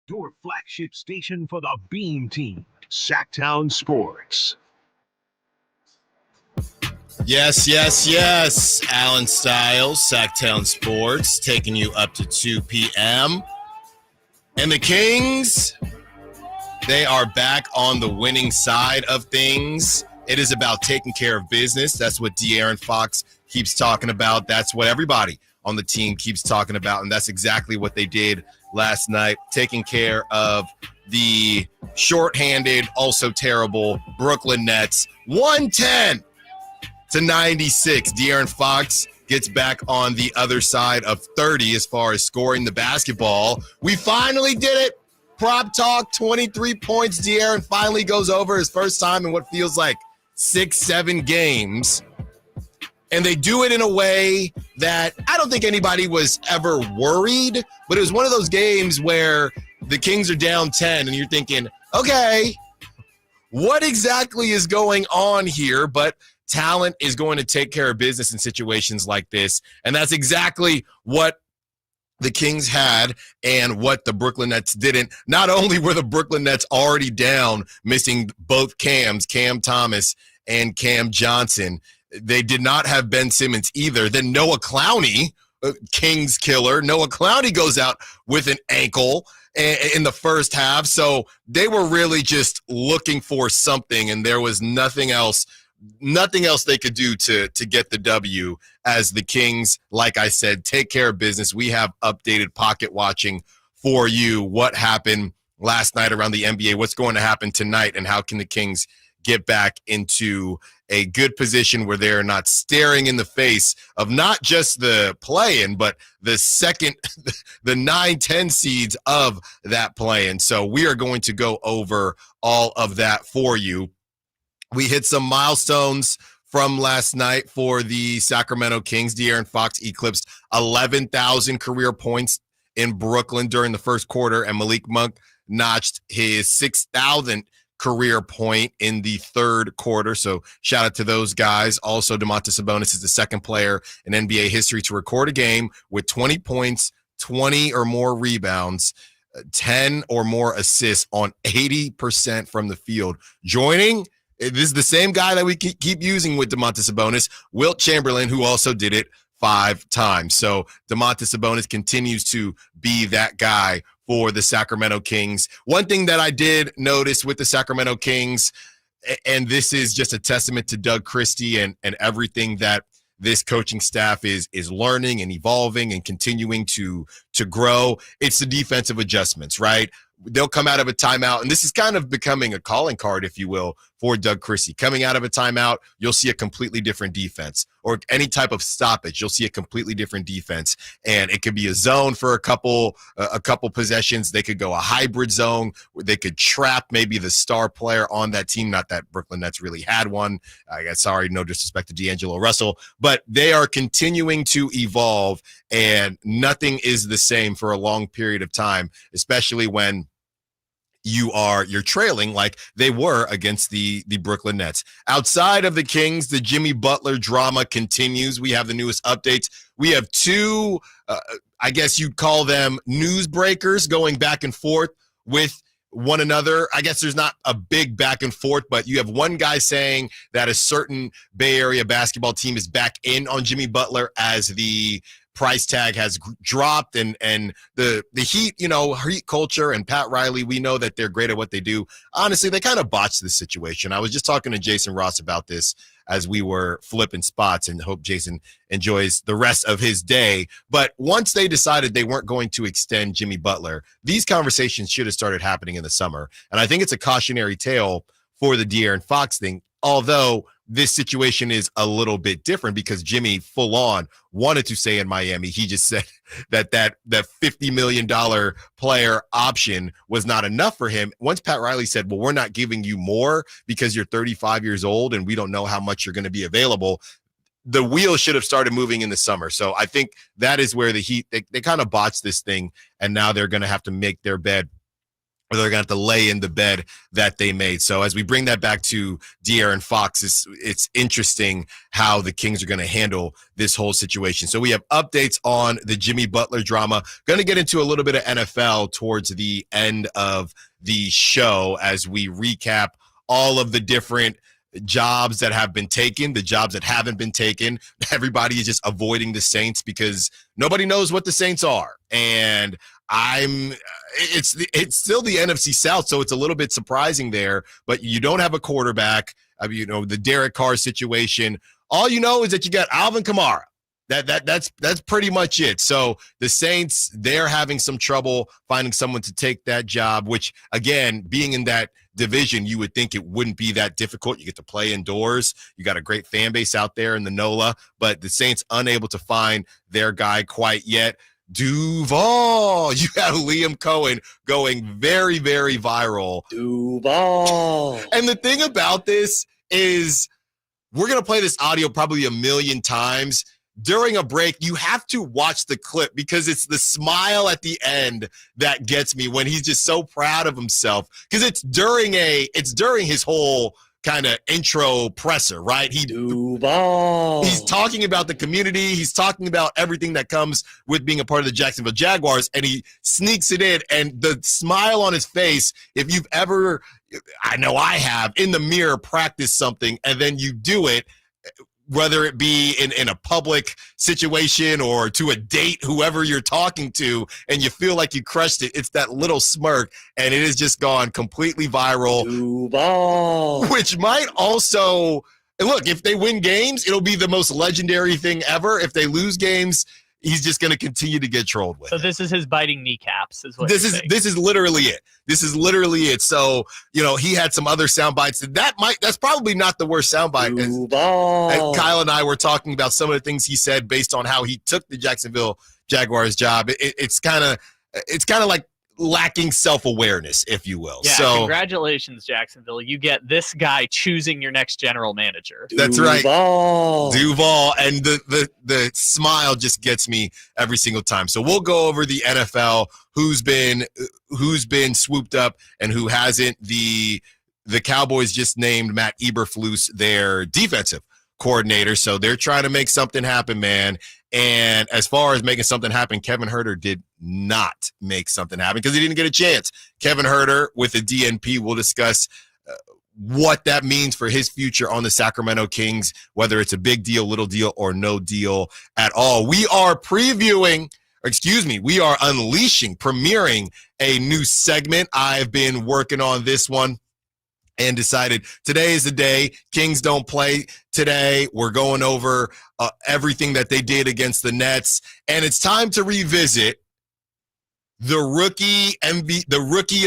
your flagship station for the Beam Team, Sacktown Sports. Yes. Allen Stiles, Sacktown Sports, taking you up to 2 p.m. And the Kings, they are back on the winning side of things. It is about taking care of business. That's what De'Aaron Fox keeps talking about. That's what everybody on the team keeps talking about. And that's exactly what they did last night, taking care of the shorthanded, also terrible Brooklyn Nets. 110-96. De'Aaron Fox gets back on the other side of 30 as far as scoring the basketball. We finally did it. Prop talk, 23 points. De'Aaron finally goes over his first time in what feels like 6-7 games. And they do it in a way that I don't think anybody was ever worried, but it was one of those games where the Kings are down 10 and you're thinking, okay, what exactly is going on here? But talent is going to take care of business in situations like this. And that's exactly what the Kings had and what the Brooklyn Nets didn't. Not only were the Brooklyn Nets already down, missing both Cam Thomas and Cam Johnson, they did not have Ben Simmons either. Then Noah Clowney, Kings killer, Noah Clowney goes out with an ankle in the first half. So they were really just looking for something, and there was nothing else they could do to get the W as the Kings, like I said, take care of business. We have updated pocket watching for you. What happened last night around the NBA? What's going to happen tonight? And how can the Kings get back into a good position where they're not staring in the face of not just the play-in, but the 9-10 seeds of that play-in. So we are going to go over all of that for you. We hit some milestones from last night for the Sacramento Kings. De'Aaron Fox eclipsed 11,000 career points in Brooklyn during the first quarter, and Malik Monk notched his 6,000th career point in the third quarter. So shout out to those guys. Also, Domantas Sabonis is the second player in NBA history to record a game with 20 points, 20 or more rebounds, 10 or more assists on 80% from the field. Joining, this is the same guy that we keep using with Domantas Sabonis, Wilt Chamberlain, who also did it 5 times. So Domantas Sabonis continues to be that guy for the Sacramento Kings. One thing that I did notice with the Sacramento Kings, and this is just a testament to Doug Christie and everything that this coaching staff is learning and evolving and continuing to grow, it's the defensive adjustments, right? They'll come out of a timeout, and this is kind of becoming a calling card, if you will, for Doug Christie. Coming out of a timeout, you'll see a completely different defense, or any type of stoppage, you'll see a completely different defense. And it could be a zone for a couple possessions. They could go a hybrid zone where they could trap maybe the star player on that team. Not that Brooklyn Nets really had one. I guess, sorry, no disrespect to D'Angelo Russell, but they are continuing to evolve, and nothing is the same for a long period of time, especially when you're trailing like they were against the Brooklyn Nets. Outside of the Kings, the Jimmy Butler drama continues. We have the newest updates. We have 2, I guess you'd call them news breakers going back and forth with one another. I guess there's not a big back and forth, but you have one guy saying that a certain Bay Area basketball team is back in on Jimmy Butler as the price tag has dropped, and the Heat, Heat culture and Pat Riley, we know that they're great at what they do. Honestly, they kind of botched this situation. I was just talking to Jason Ross about this as we were flipping spots, and hope Jason enjoys the rest of his day. But once they decided they weren't going to extend Jimmy Butler, these conversations should have started happening in the summer. And I think it's a cautionary tale for the De'Aaron Fox thing, although this situation is a little bit different because Jimmy full on wanted to stay in Miami. He just said that $50 million player option was not enough for him. Once Pat Riley said, well, we're not giving you more because you're 35 years old and we don't know how much you're going to be available, the wheel should have started moving in the summer. So I think that is where the Heat, they kind of botched this thing, and now they're going to have to make their bed or they're going to have to lay in the bed that they made. So as we bring that back to De'Aaron Fox, it's interesting how the Kings are going to handle this whole situation. So we have updates on the Jimmy Butler drama. Going to get into a little bit of NFL towards the end of the show as we recap all of the different jobs that have been taken, the jobs that haven't been taken. Everybody is just avoiding the Saints because nobody knows what the Saints are. And it's still the NFC South, so it's a little bit surprising there, but you don't have a quarterback. I mean, the Derek Carr situation. All you know is that you got Alvin Kamara. That's pretty much it. So the Saints, they're having some trouble finding someone to take that job, which, again, being in that division, you would think it wouldn't be that difficult. You get to play indoors. You got a great fan base out there in the NOLA, but the Saints unable to find their guy quite yet. Duval. You have Liam Cohen going very, very viral. Duval. And the thing about this is we're going to play this audio probably a million times. During a break, you have to watch the clip because it's the smile at the end that gets me when he's just so proud of himself, because it's during his whole kind of intro presser, right? Duval. He's talking about the community. He's talking about everything that comes with being a part of the Jacksonville Jaguars, and he sneaks it in. And the smile on his face, if you've ever, I know I have, in the mirror practiced something and then you do it, whether it be in a public situation or to a date, whoever you're talking to, and you feel like you crushed it, it's that little smirk, and it has just gone completely viral. Duval. Which might also, look, if they win games, it'll be the most legendary thing ever. If they lose games, he's just going to continue to get trolled with. So this is his biting kneecaps. This is literally it. This is literally it. So, he had some other sound bites. That's probably not the worst sound bite. And Kyle and I were talking about some of the things he said based on how he took the Jacksonville Jaguars job. It's kind of like lacking self-awareness, if you will. Yeah, so congratulations, Jacksonville. You get this guy choosing your next general manager. That's right. Duval. And the smile just gets me every single time. So we'll go over the NFL, who's been swooped up and who hasn't. The Cowboys just named Matt Eberflus their defensive coordinator. So they're trying to make something happen, man. And as far as making something happen, Kevin Huerter did not make something happen because he didn't get a chance. Kevin Huerter with the DNP, we'll discuss what that means for his future on the Sacramento Kings, whether it's a big deal, little deal, or no deal at all. We are premiering, premiering a new segment. I've been working on this one and decided today is the day. Kings don't play today. We're going over everything that they did against the Nets, and it's time to revisit the rookie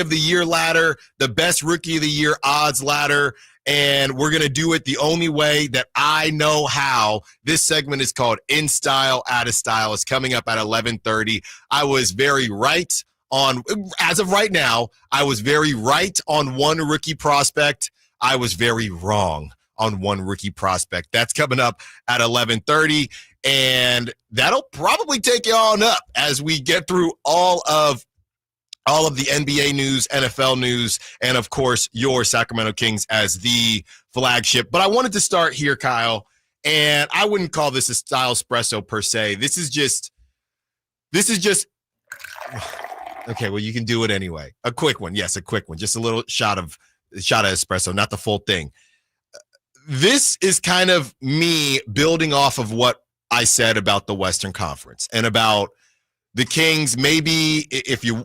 of the year ladder, the best rookie of the year odds ladder, and we're going to do it the only way that I know how. This segment is called In Stile, Out of Stile. It's coming up at 11:30. I was very right as of right now, I was very right on one rookie prospect. I was very wrong on one rookie prospect. That's coming up at 11:30, and that'll probably take you on up as we get through all of the NBA news, NFL news, and of course your Sacramento Kings as the flagship. But I wanted to start here, Kyle, and I wouldn't call this a style espresso per se. This is just okay, well, you can do it anyway. A quick one. Yes, a quick one. Just a little shot of espresso, not the full thing. This is kind of me building off of what I said about the Western Conference and about the Kings. Maybe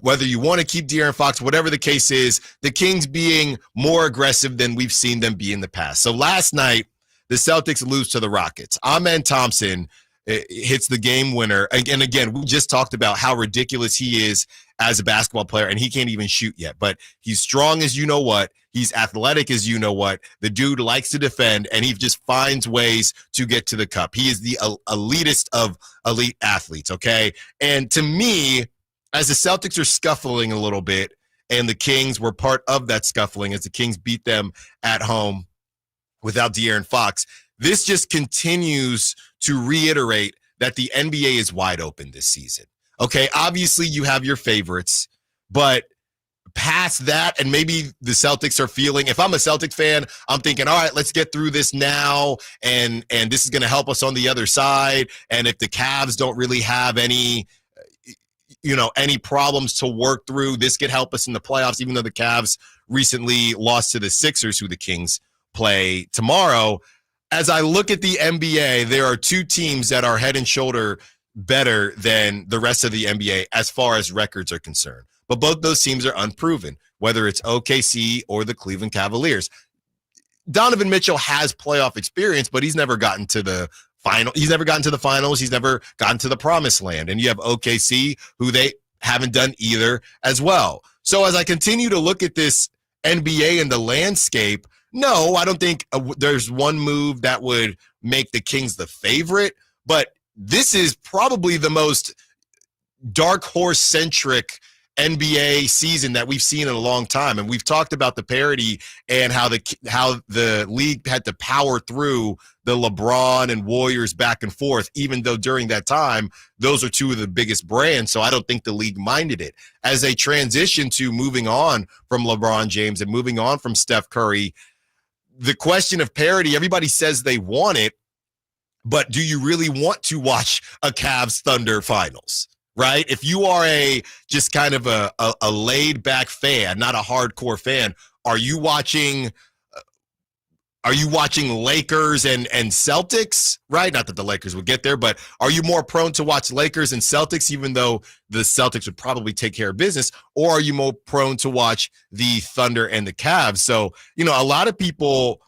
whether you want to keep De'Aaron Fox, whatever the case is, the Kings being more aggressive than we've seen them be in the past. So last night, the Celtics lose to the Rockets. Amen Thompson hits the game winner. And again, we just talked about how ridiculous he is as a basketball player, and he can't even shoot yet. But he's strong as you know what. He's athletic as you know what. The dude likes to defend, and he just finds ways to get to the cup. He is the elitist of elite athletes, okay? And to me, as the Celtics are scuffling a little bit, and the Kings were part of that scuffling as the Kings beat them at home without De'Aaron Fox, this just continues to reiterate that the NBA is wide open this season. Okay, obviously you have your favorites, but past that, and maybe the Celtics are feeling, if I'm a Celtic fan, I'm thinking, all right, let's get through this now, and this is going to help us on the other side. And if the Cavs don't really have any problems to work through, this could help us in the playoffs, even though the Cavs recently lost to the Sixers, who the Kings play tomorrow. As I look at the NBA, there are two teams that are head and shoulder better than the rest of the NBA as far as records are concerned. But both those teams are unproven, whether it's OKC or the Cleveland Cavaliers. Donovan Mitchell has playoff experience, but he's never gotten to the final. He's never gotten to the finals. He's never gotten to the promised land. And you have OKC, who they haven't done either as well. So as I continue to look at this NBA and the landscape, no, I don't think there's one move that would make the Kings the favorite, but this is probably the most dark horse centric NBA season that we've seen in a long time. And we've talked about the parity and how the league had to power through the LeBron and Warriors back and forth, even though during that time, those are two of the biggest brands. So I don't think the league minded it. As they transition to moving on from LeBron James and moving on from Steph Curry, the question of parity, everybody says they want it, but do you really want to watch a Cavs Thunder finals? Right? If you are just kind of a laid back fan, not a hardcore fan, are you watching Lakers and Celtics? Right? Not that the Lakers would get there, but are you more prone to watch Lakers and Celtics, even though the Celtics would probably take care of business? Or are you more prone to watch the Thunder and the Cavs? So, a lot of people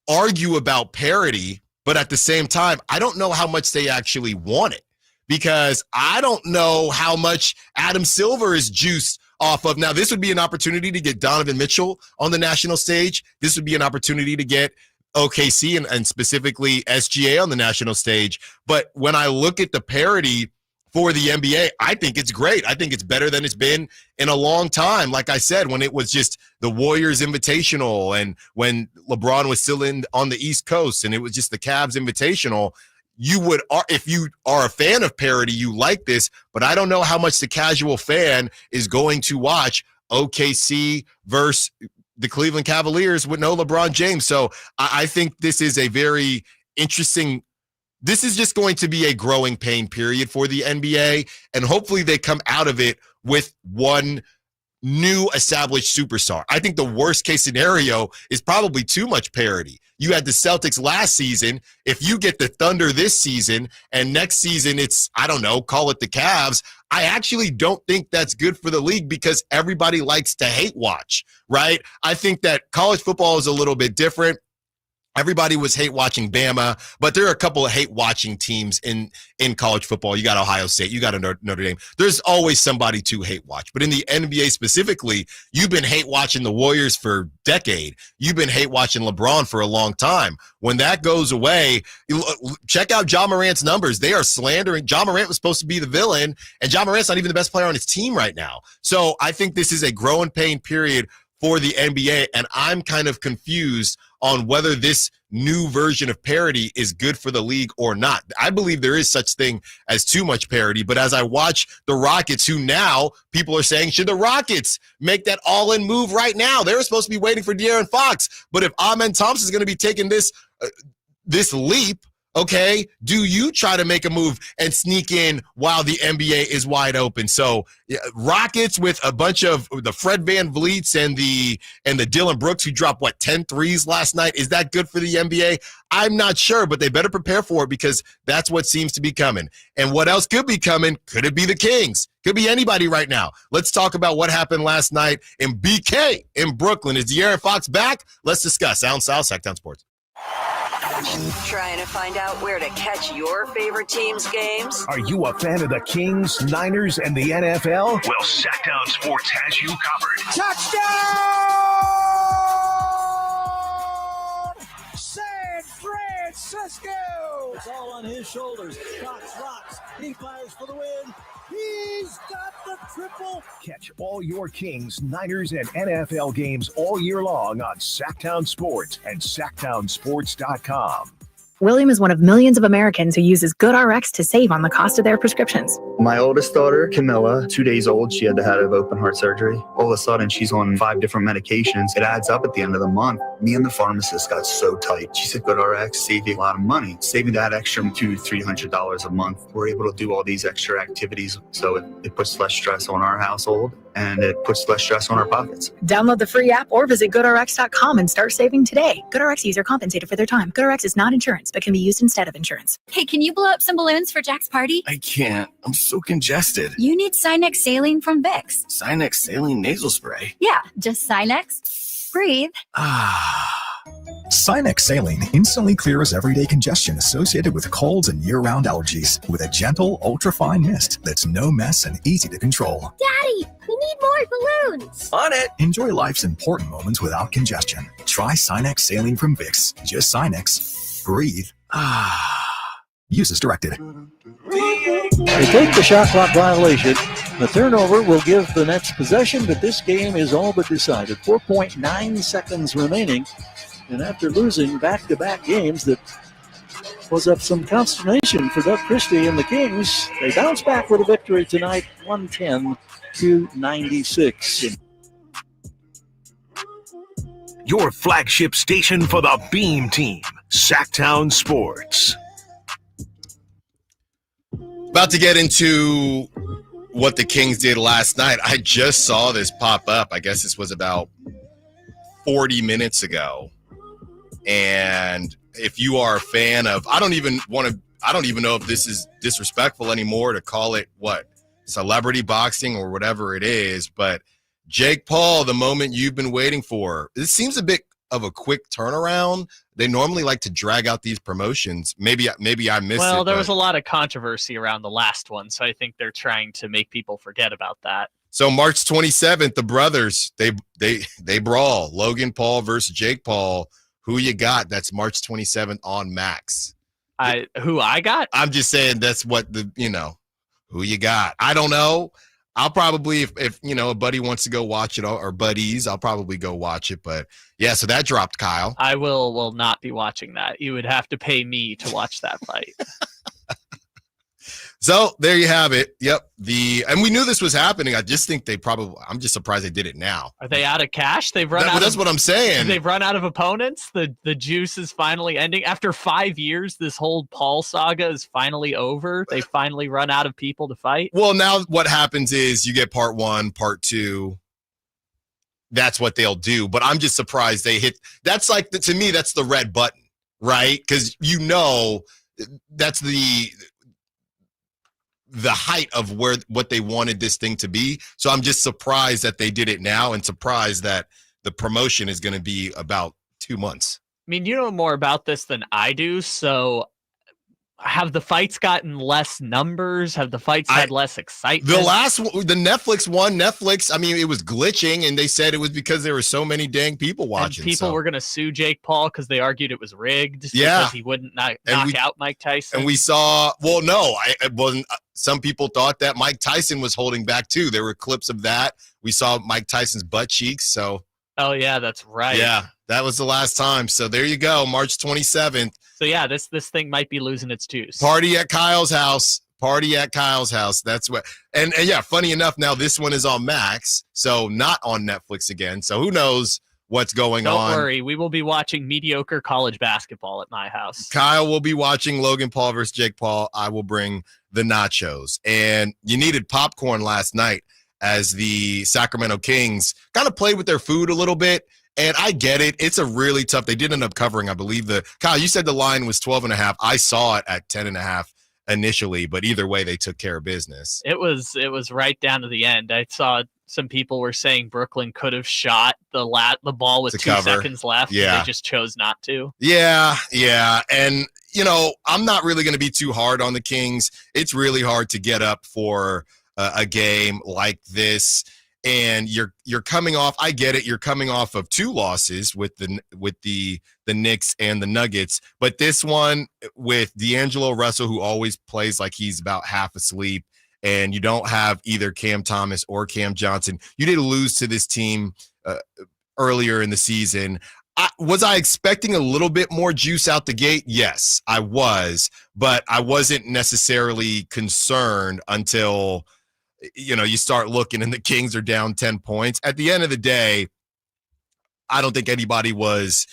argue about parity, but at the same time, I don't know how much they actually want it. Because I don't know how much Adam Silver is juiced off of. Now, this would be an opportunity to get Donovan Mitchell on the national stage. This would be an opportunity to get OKC and specifically SGA on the national stage. But when I look at the parity for the NBA, I think it's great. I think it's better than it's been in a long time. Like I said, when it was just the Warriors Invitational and when LeBron was still on the East Coast and it was just the Cavs Invitational, if you are a fan of parity, you like this, but I don't know how much the casual fan is going to watch OKC versus the Cleveland Cavaliers with no LeBron James. So I think this is a very interesting, this is just going to be a growing pain period for the NBA, and hopefully they come out of it with one new established superstar. I think the worst case scenario is probably too much parity. You had the Celtics last season. If you get the Thunder this season and next season it's, I don't know, call it the Cavs, I actually don't think that's good for the league because everybody likes to hate watch, right? I think that college football is a little bit different. Everybody was hate watching Bama, but there are a couple of hate watching teams in college football. You got Ohio State, you got Notre Dame. There's always somebody to hate watch. But in the NBA specifically, you've been hate watching the Warriors for a decade. You've been hate watching LeBron for a long time. When that goes away, check out Ja Morant's numbers. They are slandering. Ja Morant was supposed to be the villain, and Ja Morant's not even the best player on his team right now. So I think this is a growing pain period for the NBA, and I'm kind of confused on whether this new version of parity is good for the league or not. I believe there is such thing as too much parity, but as I watch the Rockets, who now people are saying, should the Rockets make that all-in move right now? They were supposed to be waiting for De'Aaron Fox, but if Amen Thompson is going to be taking this leap, okay, do you try to make a move and sneak in while the NBA is wide open? So Rockets with a bunch of the Fred VanVleets and the Dylan Brooks, who dropped, 10 threes last night. Is that good for the NBA? I'm not sure, but they better prepare for it because that's what seems to be coming. And what else could be coming? Could it be the Kings? Could be anybody right now. Let's talk about what happened last night in BK in Brooklyn. Is De'Aaron Fox back? Let's discuss. Allen Stiles, Sacktown Sports. Trying to find out where to catch your favorite team's games? Are you a fan of the Kings, Niners, and the NFL? Well, Sacktown Sports has you covered. Touchdown! San Francisco! It's all on his shoulders. Fox rocks. He fires for the win. He's got the triple. Catch all your Kings, Niners, and NFL games all year long on Sacktown Sports and SacktownSports.com. William is one of millions of Americans who uses GoodRx to save on the cost of their prescriptions. My oldest daughter, Camilla, 2 days old, she had to have open heart surgery. All of a sudden, she's on 5 different medications. It adds up at the end of the month. Me and the pharmacist got so tight. She said, GoodRx save you a lot of money. Saving that extra $200-300 a month. We're able to do all these extra activities, so it puts less stress on our household, and it puts less stress on our pockets. Download the free app or visit GoodRx.com and start saving today. GoodRx user compensated for their time. GoodRx is not insurance, but can be used instead of insurance. Hey, can you blow up some balloons for Jack's party? I can't. I'm so congested. You need Sinex Saline from Vicks. Sinex Saline nasal spray. Yeah, just Sinex. Breathe. Sinex Saline instantly clears everyday congestion associated with colds and year-round allergies with a gentle, ultra-fine mist that's no mess and easy to control. Daddy, we need more balloons. On it. Enjoy life's important moments without congestion. Try Sinex Saline from Vicks. Just Sinex. Breathe. Use as directed. They take the shot clock violation. The turnover will give the Nets possession, but this game is all but decided. 4.9 seconds remaining. And after losing back-to-back games that was of some consternation for Doug Christie and the Kings, they bounce back with a victory tonight, 110-96. Your flagship station for the Beam Team, Sacktown Sports. About to get into what the Kings did last night. I just saw this pop up. I guess this was about 40 minutes ago. And if you are a fan of, I don't even know if this is disrespectful anymore to call it celebrity boxing or whatever it is, but Jake Paul, the moment you've been waiting for. This seems a bit of a quick turnaround. They normally like to drag out these promotions. Maybe I missed it. Well, there was a lot of controversy around the last one, so I think they're trying to make people forget about that. So March 27th, the brothers, they brawl. Logan Paul versus Jake Paul. Who you got? That's March 27th on Max. Who I got? I'm just saying that's what who you got. I don't know. I'll probably, if a buddy wants to go watch it, or buddies, I'll probably go watch it. But yeah, so that dropped, Kyle. I will not be watching that. You would have to pay me to watch that fight. So there you have it. Yep. And we knew this was happening. I just think I'm just surprised they did it now. Are they out of cash? They've run out. That's what I'm saying. They've run out of opponents. The juice is finally ending. After 5 years, this whole Paul saga is finally over. They finally run out of people to fight. Well, now what happens is you get part 1, part 2. That's what they'll do. But I'm just surprised they hit. That's like, to me, that's the red button, right? Because that's the height of what they wanted this thing to be. So I'm just surprised that they did it now, and surprised that the promotion is going to be about 2 months. I mean, you know more about this than I do. So have the fights gotten less numbers? Have the fights had less excitement? The last one, the Netflix one, I mean, it was glitching, and they said it was because there were so many dang people watching. And people were going to sue Jake Paul because they argued it was rigged. Yeah. Because he wouldn't knock out Mike Tyson. And we saw, well, no, it wasn't. Some people thought that Mike Tyson was holding back too. There were clips of that. We saw Mike Tyson's butt cheeks. So. Oh yeah, that's right. Yeah, that was the last time. So there you go, March 27th. So yeah, this thing might be losing its juice. Party at Kyle's house. That's what. And yeah, funny enough, now this one is on Max, so not on Netflix again. So who knows what's going on? Don't worry, we will be watching mediocre college basketball at my house. Kyle will be watching Logan Paul versus Jake Paul. I will bring the nachos. And you needed popcorn last night as the Sacramento Kings kind of played with their food a little bit. And I get it. It's a really tough. They did end up covering, I believe. Kyle, you said the line was 12.5. I saw it at 10.5 initially, but either way, they took care of business. It was right down to the end. I saw some people were saying Brooklyn could have shot the ball with 2 seconds left. Yeah. And they just chose not to. Yeah. And, I'm not really going to be too hard on the Kings. It's really hard to get up for a game like this. And you're coming off, I get it, you're coming off of 2 losses with the Knicks and the Nuggets, but this one with D'Angelo Russell, who always plays like he's about half asleep, and you don't have either Cam Thomas or Cam Johnson. You did lose to this team earlier in the season. Was I expecting a little bit more juice out the gate? Yes, I was, but I wasn't necessarily concerned until, you start looking and the Kings are down 10 points. At the end of the day, I don't think anybody was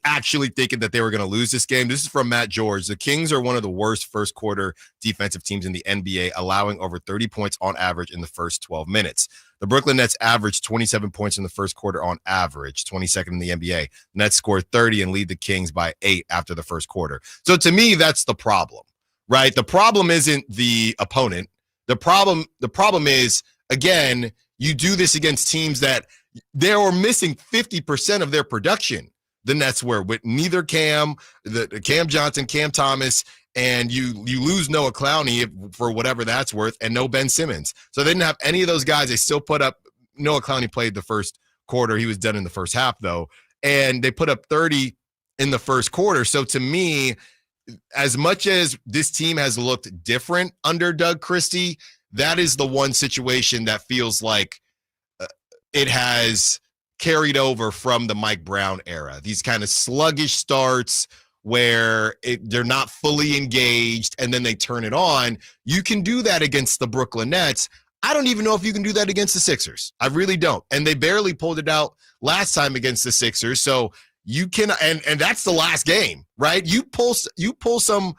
actually thinking that they were going to lose this game. This is from Matt George. The Kings are one of the worst first quarter defensive teams in the NBA, allowing over 30 points on average in the first 12 minutes. The Brooklyn Nets averaged 27 points in the first quarter on average, 22nd in the NBA. Nets scored 30 and lead the Kings by 8 after the first quarter. So to me, that's the problem, right? The problem isn't the opponent. The problem is, again, you do this against teams that they were missing 50% of their production. The Nets were with neither Cam Johnson, Cam Thomas, and you lose Noah Clowney for whatever that's worth, and no Ben Simmons. So they didn't have any of those guys. They still put up. Noah Clowney played the first quarter. He was done in the first half though, and they put up 30 in the first quarter. So to me, as much as this team has looked different under Doug Christie, that is the one situation that feels like it has carried over from the Mike Brown era. These kind of sluggish starts where they're not fully engaged and then they turn it on. You can do that against the Brooklyn Nets. I don't even know if you can do that against the Sixers. I really don't. And they barely pulled it out last time against the Sixers. So you can, and that's the last game, right? You pull some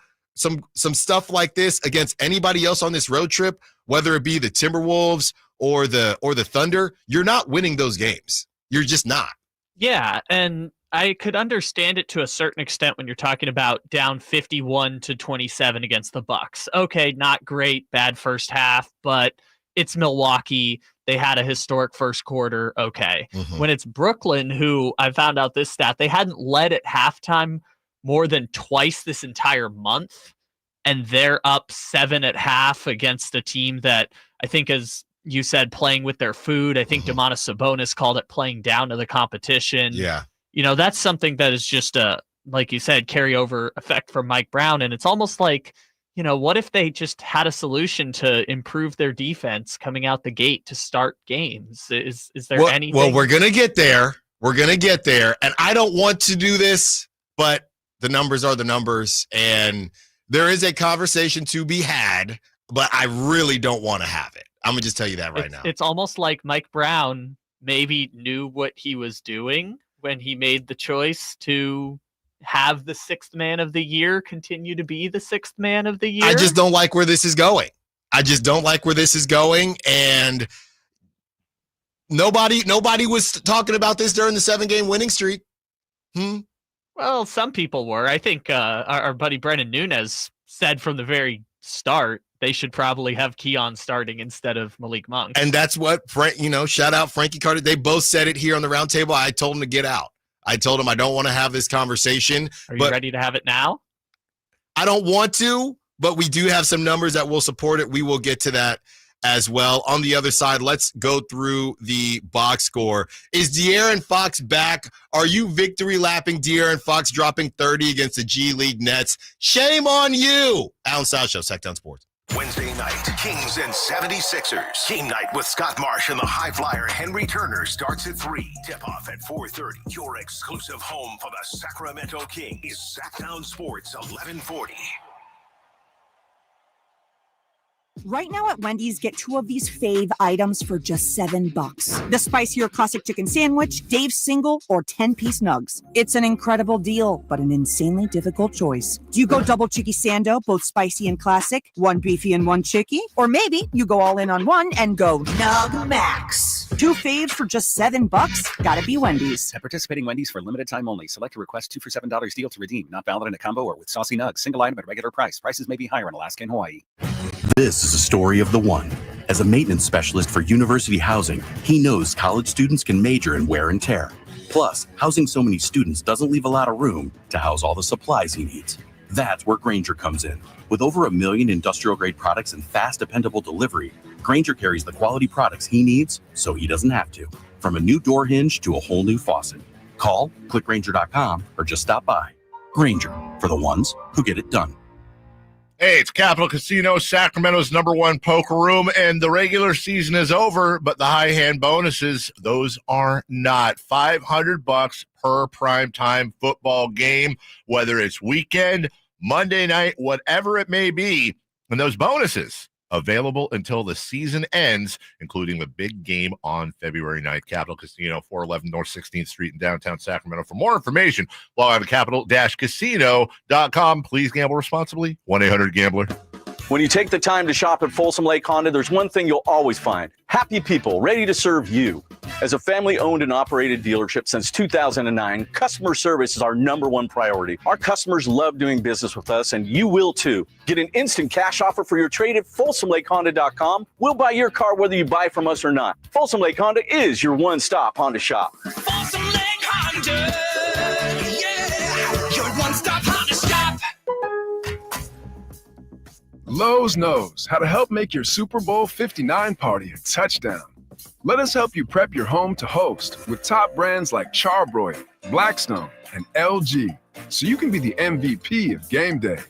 stuff like this against anybody else on this road trip, whether it be the Timberwolves or the Thunder, you're not winning those games. You're just not. Yeah, and I could understand it to a certain extent when you're talking about down 51-27 against the Bucks. Okay, not great, bad first half, but it's Milwaukee. They had a historic first quarter. Okay. Mm-hmm. When it's Brooklyn, who I found out this stat, they hadn't led at halftime more than twice this entire month, and they're up 7 at half against a team that I think is, you said, playing with their food. I think Domantas Sabonis called it playing down to the competition. Yeah. That's something that is just like you said, carryover effect from Mike Brown. And it's almost like, what if they just had a solution to improve their defense coming out the gate to start games? Is there anything? Well, we're going to get there. And I don't want to do this, but the numbers are the numbers. And there is a conversation to be had, but I really don't want to have it. I'm going to just tell you that right now. It's almost like Mike Brown maybe knew what he was doing when he made the choice to have the 6th man of the year continue to be the 6th man of the year. I just don't like where this is going. And nobody was talking about this during the 7-game winning streak. Well, some people were. I think our buddy Brennan Nunez said from the very start they should probably have Keon starting instead of Malik Monk. And that's what, shout out Frankie Carter. They both said it here on the round table. I told him to get out. I told him I don't want to have this conversation. Are you ready to have it now? I don't want to, but we do have some numbers that will support it. We will get to that as well. On the other side, let's go through the box score. Is De'Aaron Fox back? Are you victory lapping De'Aaron Fox dropping 30 against the G League Nets? Shame on you. Allen Stiles Show, Sacktown Sports. Wednesday night, Kings and 76ers. Game night with Scott Marsh and the high flyer Henry Turner starts at 3. Tip-off at 4:30. Your exclusive home for the Sacramento Kings is Sacktown Sports 1140. Right now at Wendy's, get 2 of these fave items for just $7. The spicier classic chicken sandwich, Dave's single, or 10-piece nugs. It's an incredible deal, but an insanely difficult choice. Do you go double cheeky sando, both spicy and classic, 1 beefy and 1 chicky? Or maybe you go all in on one and go Nug Max. 2 faves for just $7? Gotta be Wendy's. At participating Wendy's for limited time only. Select a request 2 for $7 deal to redeem. Not valid in a combo or with saucy nugs. Single item at regular price. Prices may be higher in Alaska and Hawaii. This is a story of the one. As a maintenance specialist for university housing, he knows college students can major in wear and tear. Plus, housing so many students doesn't leave a lot of room to house all the supplies he needs. That's where Grainger comes in. With over 1 million industrial-grade products and fast, dependable delivery, Grainger carries the quality products he needs so he doesn't have to. From a new door hinge to a whole new faucet. Call, click Grainger.com, or just stop by. Grainger, for the ones who get it done. Hey, it's Capital Casino, Sacramento's #1 poker room, and the regular season is over, but the high hand bonuses, those are not. $500 per primetime football game, whether it's weekend, Monday night, whatever it may be. And those bonuses available until the season ends, including the big game on February 9th. Capital Casino, 411 North 16th Street in downtown Sacramento. For more information, log on to capital-casino.com. Please gamble responsibly. 1-800-GAMBLER. When you take the time to shop at Folsom Lake Honda, there's one thing you'll always find. Happy people ready to serve you. As a family-owned and operated dealership since 2009, customer service is our #1 priority. Our customers love doing business with us, and you will too. Get an instant cash offer for your trade at FolsomLakeHonda.com. We'll buy your car whether you buy from us or not. Folsom Lake Honda is your one-stop Honda shop. Folsom Lake Honda, yeah, your one-stop Honda shop. Lowe's knows how to help make your Super Bowl 59 party a touchdown. Let us help you prep your home to host with top brands like Charbroil, Blackstone, and LG, so you can be the MVP of game day.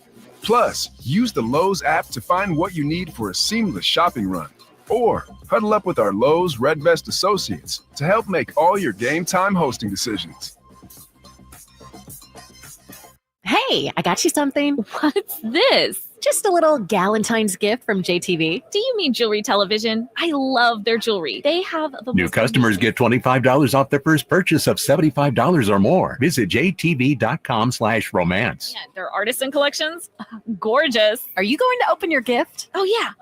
Plus, use the Lowe's app to find what you need for a seamless shopping run. Or huddle up with our Lowe's Red Vest associates to help make all your game time hosting decisions. Hey, I got you something. What's this? Just a little Galentine's gift from JTV. Do you mean jewelry television? I love their jewelry. They have the New customers get $25 off their first purchase of $75 or more. Visit jtv.com/romance. Yeah, their artisan collections. Gorgeous. Are you going to open your gift? Oh, yeah.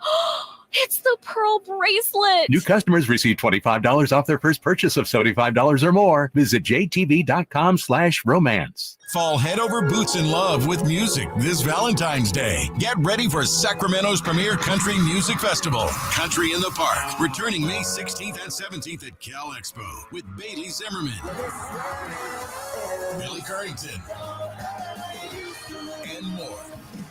It's the pearl bracelet. New customers receive $25 off their first purchase of $75 or more. Visit jtv.com/romance. Fall head over boots in love with music this Valentine's Day. Get ready for Sacramento's premier country music festival, Country in the Park, returning May 16th and 17th at Cal Expo with Bailey Zimmerman, Billy Currington, and more.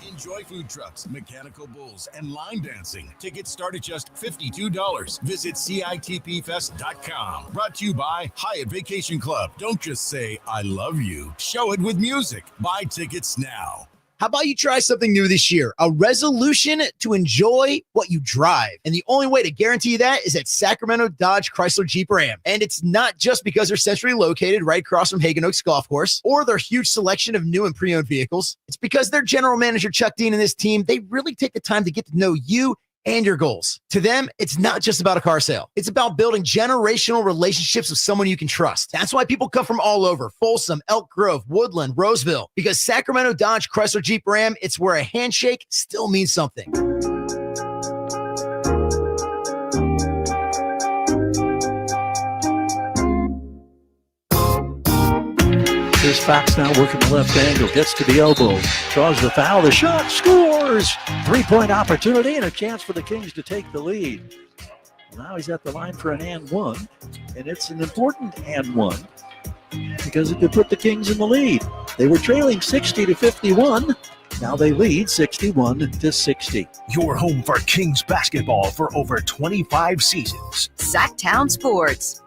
Enjoy food trucks, mechanical bulls, and line dancing. Tickets start at just $52. Visit CITPfest.com. Brought to you by Hyatt Vacation Club. Don't just say, I love you. Show it with music. Buy tickets now. How about you try something new this year? A resolution to enjoy what you drive. And the only way to guarantee that is at Sacramento Dodge Chrysler Jeep Ram. And it's not just because they're centrally located right across from Hagan Oaks Golf Course or their huge selection of new and pre-owned vehicles. It's because their general manager, Chuck Dean, and his team, they really take the time to get to know you and your goals. To them, it's not just about a car sale. It's about building generational relationships with someone you can trust. That's why people come from all over, Folsom, Elk Grove, Woodland, Roseville, because Sacramento Dodge Chrysler Jeep Ram, it's where a handshake still means something. Here's Fox now working the left angle, gets to the elbow, draws the foul, the shot, scores! 3-point opportunity and a chance for the Kings to take the lead. Now he's at the line for an and one, and it's an important and one because it could put the Kings in the lead. They were trailing 60-51. Now they lead 61-60. Your home for Kings basketball for over 25 seasons. Sacktown Sports.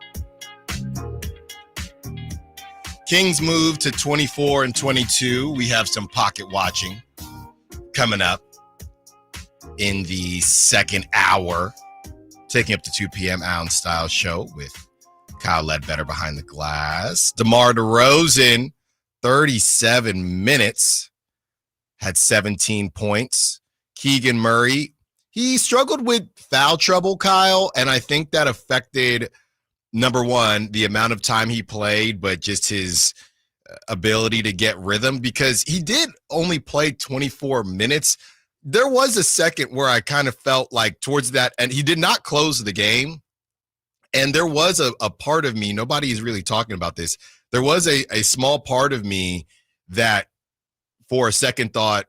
Kings move to 24-22. We have some pocket watching coming up in the second hour, taking up to 2 p.m. Allen Stiles Show with Kyle Ledbetter behind the glass. DeMar DeRozan, 37 minutes, had 17 points. Keegan Murray, he struggled with foul trouble, Kyle, and I think that affected – number one, the amount of time he played, but just his ability to get rhythm, because he did only play 24 minutes. There was a second where I kind of felt like towards that, and he did not close the game. And there was a part of me, nobody is really talking about this. There was a small part of me that for a second thought,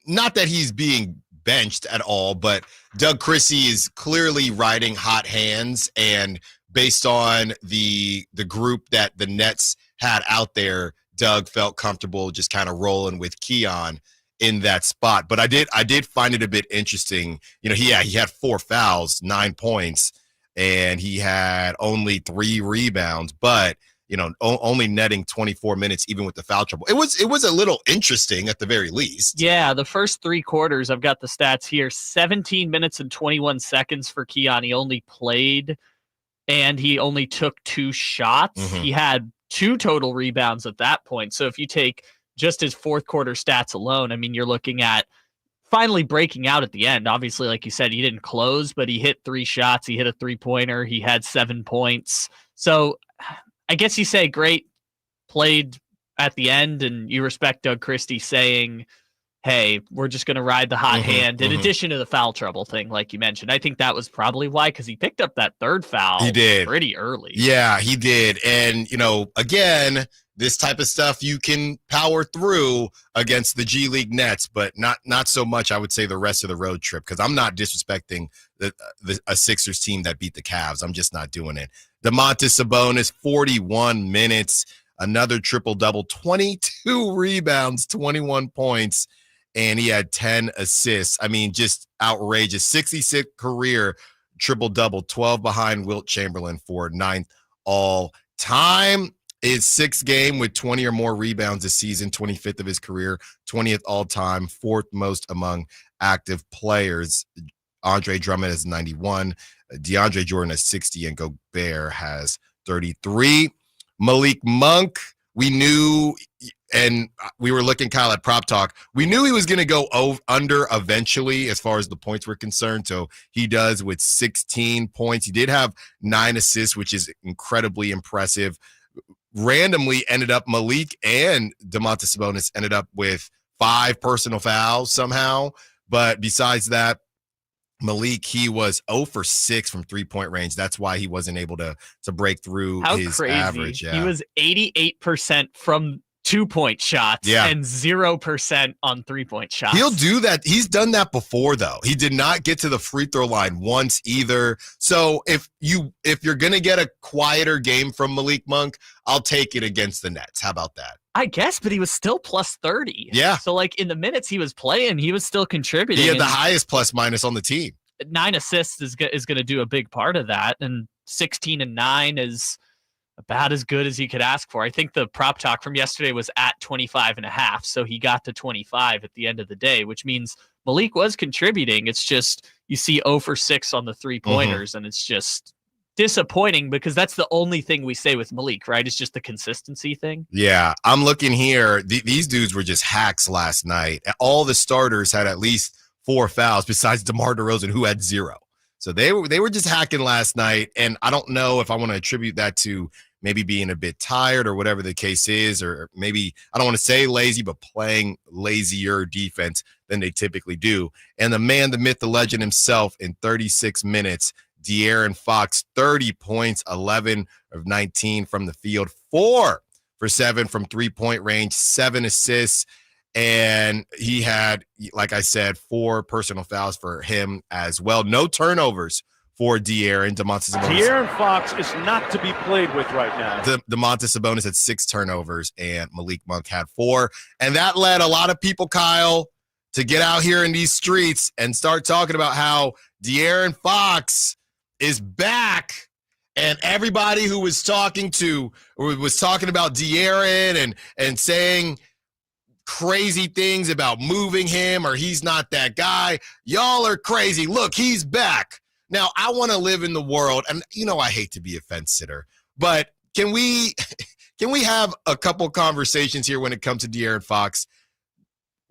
not that he's being benched at all, but Doug Christie is clearly riding hot hands, and based on the group that the Nets had out there, Doug felt comfortable just kind of rolling with Keon in that spot. But I did find it a bit interesting. You know, he had 4 fouls, 9 points, and he had only 3 rebounds. But only netting 24 minutes, even with the foul trouble. It was a little interesting at the very least. Yeah, the first 3 quarters, I've got the stats here, 17 minutes and 21 seconds for Keon. He only played and he only took 2 shots. Mm-hmm. He had 2 total rebounds at that point. So if you take just his fourth quarter stats alone, I mean, you're looking at finally breaking out at the end. Obviously, like you said, he didn't close, but he hit 3 shots. He hit a 3-pointer. He had 7 points. So I guess you say great, played at the end, and you respect Doug Christie saying, hey, we're just going to ride the hot hand, in addition to the foul trouble thing, like you mentioned. I think that was probably why, because he picked up that 3rd foul He did. pretty early. Yeah, he did. And, again, this type of stuff you can power through against the G League Nets, but not so much, I would say, the rest of the road trip, because I'm not disrespecting a Sixers team that beat the Cavs. I'm just not doing it. Domantas Sabonis, 41 minutes, another triple-double, 22 rebounds, 21 points, and he had 10 assists. I mean, just outrageous. 66 career triple-double, 12 behind Wilt Chamberlain for 9th all-time. His 6th game with 20 or more rebounds this season, 25th of his career, 20th all-time, 4th most among active players. Andre Drummond has 91, DeAndre Jordan has 60, and Gobert has 33. Malik Monk, we knew, and we were looking, Kyle, at Prop Talk, we knew he was going to go under eventually as far as the points were concerned, so he does with 16 points. He did have 9 assists, which is incredibly impressive. Randomly ended up, Malik and Domantas Sabonis ended up with 5 personal fouls somehow. But besides that, Malik, he was 0 for 6 from 3-point range. That's why he wasn't able to break through his crazy. average. Yeah. He was 88% from 2-point shots and 0% on 3-point shots. He'll do that. He's done that before, though. He did not get to the free throw line once either. So if you're going to get a quieter game from Malik Monk, I'll take it against the Nets. How about that? I guess, but he was still plus 30. Yeah. So, like, in the minutes he was playing, he was still contributing. He had the highest plus minus on the team. 9 assists is going to do a big part of that, and 16 and 9 is about as good as you could ask for. I think the Prop Talk from yesterday was at 25.5, so he got to 25 at the end of the day, which means Malik was contributing. It's just you see 0 for 6 on the 3-pointers, and it's just disappointing because that's the only thing we say with Malik, right? It's just the consistency thing. Yeah, I'm looking here. These dudes were just hacks last night. All the starters had at least 4 fouls besides DeMar DeRozan, who had 0. So they were just hacking last night, and I don't know if I want to attribute that to maybe being a bit tired or whatever the case is, or maybe, I don't want to say lazy, but playing lazier defense than they typically do. And the man, the myth, the legend himself in 36 minutes, De'Aaron Fox, 30 points, 11 of 19 from the field, 4 for 7 from 3-point range, 7 assists. And he had, like I said, 4 personal fouls for him as well. No turnovers for De'Aaron. Domantas Sabonis. De'Aaron Fox is not to be played with right now. Domantas Sabonis had 6 turnovers, and Malik Monk had 4. And that led a lot of people, Kyle, to get out here in these streets and start talking about how De'Aaron Fox is back. And everybody who was talking about De'Aaron and saying crazy things about moving him or he's not that guy, y'all are crazy. Look, he's back. Now, I want to live in the world, and I hate to be a fence sitter, but can we have a couple conversations here when it comes to De'Aaron Fox?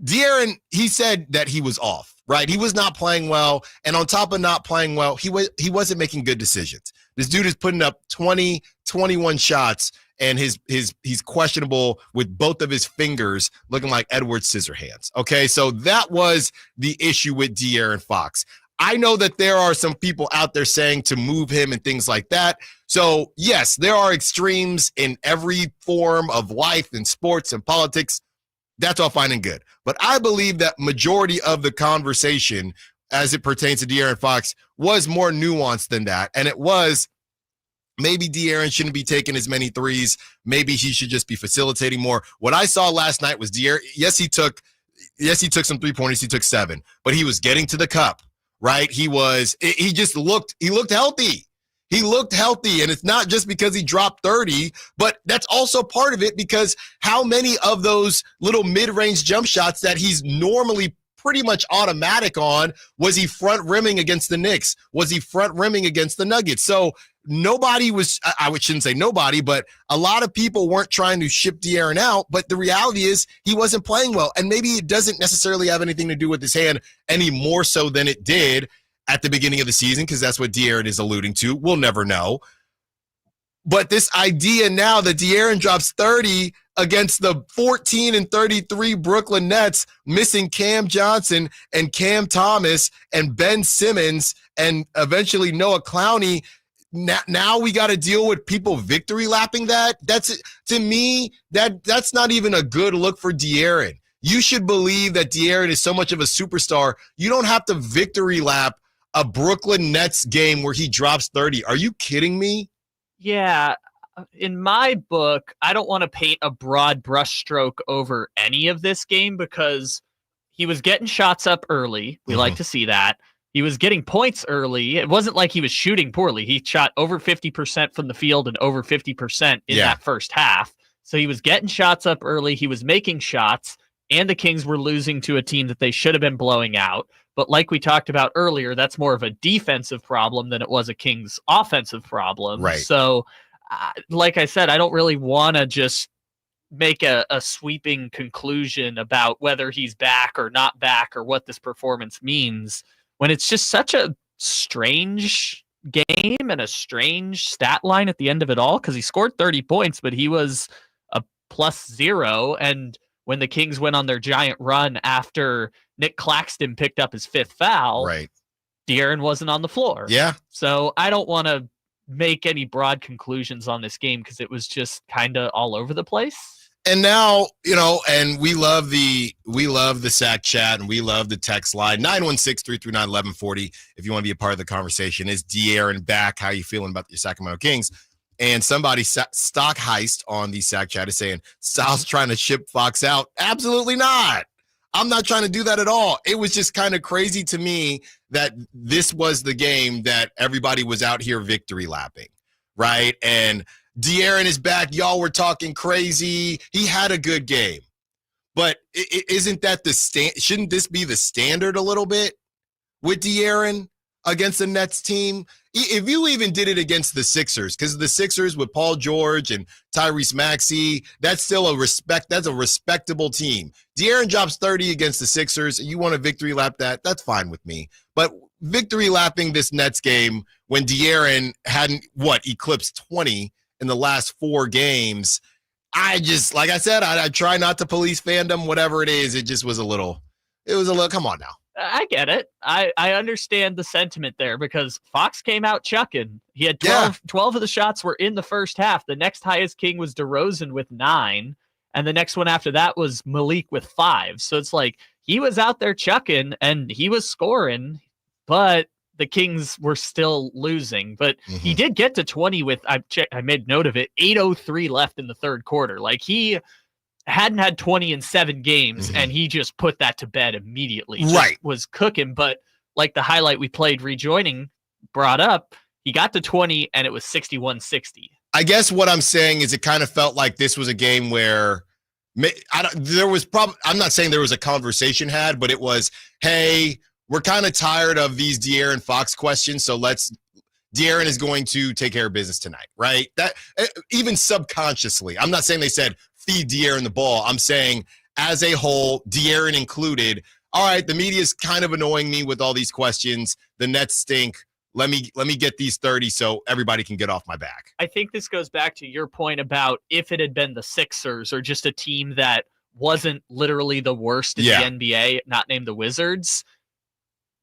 De'Aaron, he said that he was off, right? He was not playing well, and on top of not playing well, he wasn't making good decisions. This dude is putting up 20, 21 shots, and he's questionable with both of his fingers looking like Edward Scissorhands. Okay, so that was the issue with De'Aaron Fox. I know that there are some people out there saying to move him and things like that. So, yes, there are extremes in every form of life and sports and politics. That's all fine and good. But I believe that majority of the conversation as it pertains to De'Aaron Fox was more nuanced than that. And it was, maybe De'Aaron shouldn't be taking as many threes. Maybe he should just be facilitating more. What I saw last night was De'Aaron, yes, he took some 3-pointers. He took 7, but he was getting to the cup. Right? He looked healthy. He looked healthy, and it's not just because he dropped 30, but that's also part of it because how many of those little mid-range jump shots that he's normally pretty much automatic on was he front rimming against the Knicks? Was he front rimming against the Nuggets? So nobody was, I shouldn't say nobody, but a lot of people weren't trying to ship De'Aaron out, but the reality is he wasn't playing well, and maybe it doesn't necessarily have anything to do with his hand any more so than it did at the beginning of the season, because that's what De'Aaron is alluding to. We'll never know. But this idea now that De'Aaron drops 30 against the 14 and 33 Brooklyn Nets, missing Cam Johnson and Cam Thomas and Ben Simmons and eventually Noah Clowney, now we got to deal with people victory lapping that. That's, to me, that's not even a good look for De'Aaron. You should believe that De'Aaron is so much of a superstar. You don't have to victory lap a Brooklyn Nets game where he drops 30. Are you kidding me? Yeah. In my book, I don't want to paint a broad brushstroke over any of this game because he was getting shots up early. We like to see that. He was getting points early. It wasn't like he was shooting poorly. He shot over 50% from the field and over 50% in that first half. So he was getting shots up early. He was making shots, and the Kings were losing to a team that they should have been blowing out. But like we talked about earlier, that's more of a defensive problem than it was a Kings offensive problem. Right. So, like I said, I don't really want to just make a sweeping conclusion about whether he's back or not back or what this performance means when it's just such a strange game and a strange stat line at the end of it all, because he scored 30 points, but he was a +0. And when the Kings went on their giant run after Nick Claxton picked up his 5th foul, right, De'Aaron wasn't on the floor. Yeah. So I don't want to make any broad conclusions on this game because it was just kind of all over the place. And now, and we love the SAC chat and we love the text line 916-339-1140. If you want to be a part of the conversation, is De'Aaron back? How are you feeling about your Sacramento Kings? And somebody, Stock Heist on the SAC chat, is saying, Styles trying to ship Fox out. Absolutely not. I'm not trying to do that at all. It was just kind of crazy to me that this was the game that everybody was out here victory lapping, right? And De'Aaron is back. Y'all were talking crazy. He had a good game. But isn't that shouldn't this be the standard a little bit with De'Aaron against the Nets team? If you even did it against the Sixers, because the Sixers with Paul George and Tyrese Maxey, that's still that's a respectable team. De'Aaron drops 30 against the Sixers. You want to victory lap that? That's fine with me. But victory lapping this Nets game when De'Aaron hadn't, eclipsed 20 in the last 4 games, I just, like I said, I try not to police fandom, whatever it is. It just was a little, come on now. I get it. I understand the sentiment there because Fox came out chucking. He had 12 of the shots were in the first half. The next highest King was DeRozan with 9. And the next one after that was Malik with 5. So it's like he was out there chucking and he was scoring, but the Kings were still losing. But he did get to 20 with, I made note of it, 8:03 left in the third quarter. Like he hadn't had 20 in 7 games, and he just put that to bed immediately. Just was cooking. But like the highlight we played rejoining brought up, he got to 20 and it was 61-60. I guess what I'm saying is it kind of felt like this was a game where I'm not saying there was a conversation had, but it was, hey, we're kind of tired of these De'Aaron Fox questions, so De'Aaron is going to take care of business tonight, right? That even subconsciously, I'm not saying they said feed De'Aaron the ball. I'm saying as a whole, De'Aaron included, all right, the media is kind of annoying me with all these questions. The Nets stink. Let me get these 30 so everybody can get off my back. I think this goes back to your point about if it had been the Sixers or just a team that wasn't literally the worst in the NBA, not named the Wizards.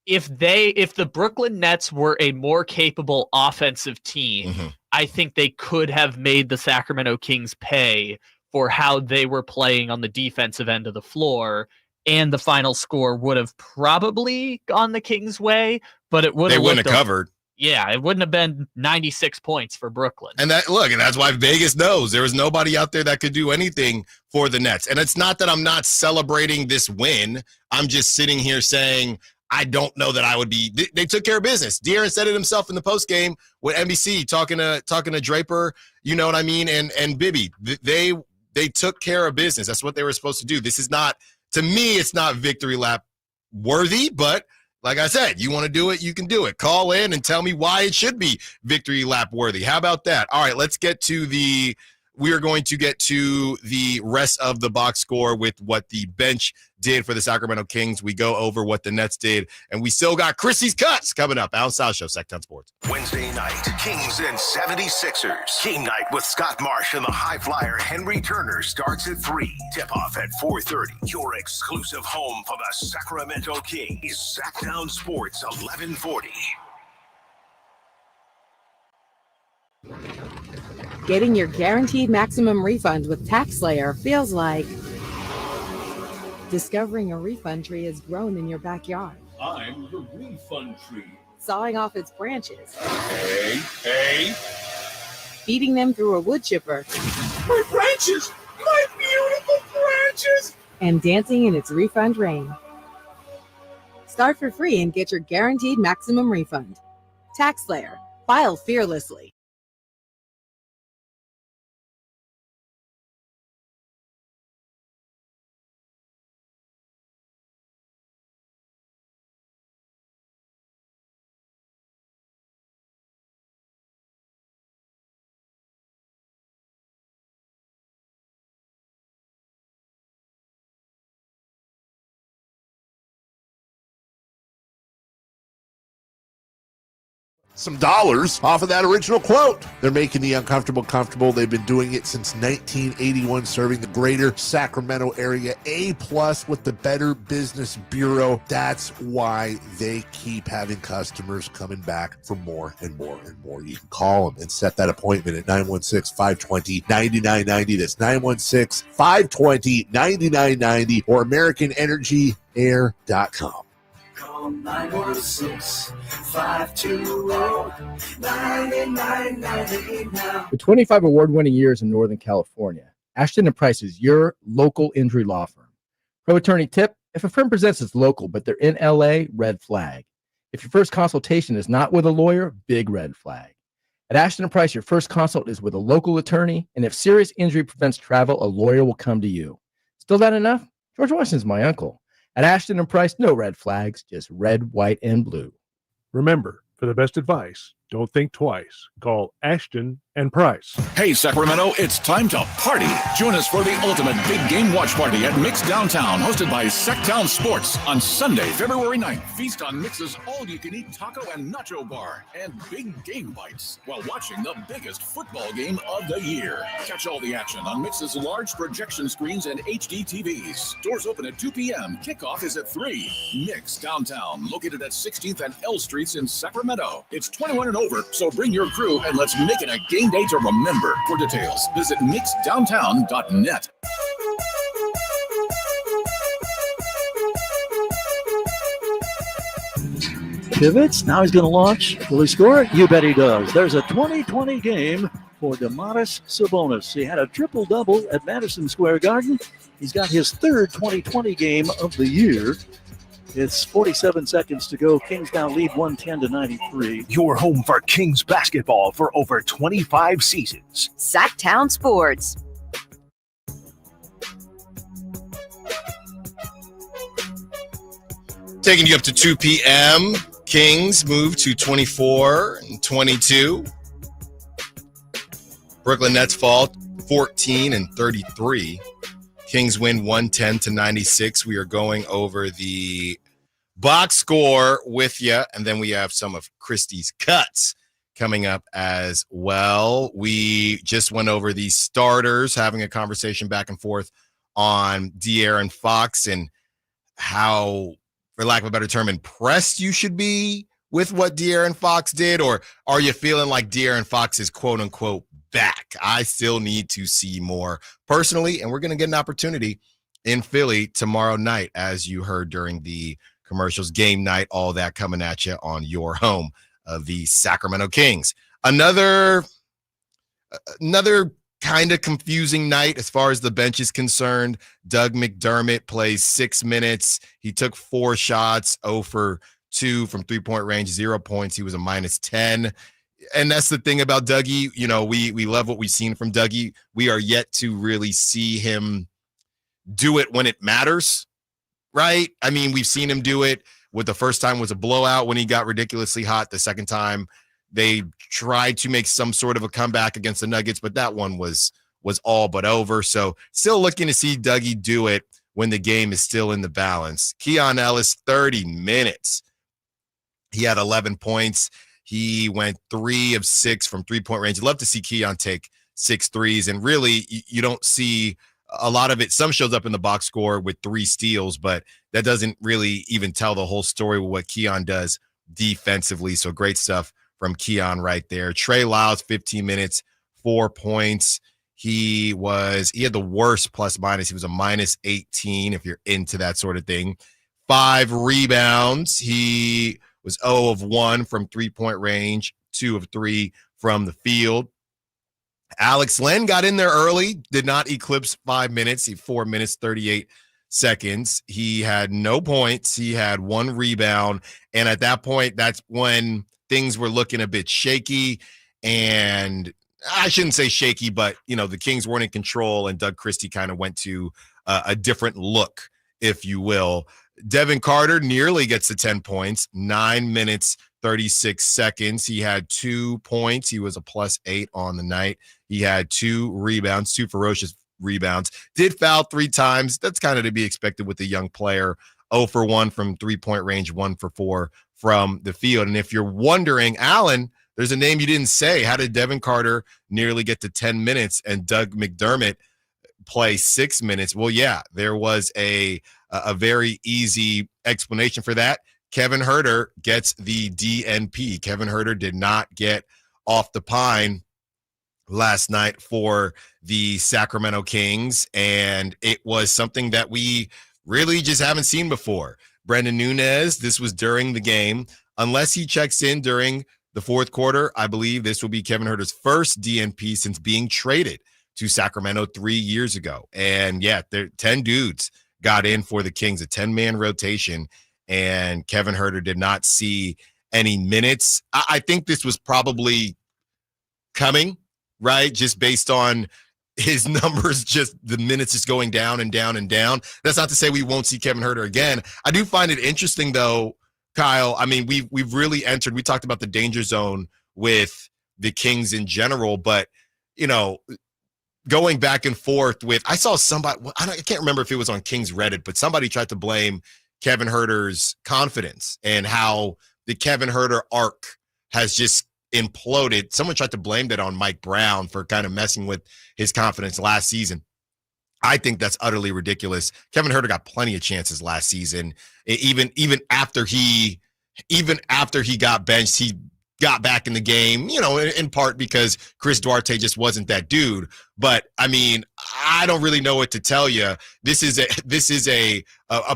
If the Brooklyn Nets were a more capable offensive team, I think they could have made the Sacramento Kings pay for how they were playing on the defensive end of the floor, and the final score would have probably gone the Kings' way, but they wouldn't have covered. Yeah, it wouldn't have been 96 points for Brooklyn. And that's why Vegas knows there was nobody out there that could do anything for the Nets. And it's not that I'm not celebrating this win. I'm just sitting here saying I don't know that I would be. They took care of business. De'Aaron said it himself in the post game with NBC, talking to Draper. You know what I mean? And Bibby. They took care of business. That's what they were supposed to do. This is not, to me, it's not victory lap worthy, but like I said, you want to do it, you can do it. Call in and tell me why it should be victory lap worthy. How about that? All right, we are going to get to the rest of the box score with what the bench did for the Sacramento Kings. We go over what the Nets did, and we still got Chrissy's Cuts coming up. Allen Stiles Show, Sacktown Sports. Wednesday night, Kings and 76ers. King night with Scott Marsh and the high flyer Henry Turner starts at 3. Tip-off at 4:30. Your exclusive home for the Sacramento Kings is Sacktown Sports 1140. Getting your guaranteed maximum refund with TaxSlayer feels like discovering a refund tree has grown in your backyard. I'm the refund tree. Sawing off its branches. Hey. Feeding them through a wood chipper. My branches! My beautiful branches! And dancing in its refund rain. Start for free and get your guaranteed maximum refund. TaxSlayer. File fearlessly. some dollars off of that original quote. They're making the uncomfortable comfortable. They've been doing it since 1981, serving the greater Sacramento area. A+ with the Better Business Bureau. That's why they keep having customers coming back for more and more and more. You can call them and set that appointment at 916-520-9990. That's 916-520-9990 or AmericanEnergyAir.com. Call 916-520-9990 now. With 25 award-winning years in Northern California, Ashton & Price is your local injury law firm. Pro attorney tip: if a firm presents as local but they're in LA, red flag. If your first consultation is not with a lawyer, big red flag. At Ashton & Price, your first consult is with a local attorney, and if serious injury prevents travel, a lawyer will come to you. Still not enough? George Washington's my uncle. At Ashton & Price, no red flags, just red, white, and blue. Remember, for the best advice, don't think twice. Call Ashton and Price. Hey, Sacramento, it's time to party. Join us for the ultimate big game watch party at Mix Downtown, hosted by Sacktown Sports on Sunday, February 9th. Feast on Mix's all-you-can-eat taco and nacho bar and big game bites while watching the biggest football game of the year. Catch all the action on Mix's large projection screens and HD TVs. Doors open at 2 p.m. Kickoff is at 3. Mix Downtown, located at 16th and L Streets in Sacramento. It's 21 and over, so bring your crew and let's make it a game day to remember. For details, visit mixdowntown.net. Pivots. Now he's going to launch. Will he score? You bet he does. There's a 2020 game for Domantas Sabonis. He had a triple-double at Madison Square Garden. He's got his third 2020 game of the year. It's 47 seconds to go. Kings now lead 110-93. Your home for Kings basketball for over 25 seasons. Sacktown Sports. Taking you up to 2 p.m. Kings move to 24 and 22. Brooklyn Nets fall 14 and 33. Kings win 110-96. We are going over the box score with you, and then we have some of Christie's cuts coming up as well. We just went over the starters, having a conversation back and forth on De'Aaron Fox and how, for lack of a better term, impressed you should be with what De'Aaron Fox did, or are you feeling like De'Aaron Fox is quote-unquote back? I still need to see more personally, and we're going to get an opportunity in Philly tomorrow night, as you heard during the commercials. Game night, all that coming at you on your home of the Sacramento Kings. Another kind of confusing night as far as the bench is concerned. Doug McDermott plays 6 minutes. He took 4 shots, 0 for 2 from 3-point range, 0 points. He was a -10. And that's the thing about Dougie. You know, we love what we've seen from Dougie. We are yet to really see him do it when it matters, right? I mean, we've seen him do it. With the first time was a blowout when he got ridiculously hot. The second time they tried to make some sort of a comeback against the Nuggets, but that one was all but over. So still looking to see Dougie do it when the game is still in the balance. Keon Ellis, 30 minutes. He had 11 points. He went 3 of 6 from 3-point range. Love to see Keon take 6 threes. And really, you don't see a lot of it. Some shows up in the box score with 3 steals, but that doesn't really even tell the whole story with what Keon does defensively. So great stuff from Keon right there. Trey Lyles, 15 minutes, 4 points. He had the worst plus minus. He was a -18 if you're into that sort of thing. 5 rebounds. He was 0 of 1 from 3-point range, 2 of 3 from the field. Alex Len got in there early, did not eclipse 5 minutes. He 4 minutes, 38 seconds. He had no points. He had 1 rebound. And at that point, that's when things were looking a bit shaky. And I shouldn't say shaky, but, you know, the Kings weren't in control, and Doug Christie kind of went to a different look, if you will. Devin Carter nearly gets to 10 points, 9 minutes, 36 seconds. He had 2 points. He was a +8 on the night. He had 2 rebounds, 2 ferocious rebounds. Did foul 3 times. That's kind of to be expected with a young player. 0 for 1 from 3-point range, 1 for 4 from the field. And if you're wondering, Allen, there's a name you didn't say. How did Devin Carter nearly get to 10 minutes and Doug McDermott play 6 minutes? Well, yeah, there was a very easy explanation for that. Kevin Huerter gets the DNP. Kevin Huerter did not get off the pine last night for the Sacramento Kings, and it was something that we really just haven't seen before. Brendan Nunez, this was during the game. Unless he checks in during the fourth quarter, I believe this will be Kevin Huerter's first DNP since being traded to Sacramento 3 years ago. And yeah, 10 dudes got in for the Kings, a 10-man rotation, and Kevin Huerter did not see any minutes. I think this was probably coming, right? Just based on his numbers, just the minutes just going down and down and down. That's not to say we won't see Kevin Huerter again. I do find it interesting, though, Kyle. I mean, we've really entered. We talked about the danger zone with the Kings in general, but, you know, going back and forth with, I saw somebody, I can't remember if it was on Kings Reddit, but somebody tried to blame Kevin Huerter's confidence and how the Kevin Huerter arc has just imploded. Someone tried to blame that on Mike Brown for kind of messing with his confidence last season. I think that's utterly ridiculous. Kevin Huerter got plenty of chances last season. Even after he got benched, he got back in the game, you know, in part because Chris Duarte just wasn't that dude. But I mean, I don't really know what to tell you. This is a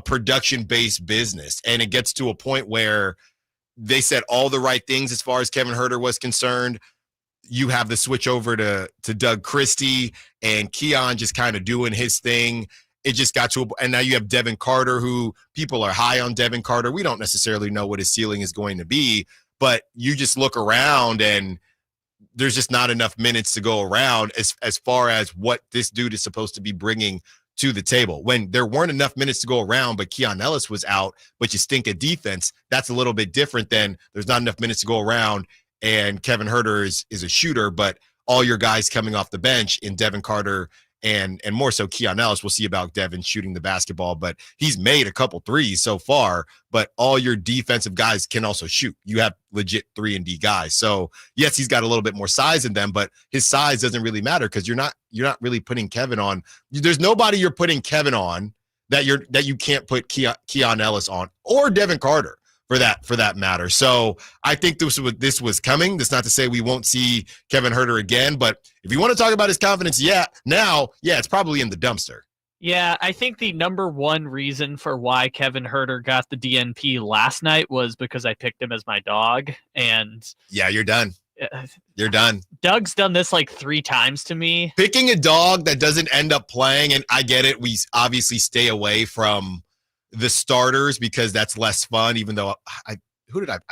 production-based business, and it gets to a point where they said all the right things as far as Kevin Huerter was concerned. You have the switch over to Doug Christie and Keon just kind of doing his thing. It just got to and now you have Devin Carter, who people are high on Devin Carter. We don't necessarily know what his ceiling is going to be, but you just look around and there's just not enough minutes to go around as far as what this dude is supposed to be bringing to the table. When there weren't enough minutes to go around, but Keon Ellis was out, but you stink at defense, that's a little bit different than there's not enough minutes to go around and Kevin Huerter is a shooter, but all your guys coming off the bench in Devin Carter and more so Keon Ellis. We'll see about Devin shooting the basketball, but he's made a couple threes so far, but all your defensive guys can also shoot. You have legit 3-and-D guys. So yes, he's got a little bit more size in them, but his size doesn't really matter because you're not really putting Kevin on. There's nobody you're putting Kevin on that you can't put Keon Ellis on, or Devin Carter for that matter. So I think this was coming. That's not to say we won't see Kevin Huerter again, but if you want to talk about his confidence, it's probably in the dumpster. Yeah, I think the number one reason for why Kevin Huerter got the DNP last night was because I picked him as my dog. And yeah, you're done. You're done. Doug's done this like 3 times to me. Picking a dog that doesn't end up playing, and I get it. We obviously stay away from the starters because that's less fun. Even though I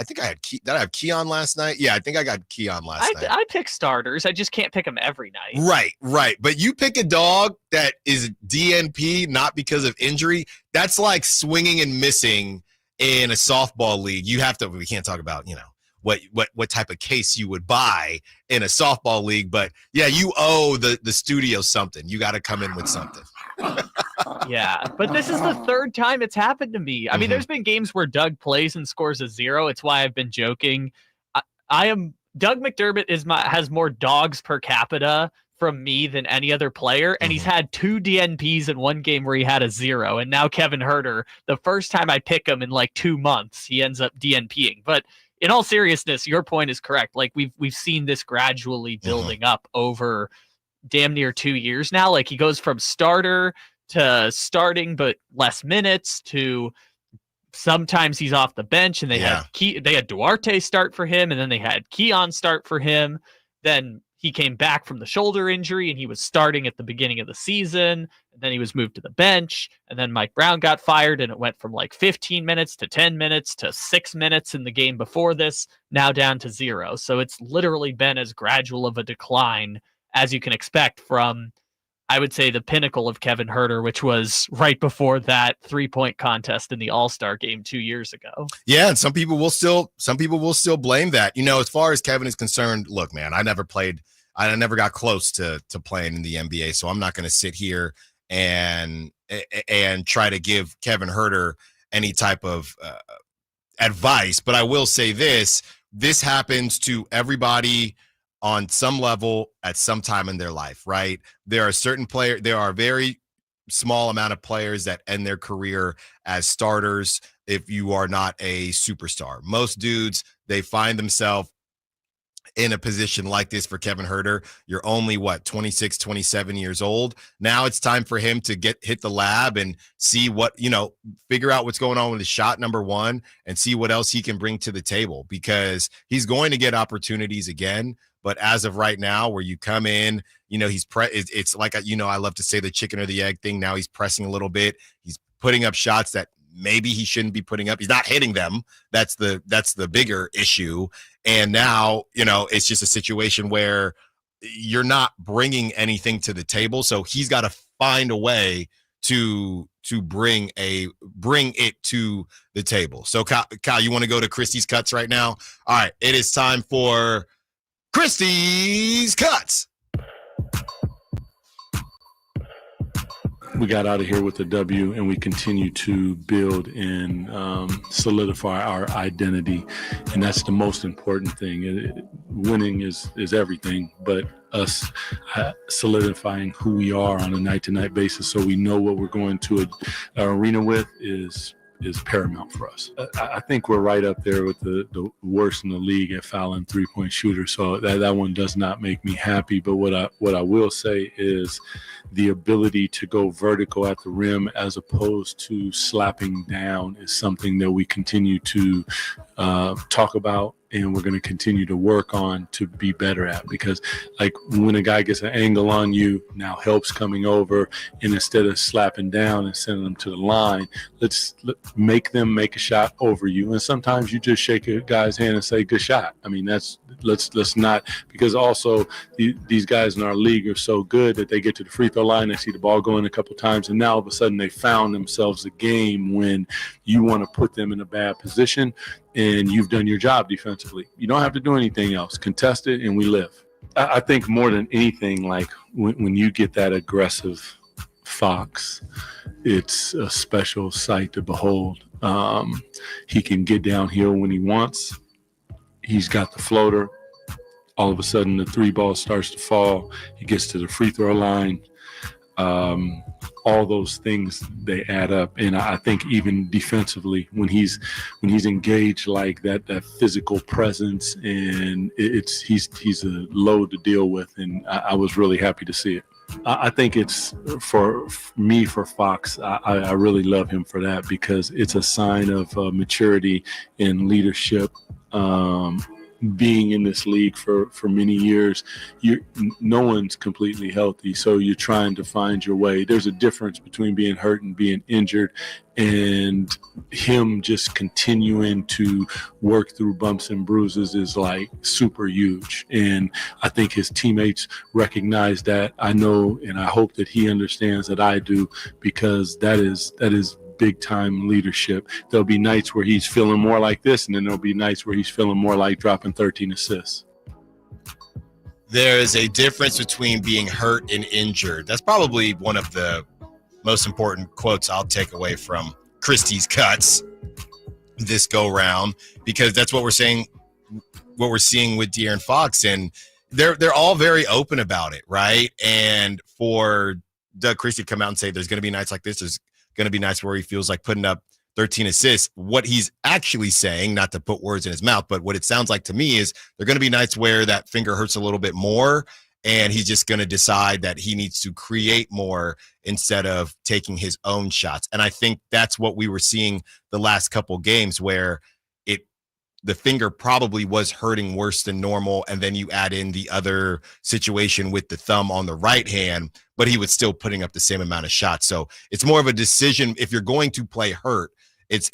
think I had did I have Keon last night? Yeah, I think I got Keon last night. I pick starters. I just can't pick them every night. Right. But you pick a dog that is DNP not because of injury. That's like swinging and missing in a softball league. We can't talk about, what type of case you would buy in a softball league, but yeah, you owe the studio something. You got to come in with something. Yeah, but this is the 3rd time it's happened to me. I mean, there's been games where Doug plays and scores a 0. It's why I've been joking. Doug McDermott has more dogs per capita from me than any other player, and he's had 2 DNPs in one game where he had a 0. And now Kevin Herter, the first time I pick him in like 2 months, he ends up DNPing. But in all seriousness, your point is correct. Like we've seen this gradually building up over damn near 2 years now. Like he goes from starter to starting but less minutes to sometimes he's off the bench, and they had Duarte start for him, and then they had Keon start for him. Then he came back from the shoulder injury and he was starting at the beginning of the season, and then he was moved to the bench, and then Mike Brown got fired, and it went from like 15 minutes to 10 minutes to 6 minutes in the game before this, now down to 0. So it's literally been as gradual of a decline as you can expect from, I would say, the pinnacle of Kevin Herter, which was right before that 3-point contest in the All-Star game 2 years ago. Yeah, and some people will still blame that. As far as Kevin is concerned, look, man, I never got close to playing in the NBA, so I'm not going to sit here and try to give Kevin Herter any type of advice. But I will say this happens to everybody on some level at some time in their life, right? There are very small amount of players that end their career as starters if you are not a superstar. Most dudes, they find themselves in a position like this. For Kevin Herter, you're only 26, 27 years old. Now it's time for him to hit the lab and see figure out what's going on with his shot, number one, and see what else he can bring to the table, because he's going to get opportunities again. But as of right now, where you come in, it's like, I love to say the chicken or the egg thing. Now he's pressing a little bit. He's putting up shots that maybe he shouldn't be putting up. He's not hitting them. That's the bigger issue. And now, it's just a situation where you're not bringing anything to the table. So he's got to find a way to bring it to the table. So Kyle, you want to go to Christie's Cuts right now? All right, it is time for Christie's Cuts. We got out of here with a W, and we continue to build and solidify our identity, and that's the most important thing. Winning is everything, but us solidifying who we are on a night-to-night basis, so we know what we're going to an arena with is paramount for us. I think we're right up there with the worst in the league at fouling three-point shooters, so that one does not make me happy. But what I will say is the ability to go vertical at the rim as opposed to slapping down is something that we continue to talk about, and we're going to continue to work on to be better at, because like when a guy gets an angle on you, now help's coming over, and instead of slapping down and sending them to the line, let's make them make a shot over you. And sometimes you just shake a guy's hand and say, good shot. I mean, let's not, because also these guys in our league are so good that they get to the free throw line, they see the ball going a couple times, and now all of a sudden they found themselves a game when you want to put them in a bad position and you've done your job defensively. You don't have to do anything else. Contest it and we live. I think more than anything, like when you get that aggressive fox, it's a special sight to behold. He can get downhill when he wants. He's got the floater. All of a sudden the three ball starts to fall. He gets to the free throw line. All those things, they add up. And I think even defensively, when he's engaged like that physical presence, and he's a load to deal with. And I was really happy to see it. I think it's for Fox. I really love him for that, because it's a sign of maturity and leadership. being in this league for many years, no one's completely healthy. So you're trying to find your way. There's a difference between being hurt and being injured, and him just continuing to work through bumps and bruises is like super huge. And I think his teammates recognize that. I know, and I hope that he understands that I do, because that is big time leadership. There'll be nights where he's feeling more like this, and then there'll be nights where he's feeling more like dropping 13 assists. There is a difference between being hurt and injured. That's probably one of the most important quotes I'll take away from Christie's cuts this go round, because that's what we're saying, what we're seeing with De'Aaron Fox, and they're all very open about it, right? And for Doug Christie to come out and say there's going to be nights like this, there's going to be nights where he feels like putting up 13 assists. What he's actually saying, not to put words in his mouth, but what it sounds like to me is there are going to be nights where that finger hurts a little bit more, and he's just going to decide that he needs to create more instead of taking his own shots. And I think that's what we were seeing the last couple games, where the finger probably was hurting worse than normal, and then you add in the other situation with the thumb on the right hand, but he was still putting up the same amount of shots. So it's more of a decision. If you're going to play hurt, it's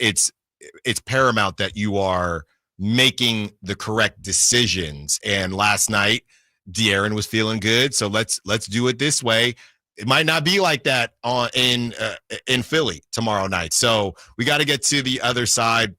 paramount that you are making the correct decisions. And last night, De'Aaron was feeling good, so let's do it this way. It might not be like that in Philly tomorrow night. So we got to get to the other side.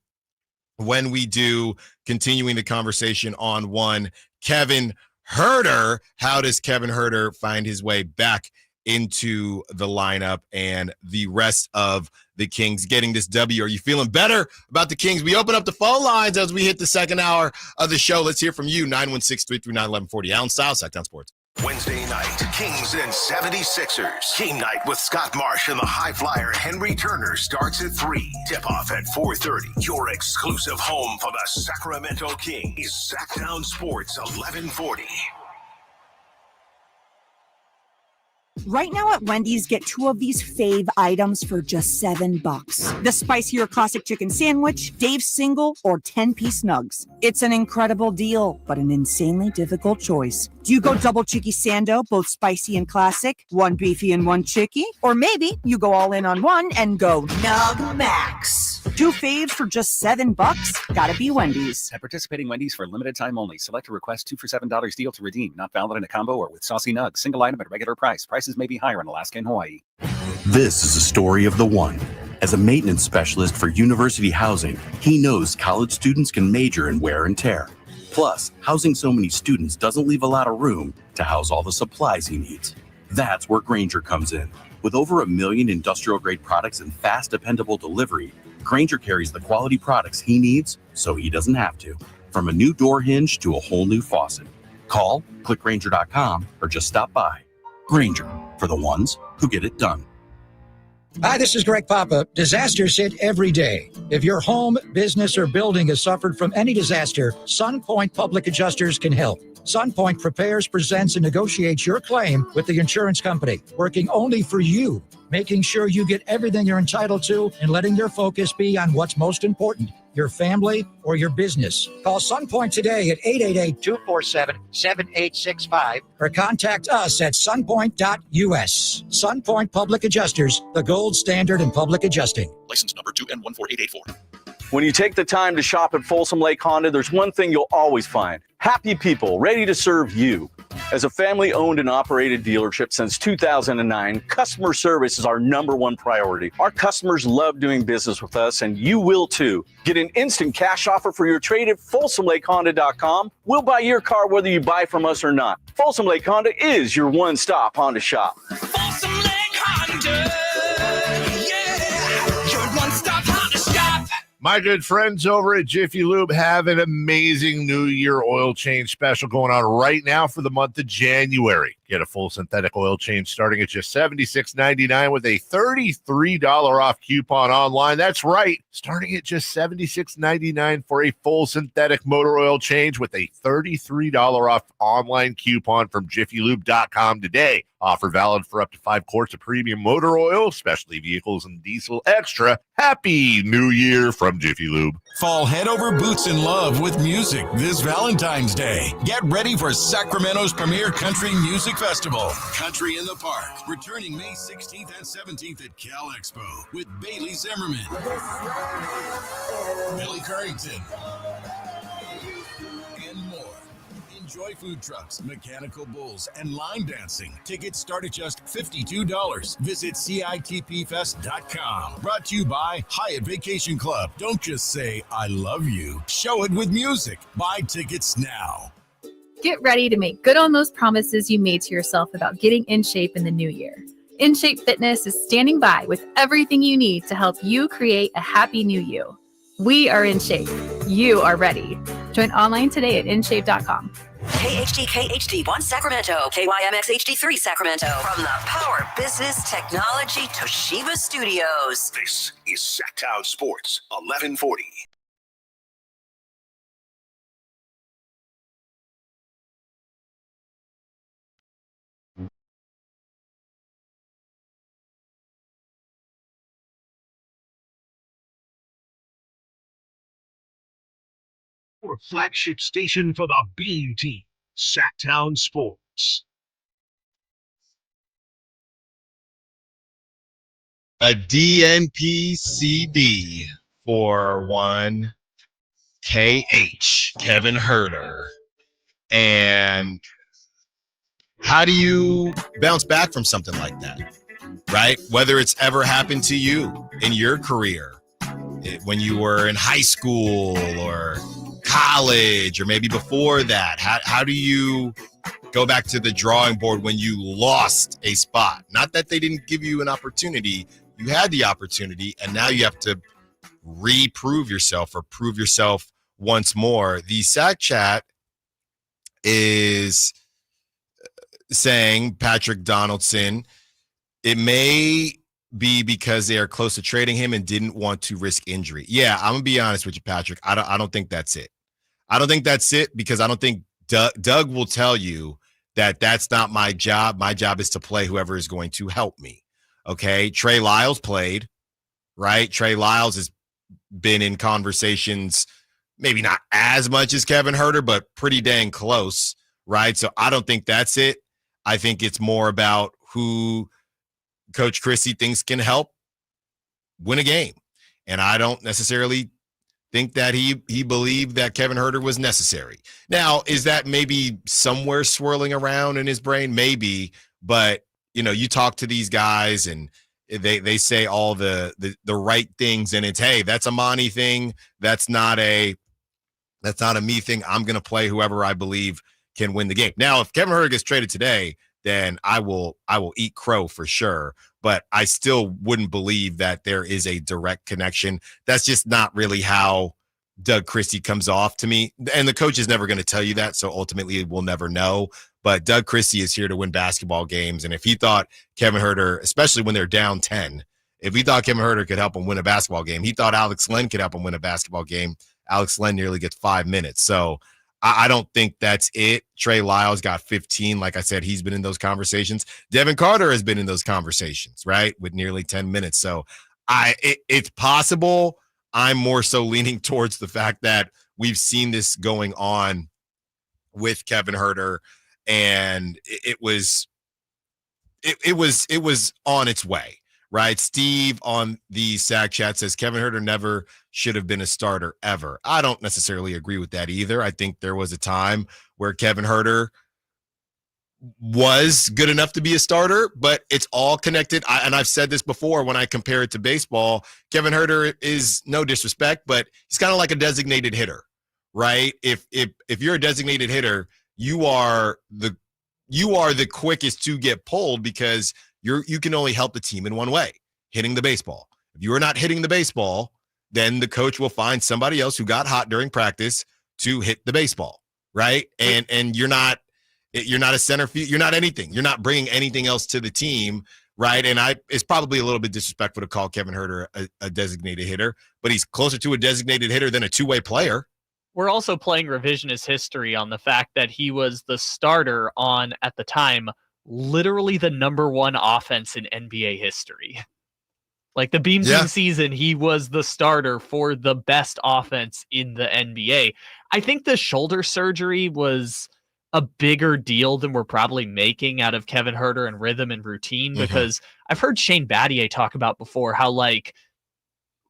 When we do, continuing the conversation on one, Kevin Huerter. How does Kevin Huerter find his way back into the lineup and the rest of the Kings getting this W? Are you feeling better about the Kings? We open up the phone lines as we hit the second hour of the show. Let's hear from you, 916-339-1140. Allen Stiles, Sacktown Sports. Wednesday night, Kings and 76ers. Game night with Scott Marsh and the high flyer Henry Turner starts at 3. Tip-off at 4:30. Your exclusive home for the Sacramento Kings is Sacktown Sports 1140. Right now at Wendy's, get 2 of these fave items for just $7. The spicier classic chicken sandwich, Dave's single, or 10-piece nugs. It's an incredible deal, but an insanely difficult choice. Do you go double cheeky sando, both spicy and classic, 1 beefy and 1 chicky? Or maybe you go all in on one and go Nug Max. 2 faves for just $7? Gotta be Wendy's. At participating Wendy's for a limited time only. Select a request 2 for $7 deal to redeem. Not valid in a combo or with saucy nugs. Single item at regular price. Prices may be higher in Alaska and Hawaii. This is a story of the one. As a maintenance specialist for university housing, he knows college students can major in wear and tear. Plus, housing so many students doesn't leave a lot of room to house all the supplies he needs. That's where Grainger comes in. With over 1 million industrial-grade products and fast, dependable delivery, Grainger carries the quality products he needs so he doesn't have to. From a new door hinge to a whole new faucet. Call, click Grainger.com, or just stop by. Grainger, for the ones who get it done. Hi, this is Greg Papa. Disasters hit every day. If your home, business, or building has suffered from any disaster, SunPoint Public Adjusters can help. SunPoint prepares, presents, and negotiates your claim with the insurance company, working only for you, making sure you get everything you're entitled to and letting your focus be on what's most important, your family or your business. Call SunPoint today at 888-247-7865 or contact us at sunpoint.us. SunPoint Public Adjusters, the gold standard in public adjusting. License number 2N14884. When you take the time to shop at Folsom Lake Honda, there's one thing you'll always find. Happy people ready to serve you. As a family-owned and operated dealership since 2009, customer service is our #1 priority. Our customers love doing business with us, and you will too. Get an instant cash offer for your trade at FolsomLakeHonda.com. We'll buy your car whether you buy from us or not. Folsom Lake Honda is your one-stop Honda shop. Folsom Lake Honda, yeah, your one-stop Honda shop. My good friends over at Jiffy Lube have an amazing New Year oil change special going on right now for the month of January. Get a full synthetic oil change starting at just $76.99 with a $33 off coupon online. That's right, starting at just $76.99 for a full synthetic motor oil change with a $33 off online coupon from JiffyLube.com today. Offer valid for up to 5 quarts of premium motor oil, specialty vehicles, and diesel extra. Happy New Year from Jiffy Lube. Fall head over boots in love with music this Valentine's Day. Get ready for Sacramento's premier country music festival, Country in the Park, returning May 16th and 17th at Cal Expo with Bailey Zimmerman, Billy Currington, and more. Enjoy food trucks, mechanical bulls, and line dancing. Tickets start at just $52. Visit CITPfest.com. Brought to you by Hyatt Vacation Club. Don't just say, I love you. Show it with music. Buy tickets now. Get ready to make good on those promises you made to yourself about getting in shape in the new year. InShape Fitness is standing by with everything you need to help you create a happy new you. We are in shape. You are ready. Join online today at InShape.com. KHD1 Sacramento, KYMX HD3 Sacramento. From the Power Business Technology Toshiba Studios. This is Sacktown Sports 1140. Your flagship station for the Bean Team, Sacktown Sports. A DNP CD for one KH, Kevin Herter. And how do you bounce back from something like that, right? Whether it's ever happened to you in your career, when you were in high school or college, or maybe before that, how do you go back to the drawing board when you lost a spot? Not that they didn't give you an opportunity. You had the opportunity, and now you have to reprove yourself or prove yourself once more. The Sack Chat is saying, Patrick Donaldson, it may be because they are close to trading him and didn't want to risk injury. Yeah, I'm gonna be honest with you, Patrick. I don't think that's it. I don't think that's it, because I don't think Doug will tell you that that's not my job. My job is to play whoever is going to help me. Okay, Trey Lyles played, right? Trey Lyles has been in conversations, maybe not as much as Kevin Herter, but pretty dang close, right? So I don't think that's it. I think it's more about who Coach Christie thinks can help win a game. And I don't necessarily think that he believed that Kevin Herter was necessary. Now, is that maybe somewhere swirling around in his brain? Maybe, but you talk to these guys and they say all the right things, and it's, hey, that's a Monty thing. That's not a me thing. I'm going to play whoever I believe can win the game. Now, if Kevin Herter gets traded today, then I will eat crow for sure. But I still wouldn't believe that there is a direct connection. That's just not really how Doug Christie comes off to me. And the coach is never going to tell you that, so ultimately we'll never know. But Doug Christie is here to win basketball games. And if he thought Kevin Herter, especially when they're down 10, if he thought Kevin Herter could help him win a basketball game, he thought Alex Len could help him win a basketball game. Alex Len nearly gets 5 minutes. So I don't think that's it. Trey Lyles got 15. Like I said, he's been in those conversations. Devin Carter has been in those conversations, right, with nearly 10 minutes. So it's possible. I'm more so leaning towards the fact that we've seen this going on with Kevin Herter, and it was on its way, right? Steve on the Sack Chat says Kevin Herter never should have been a starter ever. I don't necessarily agree with that either. I think there was a time where Kevin Herter was good enough to be a starter, but it's all connected. And I've said this before when I compare it to baseball. Kevin Herter is, no disrespect, but he's kind of like a designated hitter, right? If you're a designated hitter, you are the quickest to get pulled because you can only help the team in one way, hitting the baseball. If you are not hitting the baseball, then the coach will find somebody else who got hot during practice to hit the baseball, right? And you're not You're not a center field. You're not anything. You're not bringing anything else to the team, right? And it's probably a little bit disrespectful to call Kevin Herter a designated hitter, but he's closer to a designated hitter than a two-way player. We're also playing revisionist history on the fact that he was the starter on, at the time, literally the number one offense in NBA history. Like the Beam Team season, he was the starter for the best offense in the NBA. I think the shoulder surgery was a bigger deal than we're probably making out of Kevin Herter and rhythm and routine, because I've heard Shane Battier talk about before how like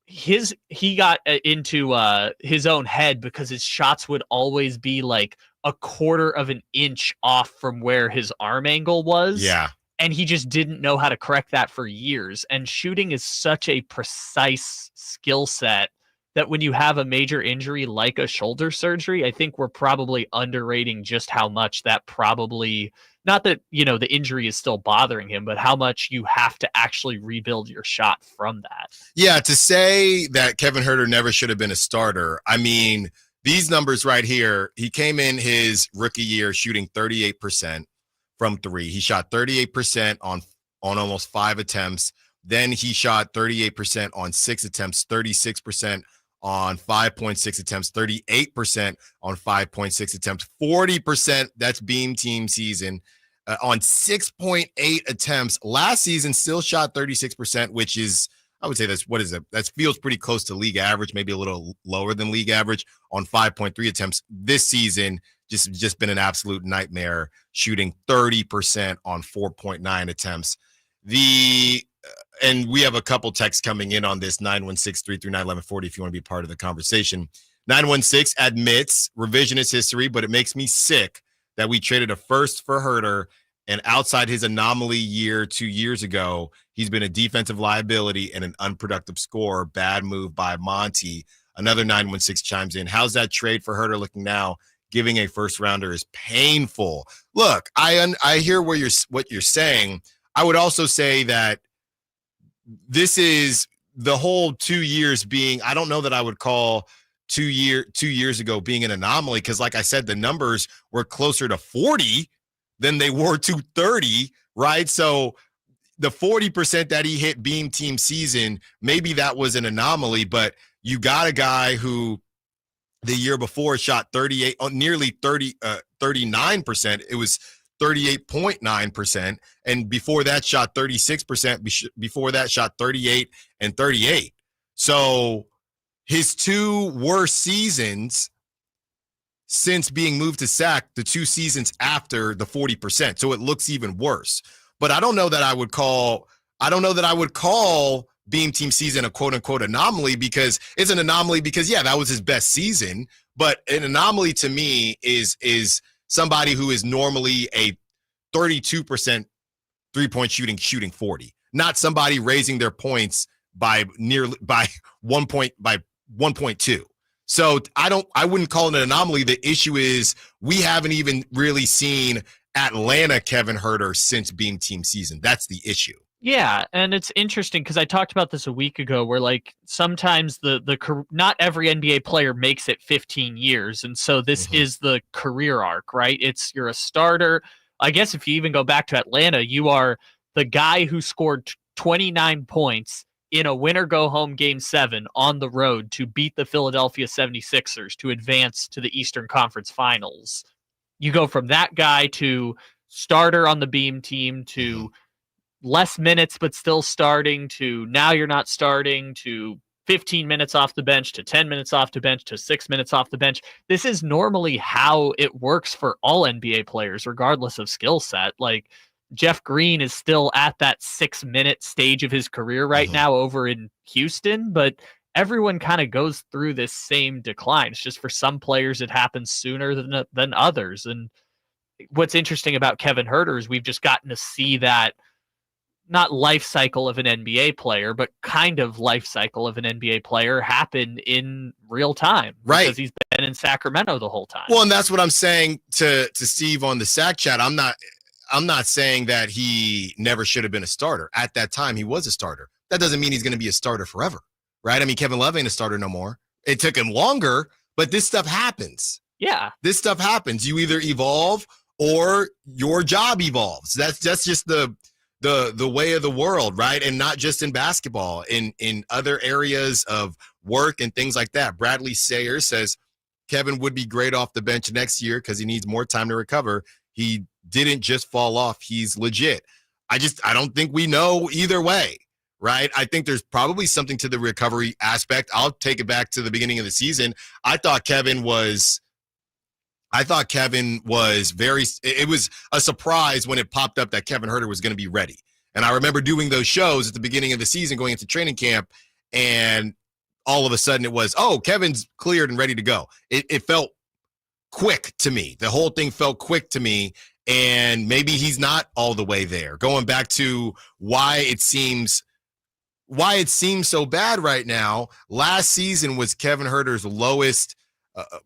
he got into his own head because his shots would always be like a quarter of an inch off from where his arm angle was. Yeah. And he just didn't know how to correct that for years. And shooting is such a precise skill set that when you have a major injury like a shoulder surgery, I think we're probably underrating just how much that probably, not that, the injury is still bothering him, but how much you have to actually rebuild your shot from that. Yeah, to say that Kevin Herter never should have been a starter, I mean, these numbers right here, he came in his rookie year shooting 38% from three. He shot 38% on almost 5 attempts. Then he shot 38% on 6 attempts, 36% on 5.6 attempts, 38% on 5.6 attempts, 40%, that's Beam Team season, on 6.8 attempts. Last season still shot 36%, which is, I would say that feels pretty close to league average, maybe a little lower than league average on 5.3 attempts. This season, just been an absolute nightmare, shooting 30% on 4.9 attempts. And we have a couple texts coming in on this, 916-339-1140, if you want to be part of the conversation. 916 admits revisionist history, but it makes me sick that we traded a first for Herter, and outside his anomaly year 2 years ago, he's been a defensive liability and an unproductive scorer. Bad move by Monty. Another 916 chimes in. How's that trade for Herter looking now? Giving a first rounder is painful. Look, I hear what you're saying. I would also say that this is the whole 2 years being, I don't know that I would call 2 years ago being an anomaly, because like I said, the numbers were closer to 40 than they were to 30, right? So the 40% that he hit Beam Team season, maybe that was an anomaly, but you got a guy who the year before shot 39%. It was 38.9%. And before that shot 36%. Before that shot 38 and 38. So his 2 worst seasons since being moved to SAC, the 2 seasons after the 40%. So it looks even worse. But I don't know that I would call Beam Team season a quote unquote anomaly, because it's an anomaly because that was his best season. But an anomaly to me is somebody who is normally a 32% 3-point shooting 40, not somebody raising their points by 1.2. So I wouldn't call it an anomaly. The issue is we haven't even really seen Atlanta Kevin Herter since Beam Team season. That's the issue. Yeah, and it's interesting because I talked about this a week ago, where like sometimes not every NBA player makes it 15 years, and so this is the career arc, right? You're a starter. I guess if you even go back to Atlanta, you are the guy who scored 29 points in a winner-go-home Game 7 on the road to beat the Philadelphia 76ers to advance to the Eastern Conference Finals. You go from that guy to starter on the Beam Team to less minutes but still starting, to now you're not starting, to 15 minutes off the bench, to 10 minutes off the bench, to 6 minutes off the bench. This is normally how it works for all NBA players, regardless of skill set. Like Jeff Green is still at that 6-minute stage of his career right now over in Houston, but everyone kind of goes through this same decline. It's just for some players it happens sooner than others. And what's interesting about Kevin Herter is we've just gotten to see that not life cycle of an NBA player, but kind of life cycle of an NBA player happen in real time. Right. Because he's been in Sacramento the whole time. Well, and that's what I'm saying to Steve on the SAC chat. I'm not saying that he never should have been a starter. At that time, he was a starter. That doesn't mean he's going to be a starter forever, right? I mean, Kevin Love ain't a starter no more. It took him longer, but this stuff happens. Yeah. This stuff happens. You either evolve or your job evolves. That's just the way of the world, right? And not just in basketball, in other areas of work and things like that. Bradley Sayer says Kevin would be great off the bench next year because he needs more time to recover. He didn't just fall off. He's legit. I don't think we know either way, right? I think there's probably something to the recovery aspect. I'll take it back to the beginning of the season. I thought Kevin was it was a surprise when it popped up that Kevin Huerter was going to be ready. And I remember doing those shows at the beginning of the season, going into training camp, and all of a sudden it was, oh, Kevin's cleared and ready to go. It felt quick to me. The whole thing felt quick to me, and maybe he's not all the way there. Going back to why it seems so bad right now, last season was Kevin Huerter's lowest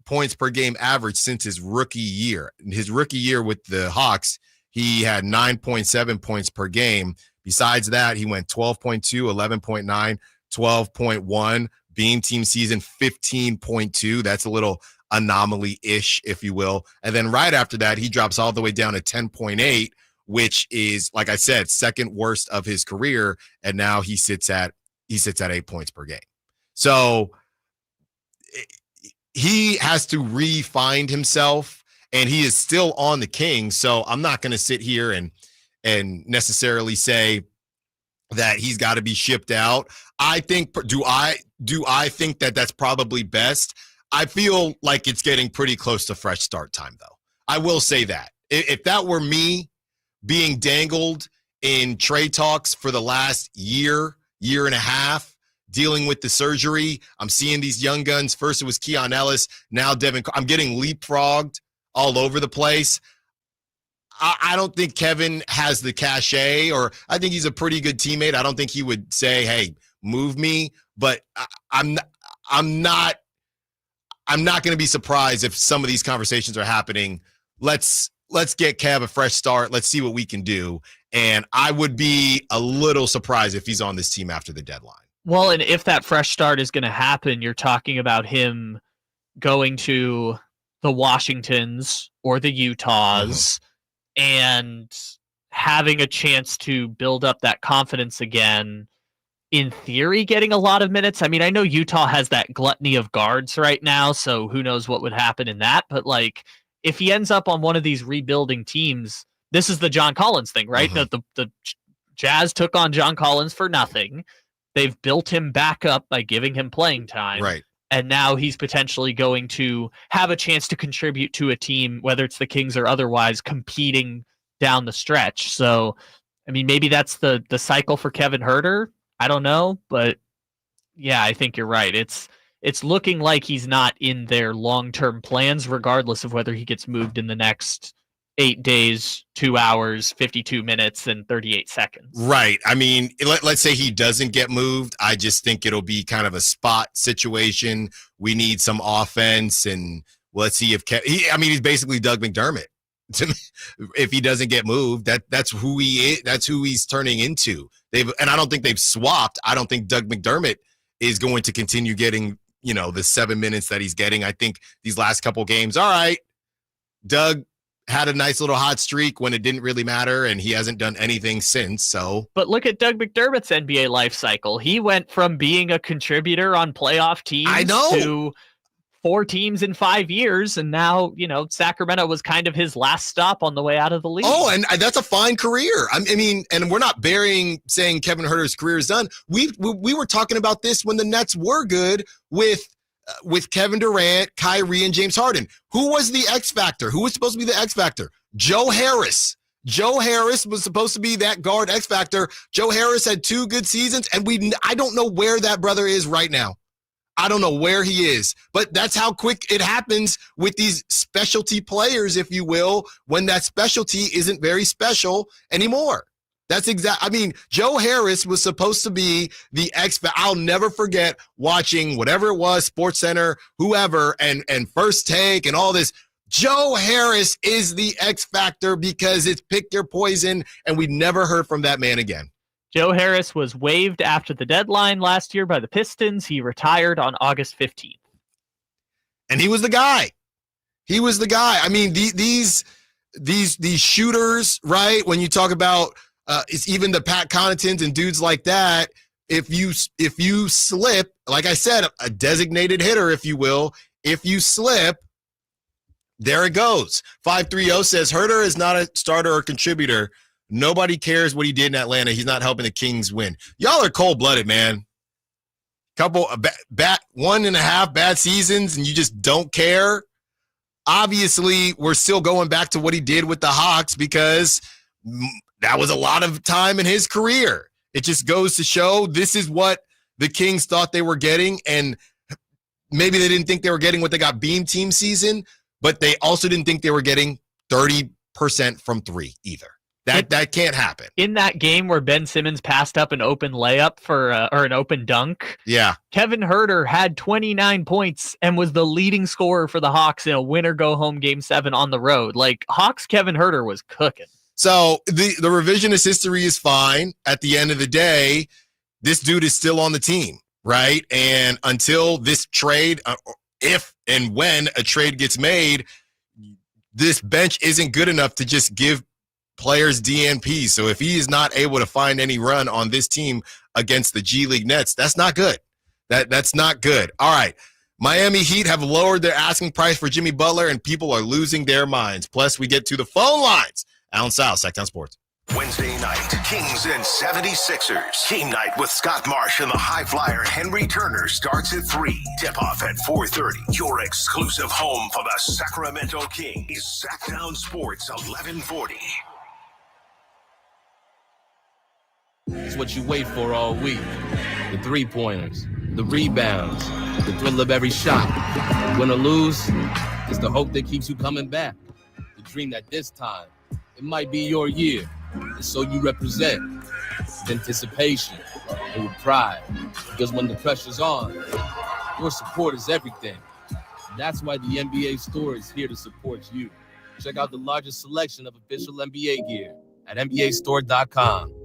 points per game average since his rookie year. In his rookie year with the Hawks, he had 9.7 points per game. Besides that, he went 12.2, 11.9, 12.1. Beam team season 15.2. That's a little anomaly-ish, if you will. And then right after that, he drops all the way down to 10.8, which is, like I said, second worst of his career. And now he sits at 8 points per game. So he has to re-find himself, and he is still on the Kings. So I'm not going to sit here and necessarily say that he's got to be shipped out. I think, do I think that that's probably best? I feel like it's getting pretty close to fresh start time, though. I will say that. If that were me being dangled in trade talks for the last year and a half, dealing with the surgery, I'm seeing these young guns. First it was Keon Ellis, now Devin. I'm getting leapfrogged all over the place. I don't think Kevin has the cachet, or I think he's a pretty good teammate. I don't think he would say, hey, move me, but I'm not going to be surprised if some of these conversations are happening. Let's get Kev a fresh start. Let's see what we can do. And I would be a little surprised if he's on this team after the deadline. Well, and if that fresh start is going to happen, you're talking about him going to the Washingtons or the Utahs and having a chance to build up that confidence again. In theory, getting a lot of minutes. I mean, I know Utah has that gluttony of guards right now, so who knows what would happen in that. But, like, if he ends up on one of these rebuilding teams, this is the John Collins thing, right? The Jazz took on John Collins for nothing. They've built him back up by giving him playing time. Right. And now he's potentially going to have a chance to contribute to a team, whether it's the Kings or otherwise, competing down the stretch. So, I mean, maybe that's the cycle for Kevin Huerter. I don't know, but yeah, I think you're right. It's looking like he's not in their long-term plans, regardless of whether he gets moved in the next 8 days, 2 hours, 52 minutes, and 38 seconds. Right. I mean, let's say he doesn't get moved. I just think it'll be kind of a spot situation. We need some offense, and let's see if he's basically Doug McDermott. If he doesn't get moved, that's who he is. That's who he's turning into. And I don't think they've swapped. I don't think Doug McDermott is going to continue getting, the 7 minutes that he's getting. I think these last couple games, all right, Doug had a nice little hot streak when it didn't really matter, and he hasn't done anything since. So, but look at Doug McDermott's NBA life cycle. He went from being a contributor on playoff teams to 4 teams in 5 years, and now Sacramento was kind of his last stop on the way out of the league. Oh, and that's a fine career. I mean, and we're not saying Kevin Huerter's career is done. We were talking about this when the Nets were good with Kevin Durant, Kyrie, and James Harden. Who was the X factor? Who was supposed to be the X factor? Joe Harris. Joe Harris was supposed to be that guard X factor. Joe Harris had 2 good seasons, and I don't know where that brother is right now. I don't know where he is, but that's how quick it happens with these specialty players, if you will, when that specialty isn't very special anymore. That's Joe Harris was supposed to be the I'll never forget watching whatever it was, SportsCenter, whoever, and First Take and all this. Joe Harris is the X factor because it's pick your poison, and we never heard from that man again. Joe Harris was waived after the deadline last year by the Pistons. He retired on August 15th. And he was the guy. I mean, these these shooters, right? When you talk about it's even the Pat Connaughtons and dudes like that, if you slip, like I said, a designated hitter, if you will, if you slip, there it goes. 530 says Herter is not a starter or contributor. Nobody cares what he did in Atlanta. He's not helping the Kings win. Y'all are cold-blooded, man. Couple bad 1.5 bad seasons, and you just don't care. Obviously, we're still going back to what he did with the Hawks because that was a lot of time in his career. It just goes to show this is what the Kings thought they were getting, and maybe they didn't think they were getting what they got Beam Team season, but they also didn't think they were getting 30% from three either. That can't happen. In that game where Ben Simmons passed up an open layup for or an open dunk, yeah, Kevin Herter had 29 points and was the leading scorer for the Hawks in a winner-go-home Game 7 on the road. Like, Hawks Kevin Herter was cooking. So the revisionist history is fine. At the end of the day, this dude is still on the team, right? And until this trade, if and when a trade gets made, this bench isn't good enough to just give players DNP. So if he is not able to find any run on this team against the G League Nets, that's not good. That's not good. All right. Miami Heat have lowered their asking price for Jimmy Butler, and people are losing their minds. Plus, we get to the phone lines. Allen Stiles, Sacktown Sports. Wednesday night, Kings and 76ers. Game night with Scott Marsh and the high flyer Henry Turner starts at 3. Tip-off at 4:30. Your exclusive home for the Sacramento Kings is Sacktown Sports 1140. It's what you wait for all week. The three-pointers, the rebounds, the thrill of every shot. Win or lose, it's the hope that keeps you coming back. The dream that this time, it might be your year. And so you represent with anticipation and with pride. Because when the pressure's on, your support is everything. That's why the NBA store is here to support you. Check out the largest selection of official NBA gear at NBAstore.com.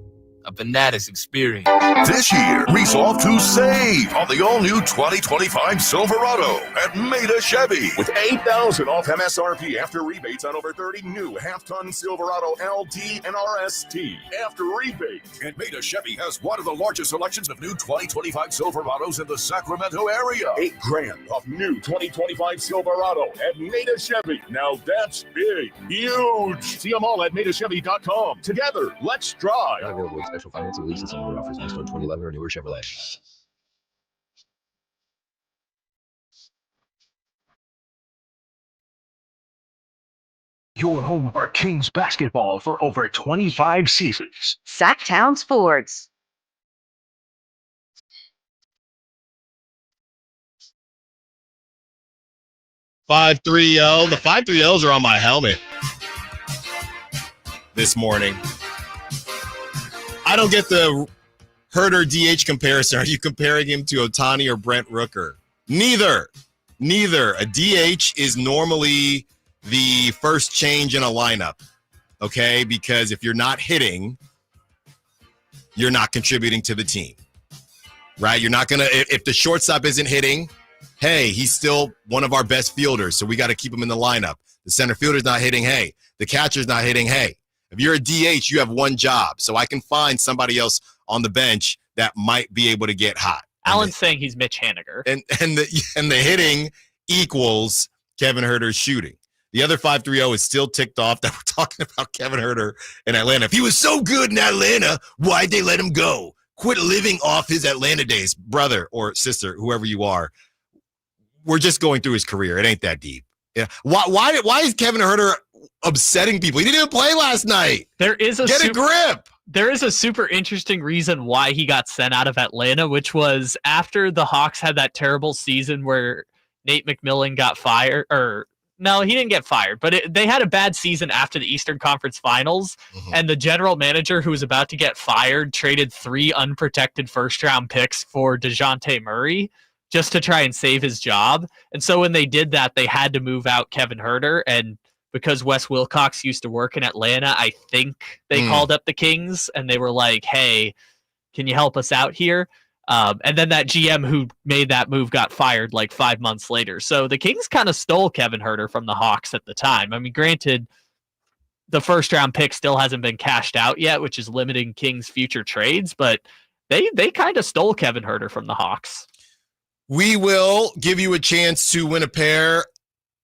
A Fanatics experience. This year, resolve to save on the all-new 2025 Silverado at Maida Chevy. With $8,000 off MSRP after rebates on over 30 new half-ton Silverado LT and RST. After rebates. And Maida Chevy has one of the largest selections of new 2025 Silverados in the Sacramento area. $8,000 off new 2025 Silverado at Maida Chevy. Now that's big. Huge. See them all at MaidaChevy.com. Together, let's drive. Not available with special financing, lease, and some other offers based on 2011 or newer Chevrolet. Your home for Kings basketball for over 25 seasons. Sacktown Sports. The 530s are on my helmet this morning. I don't get the Herter DH comparison. Are you comparing him to Ohtani or Brent Rooker? Neither. A DH is normally the first change in a lineup, okay? Because if you're not hitting, you're not contributing to the team, right? You're not going to – if the shortstop isn't hitting, hey, he's still one of our best fielders, so we got to keep him in the lineup. The center fielder's not hitting, hey. The catcher's not hitting, hey. If you're a DH, you have one job, so I can find somebody else on the bench that might be able to get hot. Allen's saying he's Mitch Haniger. And the hitting equals Kevin Herter's shooting. The other 530 is still ticked off that we're talking about Kevin Herter in Atlanta. If he was so good in Atlanta, why'd they let him go? Quit living off his Atlanta days, brother or sister, whoever you are. We're just going through his career. It ain't that deep. Yeah. Why is Kevin Herter upsetting people? He didn't even play last night. Get a grip. There is a super interesting reason why he got sent out of Atlanta, which was after the Hawks had that terrible season where Nate McMillan got fired. Or no, he didn't get fired, but they had a bad season after the Eastern Conference Finals, and the general manager who was about to get fired traded 3 unprotected first-round picks for DeJounte Murray just to try and save his job. And so when they did that, they had to move out Kevin Herter, and because Wes Wilcox used to work in Atlanta, I think they called up the Kings and they were like, hey, can you help us out here? And then that GM who made that move got fired like 5 months later. So the Kings kind of stole Kevin Herter from the Hawks at the time. I mean, granted, the first round pick still hasn't been cashed out yet, which is limiting Kings' future trades, but they kind of stole Kevin Huerter from the Hawks. We will give you a chance to win a pair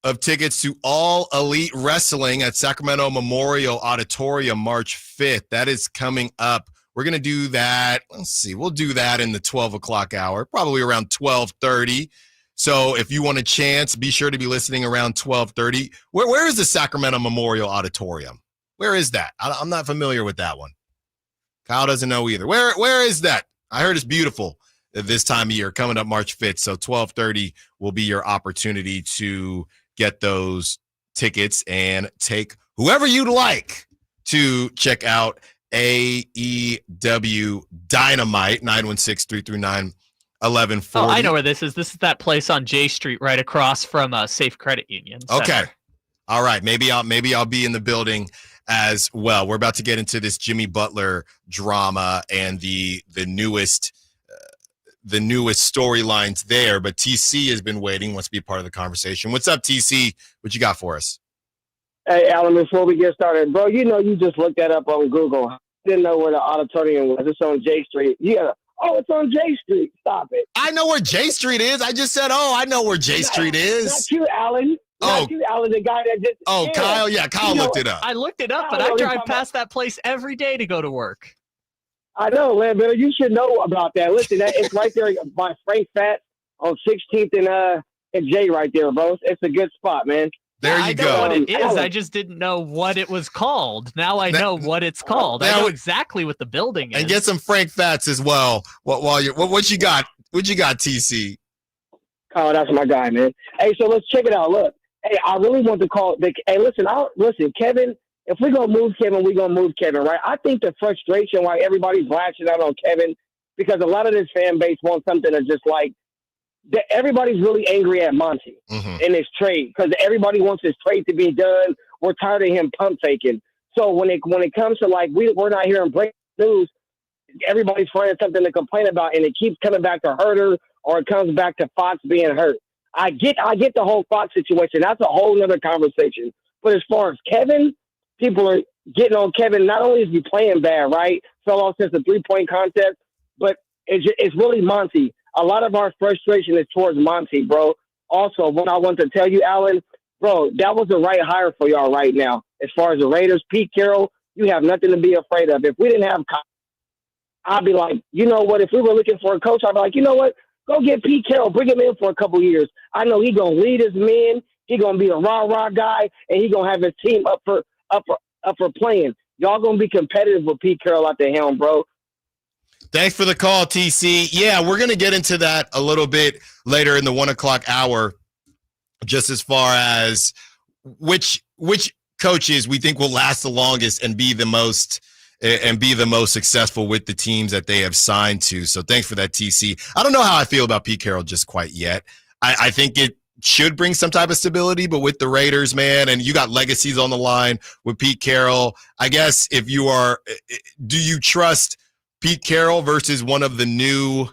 of tickets to All Elite Wrestling at Sacramento Memorial Auditorium March 5th. That is coming up. We're going to do that. Let's see. We'll do that in the 12 o'clock hour, probably around 12:30. So if you want a chance, be sure to be listening around 12:30. Where is the Sacramento Memorial Auditorium? Where is that? I'm not familiar with that one. Kyle doesn't know either. Where is that? I heard it's beautiful this time of year, coming up March 5th. So 12:30 will be your opportunity to get those tickets and take whoever you'd like to check out AEW Dynamite. 916-339-1140. Oh, I know where this is. This is that place on J Street right across from Safe Credit Union. Okay. All right. Maybe I'll be in the building as well. We're about to get into this Jimmy Butler drama and the newest storylines there, but TC has been waiting, wants to be part of the conversation. What's up, TC? What you got for us? Hey, Alan, before we get started, bro, you just looked that up on Google. Didn't know where the auditorium was. It's on J Street. It's on J Street. Stop it. I know where J Street is. I just said, I know where J Street is. Not you, Alan. Not you, Alan, the guy that just... Kyle. Yeah, Kyle looked it up. I looked it up, but I drive past that place every day to go to work. I know, man, but you should know about that. Listen, it's right there by Frank Fat on 16th and J right there, bro. It's a good spot, man. There you go. I know what it is. I just didn't know what it was called. Now I know what it's called. I know exactly what the building is. And get some Frank Fats as well. What you got? What you got, TC? Oh, that's my guy, man. Hey, so let's check it out. Look, hey, I really want to call. Listen, Kevin. If we're going to move Kevin, we're going to move Kevin, right? I think the frustration why everybody's lashing out on Kevin, because a lot of this fan base wants something to just like, everybody's really angry at Monty in his trade because everybody wants his trade to be done. We're tired of him pump faking. So when it comes to like, we're not hearing breaking news, everybody's finding something to complain about, and it keeps coming back to Huerter or it comes back to Fox being hurt. I get the whole Fox situation. That's a whole other conversation. But as far as Kevin, people are getting on Kevin. Not only is he playing bad, right? Fell off since the 3-point contest, but it's really Monty. A lot of our frustration is towards Monty, bro. Also, what I want to tell you, Alan, bro, that was the right hire for y'all right now. As far as the Raiders, Pete Carroll, you have nothing to be afraid of. If we didn't have, I'd be like, you know what? If we were looking for a coach, I'd be like, you know what? Go get Pete Carroll. Bring him in for a couple years. I know he's going to lead his men. He's going to be a rah-rah guy, and he's going to have his team up for playing. Y'all going to be competitive with Pete Carroll at the helm, bro. Thanks for the call, TC. Yeah, we're going to get into that a little bit later in the 1 o'clock hour, just as far as which coaches we think will last the longest and be the most successful with the teams that they have signed to. So thanks for that, TC. I don't know how I feel about Pete Carroll just quite yet. I think it should bring some type of stability, but with the Raiders, man, and you got legacies on the line with Pete Carroll, I guess do you trust Pete Carroll versus one of the new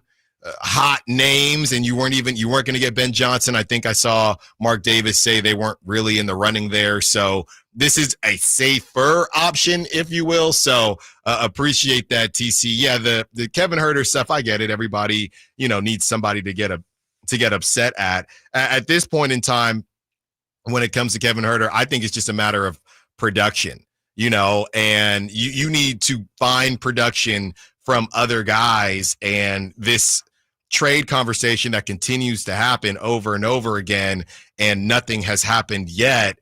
hot names, and you weren't going to get Ben Johnson? I think I saw Mark Davis say they weren't really in the running there. So this is a safer option, if you will. So appreciate that, TC. Yeah, the Kevin Huerter stuff, I get it. Everybody, needs somebody to get upset at. At this point in time, when it comes to Kevin Huerter, I think it's just a matter of production, and you need to find production from other guys, and this trade conversation that continues to happen over and over again, and nothing has happened yet.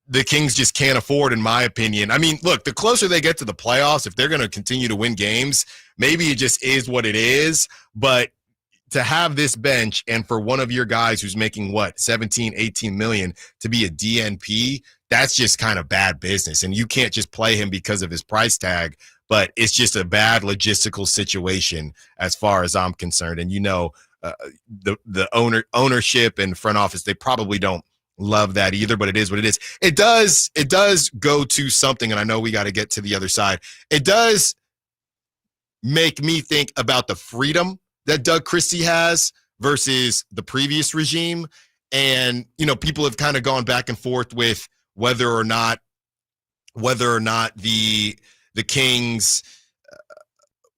The Kings just can't afford, in my opinion. I mean, look, the closer they get to the playoffs, if they're going to continue to win games, maybe it just is what it is. But to have this bench and for one of your guys who's making 17, 18 million to be a DNP, that's just kind of bad business. And you can't just play him because of his price tag, but it's just a bad logistical situation as far as I'm concerned. And the ownership and front office, they probably don't love that either, but it is what it is. It does go to something, and I know we got to get to the other side. It does make me think about the freedom that Doug Christie has versus the previous regime. And, people have kind of gone back and forth with whether or not whether or not the Kings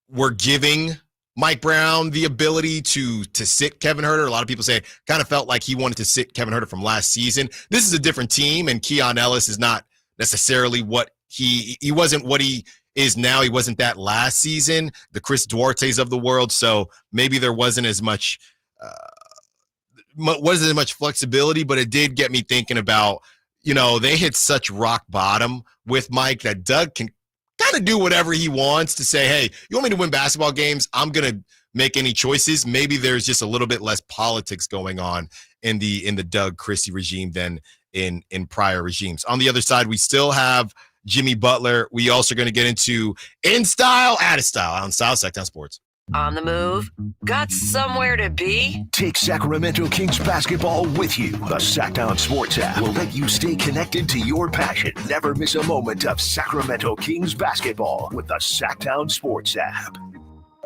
were giving Mike Brown the ability to sit Kevin Huerter. A lot of people say kind of felt like he wanted to sit Kevin Huerter from last season. This is a different team, and Keon Ellis is not necessarily what he wasn't what he is now. He wasn't that last season, the Chris Duartes of the world. So maybe there wasn't as much flexibility, but it did get me thinking about, they hit such rock bottom with Mike that Doug can kind of do whatever he wants to say, hey, you want me to win basketball games? I'm going to make any choices. Maybe there's just a little bit less politics going on in the Doug Christie regime than in prior regimes. On the other side, we still have Jimmy Butler. We also are going to get into In Stile, Out of Stile on Style Sacktown Sports. On the move? Got somewhere to be? Take Sacramento Kings basketball with you. The Sacktown Sports app will let you stay connected to your passion. Never miss a moment of Sacramento Kings basketball with the Sacktown Sports app.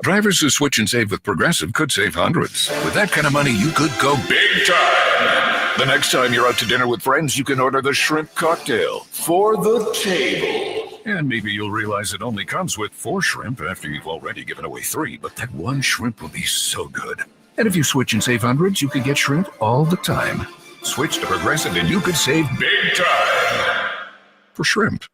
Drivers who switch and save with Progressive could save hundreds. With that kind of money, you could go big time. The next time you're out to dinner with friends, you can order the shrimp cocktail for the table. And maybe you'll realize it only comes with 4 shrimp after you've already given away 3, but that one shrimp will be so good. And if you switch and save hundreds, you can get shrimp all the time. Switch to Progressive and you could save big time for shrimp.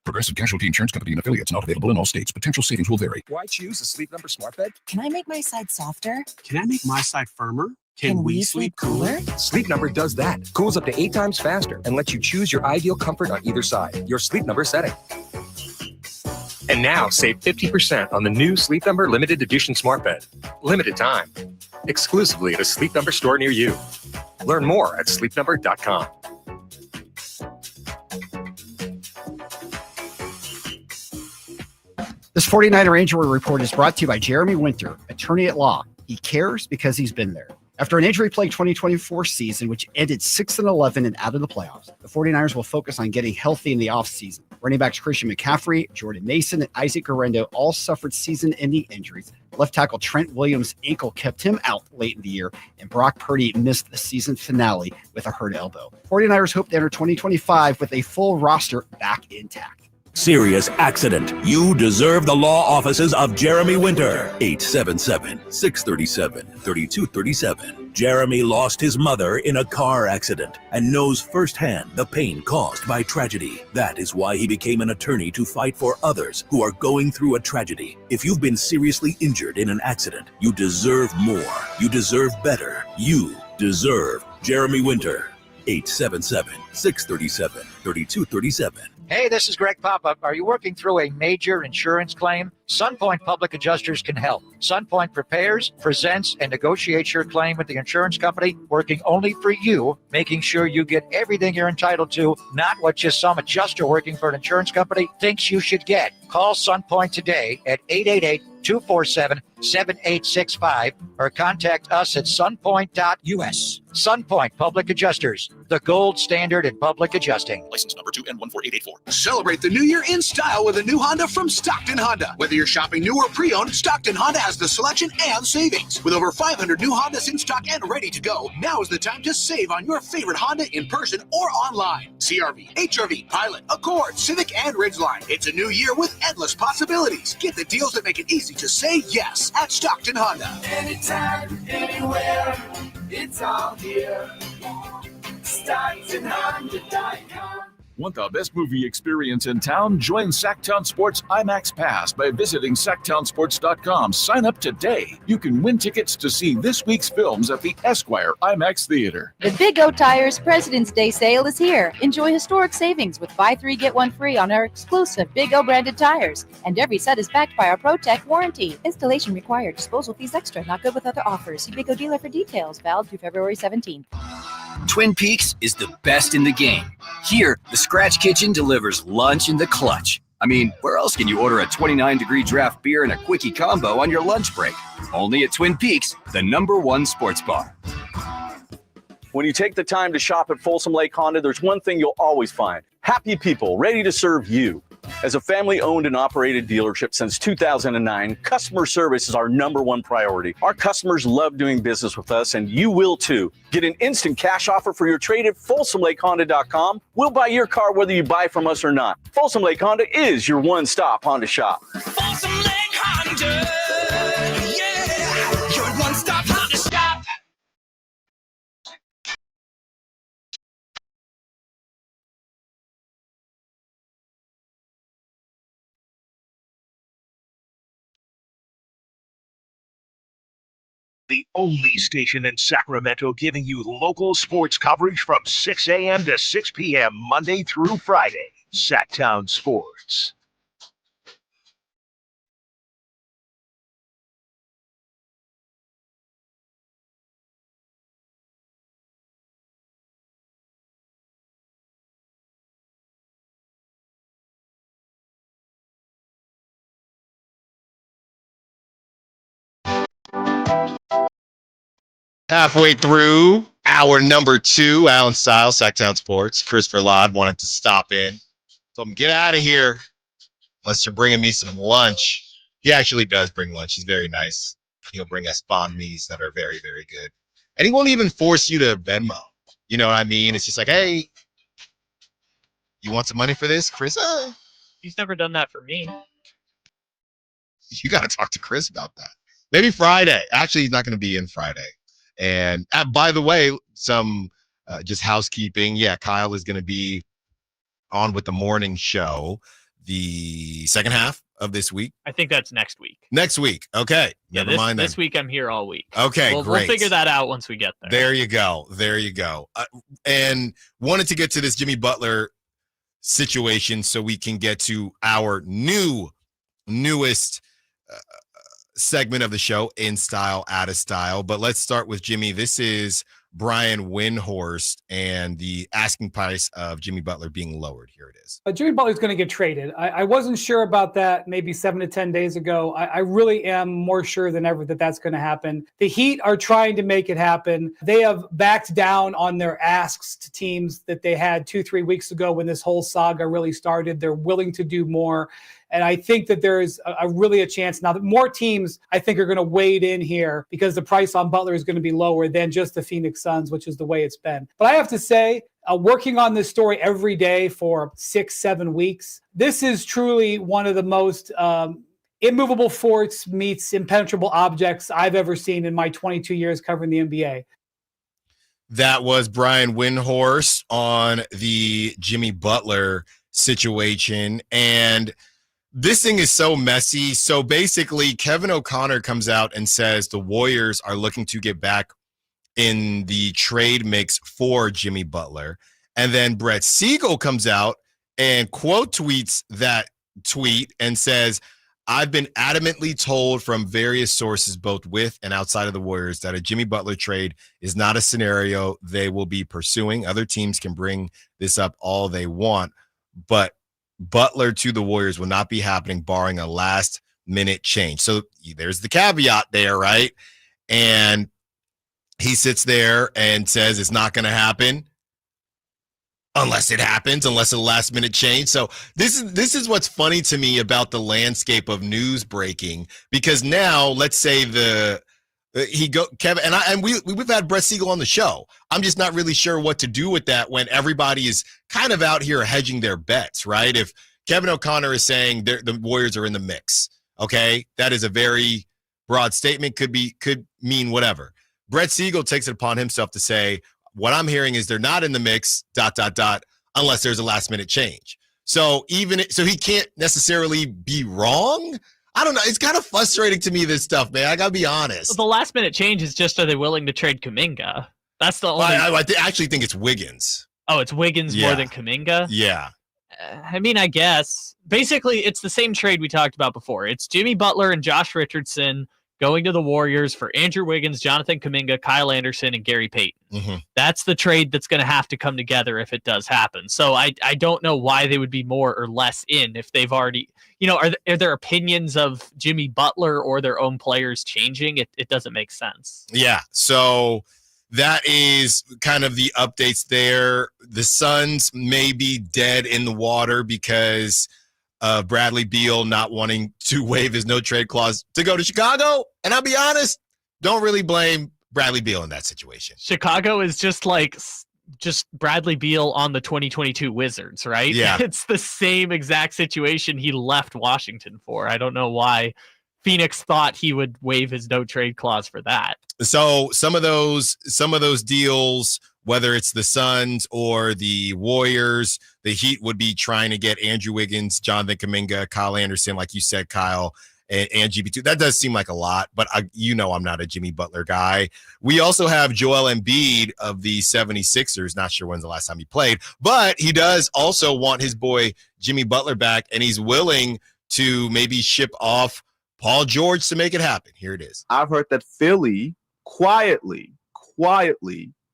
Progressive Casualty Insurance Company and affiliates, not available in all states. Potential savings will vary. Why choose a Sleep Number smart bed? Can I make my side softer? Can I make my side firmer? Can we sleep cooler? Sleep Number does that. Cools up to 8 times faster and lets you choose your ideal comfort on either side. Your Sleep Number setting. And now save 50% on the new Sleep Number limited edition smart bed. Limited time. Exclusively at a Sleep Number store near you. Learn more at sleepnumber.com. This 49er injury report is brought to you by Jeremy Winter, attorney at law. He cares because he's been there. After an injury-plagued 2024 season, which ended 6-11 and out of the playoffs, the 49ers will focus on getting healthy in the offseason. Running backs Christian McCaffrey, Jordan Mason, and Isaac Guerrero all suffered season-ending injuries. Left tackle Trent Williams' ankle kept him out late in the year, and Brock Purdy missed the season finale with a hurt elbow. 49ers hope to enter 2025 with a full roster back intact. Serious accident. You deserve the law offices of Jeremy Winter. 877-637-3237. Jeremy lost his mother in a car accident and knows firsthand the pain caused by tragedy. That is why he became an attorney to fight for others who are going through a tragedy. If you've been seriously injured in an accident, you deserve more. You deserve better. You deserve Jeremy Winter. 877-637-3237. Hey, this is Greg Papa. Are you working through a major insurance claim? SunPoint Public Adjusters can help. SunPoint prepares, presents, and negotiates your claim with the insurance company, working only for you, making sure you get everything you're entitled to, not what just some adjuster working for an insurance company thinks you should get. Call SunPoint today at 888-247-7865 or contact us at sunpoint.us. SunPoint Public Adjusters, the gold standard in public adjusting. License number 2N14884. Celebrate the new year in style with a new Honda from Stockton Honda. Whether you're shopping new or pre-owned, Stockton Honda has the selection and savings. With over 500 new Hondas in stock and ready to go, now is the time to save on your favorite Honda in person or online. CR-V, HR-V, Pilot, Accord, Civic, and Ridgeline. It's a new year with endless possibilities. Get the deals that make it easy to say yes at Stockton Honda. Anytime, anywhere, it's all here. StocktonHonda.com. Want the best movie experience in town? Join Sacktown Sports IMAX Pass by visiting SacktownSports.com. Sign up today. You can win tickets to see this week's films at the Esquire IMAX Theater. The Big O Tires President's Day sale is here. Enjoy historic savings with buy 3, get 1 free on our exclusive Big O branded tires. And every set is backed by our ProTech warranty. Installation required. Disposal fees extra. Not good with other offers. See Big O dealer for details. Valid through February 17th. Twin Peaks is the best in the game. Here, the Scratch Kitchen delivers lunch in the clutch. I mean, where else can you order a 29-degree draft beer and a quickie combo on your lunch break? Only at Twin Peaks, the #1 sports bar. When you take the time to shop at Folsom Lake Honda, there's one thing you'll always find. Happy people ready to serve you. As a family-owned and operated dealership since 2009, customer service is our #1 priority. Our customers love doing business with us, and you will too. Get an instant cash offer for your trade at FolsomLakeHonda.com. We'll buy your car whether you buy from us or not. Folsom Lake Honda is your one-stop Honda shop. Folsom Lake Honda, yeah, your one-stop Honda shop. The only station in Sacramento giving you local sports coverage from 6 a.m. to 6 p.m. Monday through Friday. Sacktown Sports. Halfway through hour number 2, Allen Stiles, Sacktown Sports. Christopher Ladd wanted to stop in. So I'm get out of here unless you're bringing me some lunch. He actually does bring lunch. He's very nice. He'll bring us banh mi's that are very, very good. And he won't even force you to Venmo. You know what I mean? It's just like, hey, you want some money for this, Chris? He's never done that for me. You got to talk to Chris about that. Maybe Friday. Actually, he's not going to be in Friday. And by the way, some just housekeeping. Yeah, Kyle is going to be on with the morning show the second half of this week. I think that's next week. Next week. Okay. Yeah, Never mind then. This week I'm here all week. Okay, We'll great. figure that out once we get there. There you go. There you go. And wanted to get to this Jimmy Butler situation so we can get to our newest segment of the show, In Stile, Out of Stile. But let's start with Jimmy. This is Brian Windhorst and the asking price of Jimmy Butler being lowered. Here it is. Jimmy Butler's going to get traded. I wasn't sure about that maybe 7 to 10 days ago. I really am more sure than ever that that's going to happen. The Heat are trying to make it happen. They have backed down on their asks to teams that they had 2-3 weeks ago when this whole saga really started. They're willing to do more. And I think that there is really a chance now that more teams, I think, are going to wade in here because the price on Butler is going to be lower than just the Phoenix Suns, which is the way it's been. But I have to say, working on this story every day for 6-7 weeks, this is truly one of the most immovable forts meets impenetrable objects I've ever seen in my 22 years covering the NBA. That was Brian Windhorst on the Jimmy Butler situation. And this thing is so messy. So basically, Kevin O'Connor comes out and says the Warriors are looking to get back in the trade mix for Jimmy Butler. And then Brett Siegel comes out and quote tweets that tweet and says, I've been adamantly told from various sources, both with and outside of the Warriors, that a Jimmy Butler trade is not a scenario they will be pursuing. Other teams can bring this up all they want, but Butler to the Warriors will not be happening barring a last-minute change. So there's the caveat there, right? And he sits there and says it's not going to happen unless it happens, unless a last-minute change. So this is what's funny to me about the landscape of news breaking, because now let's say Kevin and we've had Brett Siegel on the show. I'm just not really sure what to do with that when everybody is kind of out here hedging their bets, right? If Kevin O'Connor is saying the Warriors are in the mix, okay, that is a very broad statement. Could mean whatever. Brett Siegel takes it upon himself to say, what I'm hearing is they're not in the mix, ... unless there's a last minute change. So he can't necessarily be wrong. I don't know. It's kind of frustrating to me, this stuff, man. I got to be honest. Well, the last minute change is just, are they willing to trade Kuminga? That's the only. I actually think it's Wiggins. Oh, it's Wiggins more than Kuminga? Yeah. I mean, I guess. Basically, it's the same trade we talked about before. It's Jimmy Butler and Josh Richardson going to the Warriors for Andrew Wiggins, Jonathan Kuminga, Kyle Anderson, and Gary Payton. Mm-hmm. That's the trade that's going to have to come together if it does happen. So I don't know why they would be more or less in if they've already, are their opinions of Jimmy Butler or their own players changing? It doesn't make sense. Yeah. So that is kind of the updates there. The Suns may be dead in the water because of Bradley Beal not wanting to waive his no trade clause to go to Chicago. And I'll be honest, don't really blame Bradley Beal in that situation. Chicago is just Bradley Beal on the 2022 Wizards, right? Yeah. It's the same exact situation he left Washington for. I don't know why Phoenix thought he would waive his no trade clause for that. So some of those deals, whether it's the Suns or the Warriors, the Heat would be trying to get Andrew Wiggins, Jonathan Kuminga, Kyle Anderson, like you said, Kyle, and GB2. That does seem like a lot, but I'm not a Jimmy Butler guy. We also have Joel Embiid of the 76ers. Not sure when's the last time he played, but he does also want his boy Jimmy Butler back, and he's willing to maybe ship off Paul George to make it happen. Here it is. I've heard that Philly quietly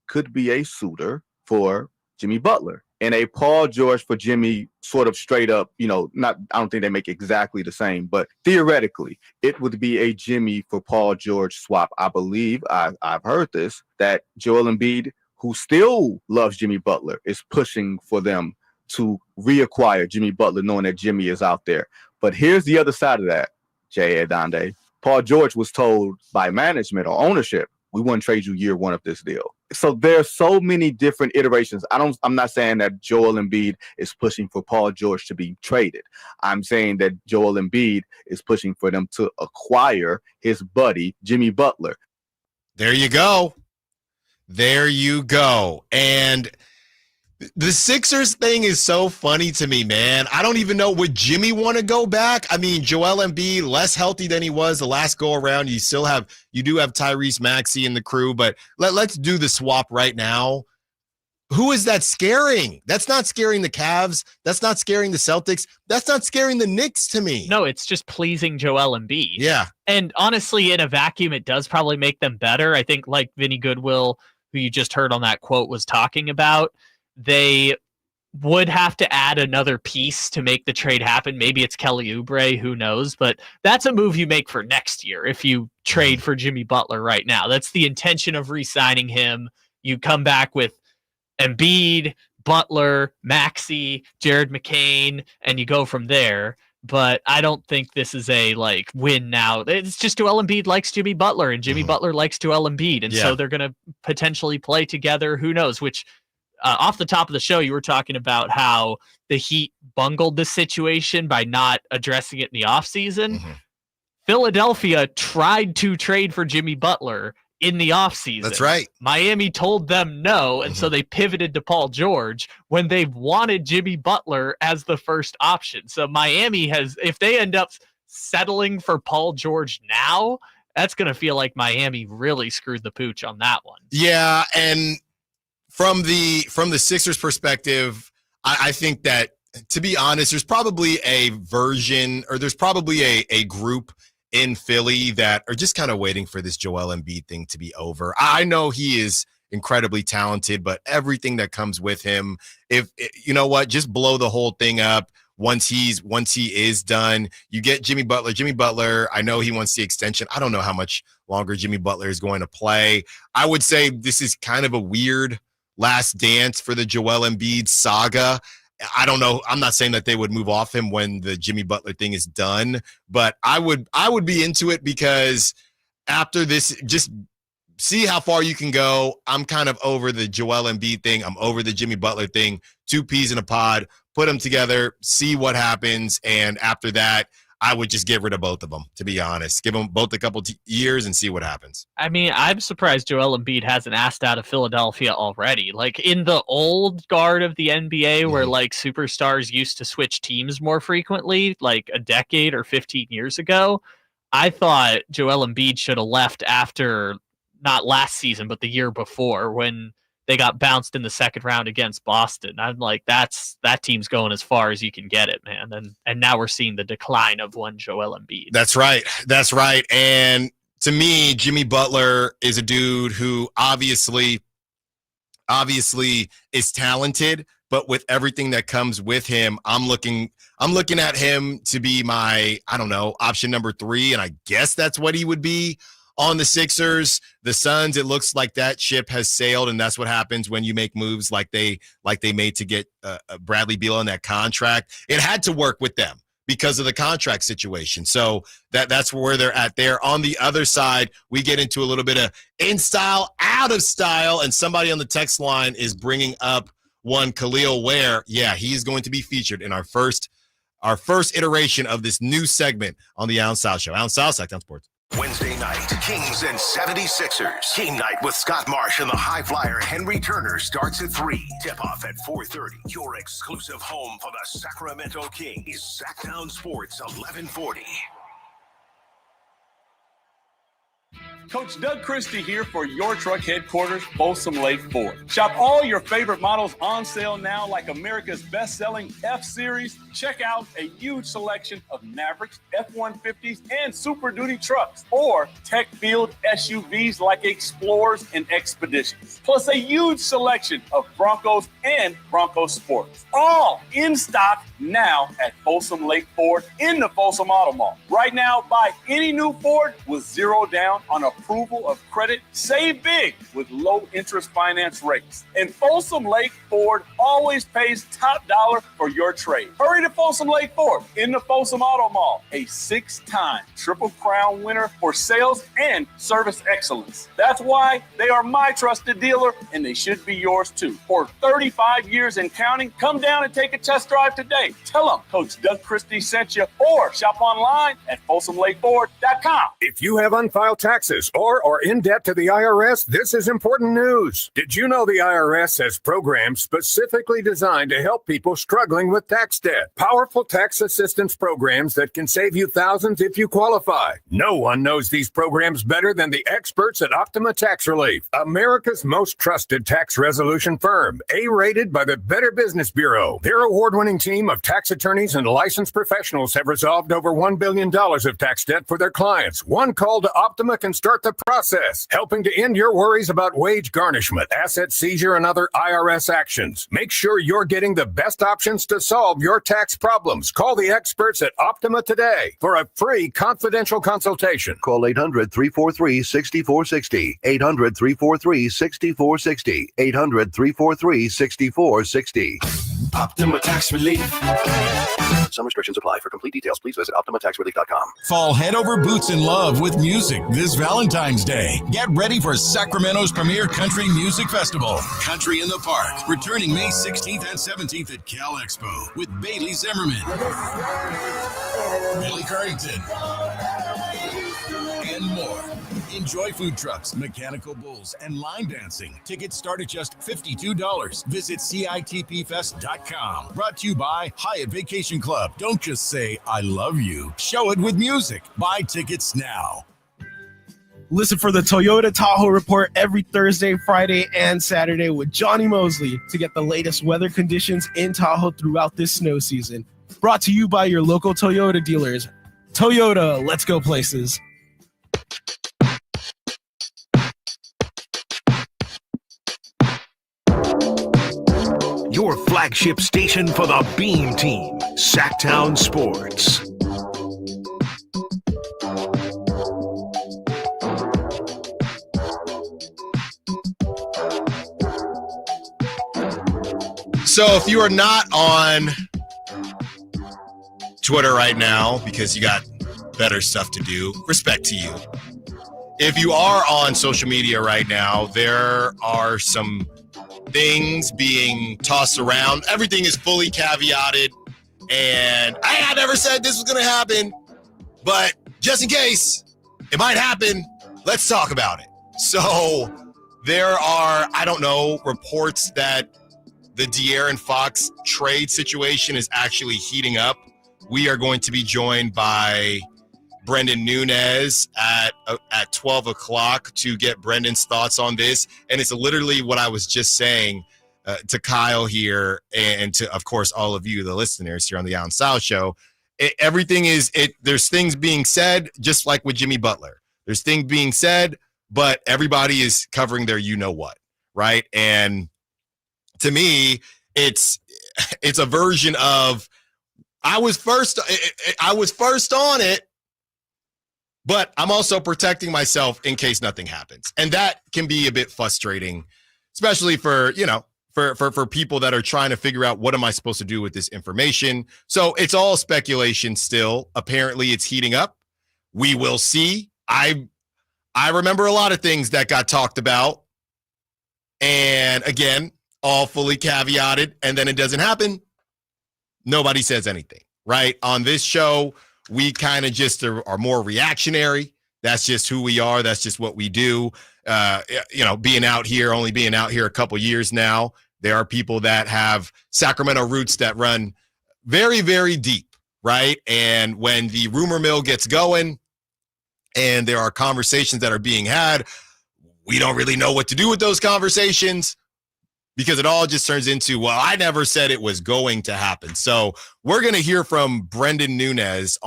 could be a suitor for Jimmy Butler, and a Paul George for Jimmy, sort of straight up, I don't think they make exactly the same, but theoretically it would be a Jimmy for Paul George swap. I believe I've heard this, that Joel Embiid, who still loves Jimmy Butler, is pushing for them to reacquire Jimmy Butler, knowing that Jimmy is out there. But here's the other side of that, Jay Adonde. Paul George was told by management or ownership, we wouldn't trade you year one of this deal. So there's so many different iterations. I'm not saying that Joel Embiid is pushing for Paul George to be traded. I'm saying that Joel Embiid is pushing for them to acquire his buddy, Jimmy Butler. There you go. And the Sixers thing is so funny to me, man. I don't even know, would Jimmy want to go back? I mean, Joel Embiid, less healthy than he was the last go around. You do have Tyrese Maxey in the crew, but let's do the swap right now. Who is that scaring? That's not scaring the Cavs. That's not scaring the Celtics. That's not scaring the Knicks to me. No, it's just pleasing Joel Embiid. Yeah. And honestly, in a vacuum, it does probably make them better. I think like Vinny Goodwill, who you just heard on that quote, was talking about, they would have to add another piece to make the trade happen. Maybe it's Kelly Oubre, who knows, but that's a move you make for next year if you trade for Jimmy Butler right now. That's the intention of re-signing him. You come back with Embiid, Butler, Maxey, Jared McCain, and you go from there. But I don't think this is a win now. It's just Joel Embiid likes Jimmy Butler, and Jimmy Butler likes Joel Embiid, and so they're going to potentially play together. Who knows? Which off the top of the show, you were talking about how the Heat bungled the situation by not addressing it in the offseason. Philadelphia tried to trade for Jimmy Butler in the offseason. That's right. Miami told them no, and so they pivoted to Paul George when they wanted Jimmy Butler as the first option. So Miami if they end up settling for Paul George now, that's going to feel like Miami really screwed the pooch on that one. Yeah, and from the Sixers perspective, I think that, to be honest, there's probably a version, or there's probably a group in Philly that are just kind of waiting for this Joel Embiid thing to be over. I know he is incredibly talented, but everything that comes with him, just blow the whole thing up. Once he is done, you get Jimmy Butler. Jimmy Butler, I know he wants the extension. I don't know how much longer Jimmy Butler is going to play. I would say this is kind of a weird last dance for the Joel Embiid saga. I don't know. I'm not saying that they would move off him when the Jimmy Butler thing is done, but I would be into it, because after this, just see how far you can go. I'm kind of over the Joel Embiid thing. I'm over the Jimmy Butler thing. 2 peas in a pod, put them together, see what happens. And after that, I would just get rid of both of them, to be honest. Give them both a couple years and see what happens. I mean, I'm surprised Joel Embiid hasn't asked out of Philadelphia already. Like in the old guard of the NBA, where superstars used to switch teams more frequently, like a decade or 15 years ago, I thought Joel Embiid should have left after, not last season, but the year before, when they got bounced in the second round against Boston. I'm like, that team's going as far as you can get it, man. And now we're seeing the decline of one Joel Embiid. That's right. And to me, Jimmy Butler is a dude who obviously is talented, but with everything that comes with him, I'm looking at him to be my, option number 3. And I guess that's what he would be on the Sixers. The Suns, it looks like that ship has sailed, and that's what happens when you make moves like they made to get Bradley Beal on that contract. It had to work with them, because of the contract situation. So that's where they're at there. On the other side, we get into a little bit of in style, out of style, and somebody on the text line is bringing up one Khalil Ware. Yeah, he's going to be featured in our first iteration of this new segment on the Allen Stiles Show. Allen Stiles, Sacktown Sports. Wednesday night, Kings and 76ers. Game night with Scott Marsh and the high flyer Henry Turner starts at 3. Tip-off at 4:30. Your exclusive home for the Sacramento Kings is Sacktown Sports 1140. Coach Doug Christie here for your truck headquarters, Folsom Lake Ford. Shop all your favorite models on sale now, like America's best-selling F-Series. Check out a huge selection of Mavericks, F-150s, and Super Duty trucks, or tech-filled SUVs like Explorers and Expeditions. Plus a huge selection of Broncos and Bronco Sports. All in stock now at Folsom Lake Ford in the Folsom Auto Mall. Right now, buy any new Ford with zero down on approval of credit. Save big with low interest finance rates. And Folsom Lake Ford always pays top dollar for your trade. Hurry to Folsom Lake Ford in the Folsom Auto Mall, a 6-time Triple Crown winner for sales and service excellence. That's why they are my trusted dealer, and they should be yours too. For 35 years and counting, come down and take a test drive today. Tell them Coach Doug Christie sent you, or shop online at FolsomLakeFord.com. If you have unfiled taxes or are in debt to the IRS, this is important news. Did you know the IRS has programs specifically designed to help people struggling with tax debt? Powerful tax assistance programs that can save you thousands if you qualify. No one knows these programs better than the experts at Optima Tax Relief, America's most trusted tax resolution firm, A-rated by the Better Business Bureau. Their award-winning team of tax attorneys and licensed professionals have resolved over $1 billion of tax debt for their clients. One call to Optima can start the process, helping to end your worries about wage garnishment, asset seizure, and other IRS actions. Make sure you're getting the best options to solve your tax problems. Call the experts at Optima today for a free confidential consultation. Call 800-343-6460. 800-343-6460. 800-343-6460. Optima Tax Relief. Some restrictions apply. For complete details, please visit OptimaTaxRelief.com. Fall head over boots in love with music this Valentine's Day. Get ready for Sacramento's premier country music festival, Country in the Park, returning May 16th and 17th at Cal Expo with Bailey Zimmerman, Billy Carrington, and more. Enjoy food trucks, mechanical bulls, and line dancing. Tickets start at just $52. Visit CITPFest.com. Brought to you by Hyatt Vacation Club. Don't just say, I love you. Show it with music. Buy tickets now. Listen for the Toyota Tahoe Report every Thursday, Friday, and Saturday with Johnny Mosley to get the latest weather conditions in Tahoe throughout this snow season. Brought to you by your local Toyota dealers. Toyota, let's go places. Your flagship station for the Beam Team, Sacktown Sports. So if you are not on Twitter right now because you got better stuff to do, respect to you. If you are on social media right now, there are some things being tossed around. Everything is fully caveated, and I never said this was going to happen, but just in case it might happen, let's talk about it. So there are, I don't know, reports that the De'Aaron Fox trade situation is actually heating up. We are going to be joined by Brendan Nunez at 12 o'clock to get Brendan's thoughts on this. And it's literally what I was just saying to Kyle here and to, of course, all of you, the listeners here on the Allen Stiles Show. There's things being said, just like with Jimmy Butler. There's things being said, but everybody is covering their you-know-what, right? And to me, it's a version of I was first on it, but I'm also protecting myself in case nothing happens. And that can be a bit frustrating, especially for for people that are trying to figure out what am I supposed to do with this information. So it's all speculation still. Apparently it's heating up. We will see. I remember a lot of things that got talked about. And again, all fully caveated, and then it doesn't happen. Nobody says anything, right? On this show, we kind of just are more reactionary. That's just who we are. That's just what we do. Being out here, only being out here a couple years now, there are people that have Sacramento roots that run very, very deep, right? And when the rumor mill gets going and there are conversations that are being had, we don't really know what to do with those conversations because it all just turns into, well, I never said it was going to happen. So we're going to hear from Brendan Nunez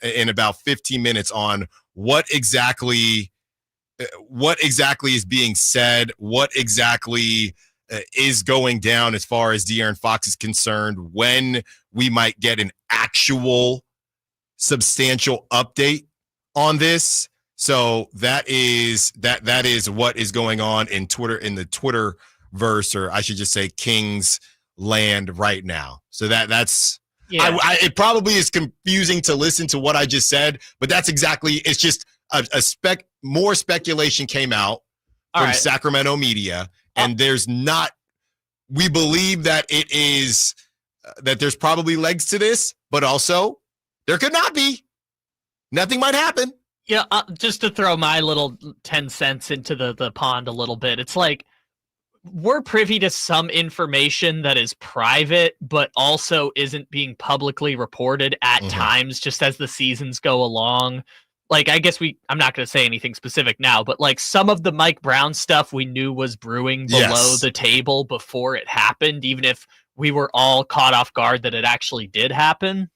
in about 15 minutes on what exactly is being said, what exactly is going down as far as De'Aaron Fox is concerned, when we might get an actual substantial update on this. So that is what is going on in the Twitterverse, or I should just say Kings land right now. So that's it probably is confusing to listen to what I just said, but that's exactly, it's just more speculation came out from Sacramento media, and we believe that it is that there's probably legs to this, but also there could not be. Nothing might happen. Yeah, just to throw my little 10 cents into the pond a little bit, it's like we're privy to some information that is private, but also isn't being publicly reported at times just as the seasons go along. Like, I guess I'm not going to say anything specific now, but like some of the Mike Brown stuff we knew was brewing below the table before it happened, even if we were all caught off guard that it actually did happen.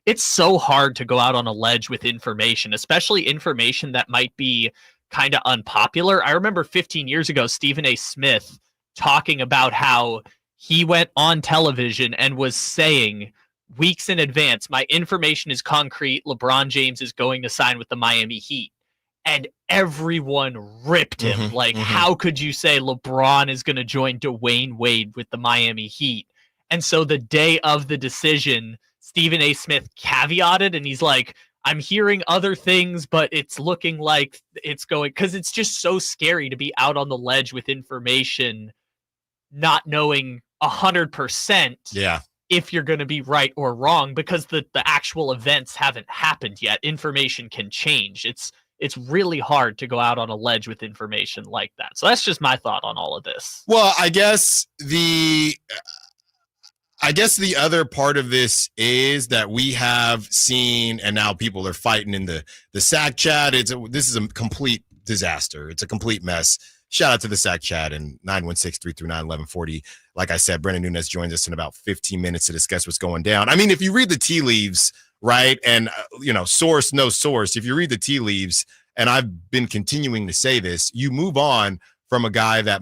It's so hard to go out on a ledge with information, especially information that might be kind of unpopular. I remember 15 years ago, Stephen A. Smith talking about how he went on television and was saying weeks in advance, my information is concrete. LeBron James is going to sign with the Miami Heat. And everyone ripped him. How could you say LeBron is going to join Dwayne Wade with the Miami Heat? And so the day of the decision, Stephen A. Smith caveated, and he's like, I'm hearing other things, but it's looking like it's going, because it's just so scary to be out on the ledge with information, not knowing 100% if you're going to be right or wrong, because the actual events haven't happened yet. Information can change. It's really hard to go out on a ledge with information like that. So that's just my thought on all of this. Well, I guess the other part of this is that we have seen, and now people are fighting in the SAC chat. This is a complete disaster. It's a complete mess. Shout out to the SAC chat and 916-339-1140. Like I said, Brendan Nunez joins us in about 15 minutes to discuss what's going down. I mean, if you read the tea leaves, right, and source, no source, if you read the tea leaves, and I've been continuing to say this, you move on from a guy that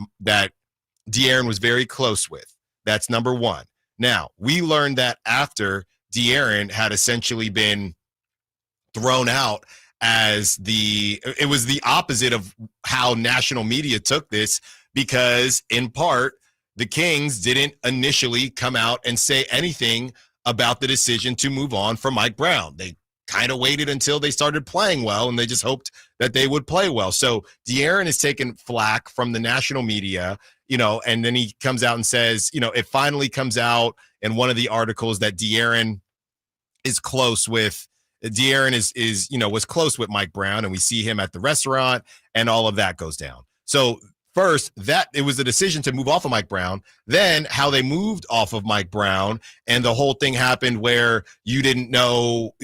De'Aaron was very close with. That's number one. Now, we learned that after De'Aaron had essentially been thrown out it was the opposite of how national media took this, because in part, the Kings didn't initially come out and say anything about the decision to move on from Mike Brown. They kind of waited until they started playing well, and they just hoped that they would play well. So De'Aaron has taken flack from the national media, and then he comes out and says, it finally comes out in one of the articles that De'Aaron is close with. De'Aaron was close with Mike Brown, and we see him at the restaurant, and all of that goes down. So first, that it was a decision to move off of Mike Brown, then how they moved off of Mike Brown, and the whole thing happened where you didn't know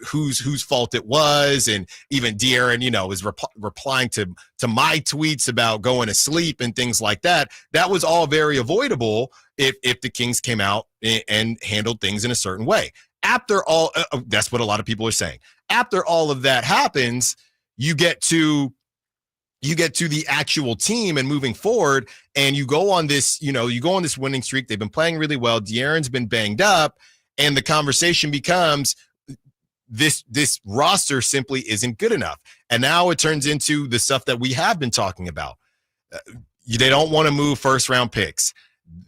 whose fault it was, and even De'Aaron, was replying to my tweets about going to sleep and things like that. That was all very avoidable if the Kings came out and handled things in a certain way. After all, that's what a lot of people are saying. After all of that happens, you get to the actual team and moving forward, and you go on this winning streak. They've been playing really well. De'Aaron's been banged up, and the conversation becomes this roster simply isn't good enough. And now it turns into the stuff that we have been talking about. They don't want to move first round picks.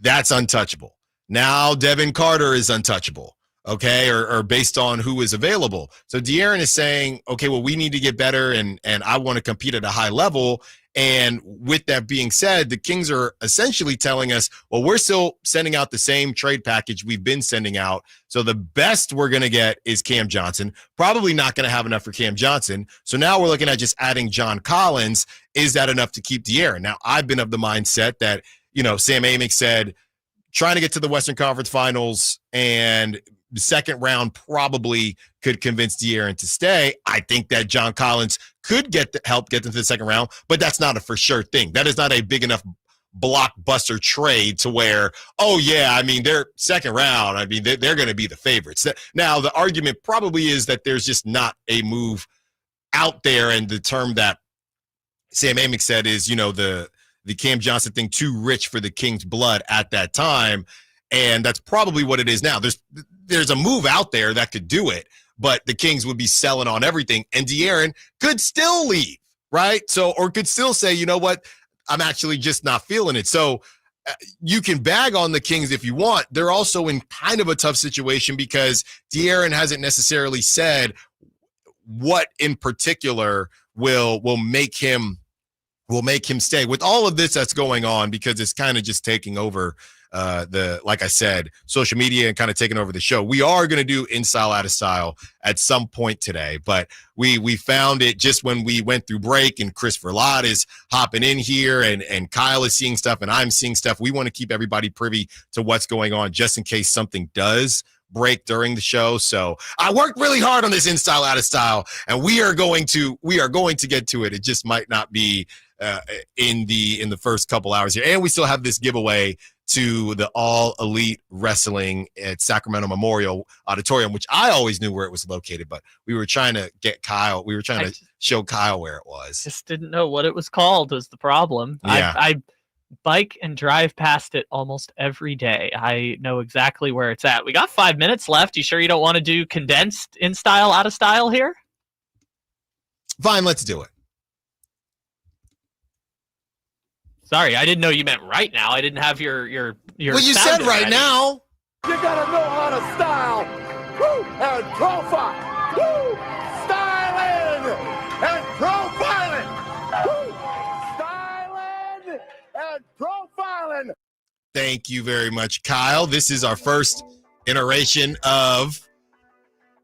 That's untouchable. Now Devin Carter is untouchable, okay, or based on who is available. So De'Aaron is saying, okay, well, we need to get better, and I want to compete at a high level. And with that being said, the Kings are essentially telling us, well, we're still sending out the same trade package we've been sending out. So the best we're going to get is Cam Johnson. Probably not going to have enough for Cam Johnson. So now we're looking at just adding John Collins. Is that enough to keep De'Aaron? Now, I've been of the mindset that, Sam Amick said, trying to get to the Western Conference Finals and the second round probably could convince De'Aaron to stay. I think that John Collins could help get them to the second round, but that's not a for sure thing. That is not a big enough blockbuster trade to where, they're second round. I mean, they're going to be the favorites. Now, the argument probably is that there's just not a move out there, and the term that Sam Amick said is, the Cam Johnson thing too rich for the Kings' blood at that time. And that's probably what it is now. There's a move out there that could do it, but the Kings would be selling on everything, and De'Aaron could still leave, right? So, or could still say, you know what, I'm actually just not feeling it. So you can bag on the Kings if you want. They're also in kind of a tough situation because De'Aaron hasn't necessarily said what in particular will make him stay. With all of this that's going on, because it's kind of just taking over like I said, social media and kind of taking over the show. We are going to do In Stile, Out of Stile at some point today, but we found it just when we went through break, and Chris Verlot is hopping in here, and Kyle is seeing stuff, and I'm seeing stuff. We want to keep everybody privy to what's going on just in case something does break during the show. So I worked really hard on this In Stile, Out of Stile, and we are going to get to it. It just might not be in the first couple hours here. And we still have this giveaway to the All Elite Wrestling at Sacramento Memorial Auditorium, which I always knew where it was located, but we were trying to get Kyle. We were trying to show Kyle where it was. Just didn't know what it was called was the problem. Yeah. I bike and drive past it almost every day. I know exactly where it's at. We got 5 minutes left. You sure you don't want to do condensed In Stile, Out of Stile here? Fine, let's do it. Sorry, I didn't know you meant right now. I didn't have your Well, you said right ready. now. You gotta know how to style, woo, and profile, woo, styling and profiling, woo, styling and profiling. Thank you very much, Kyle. This is our first iteration of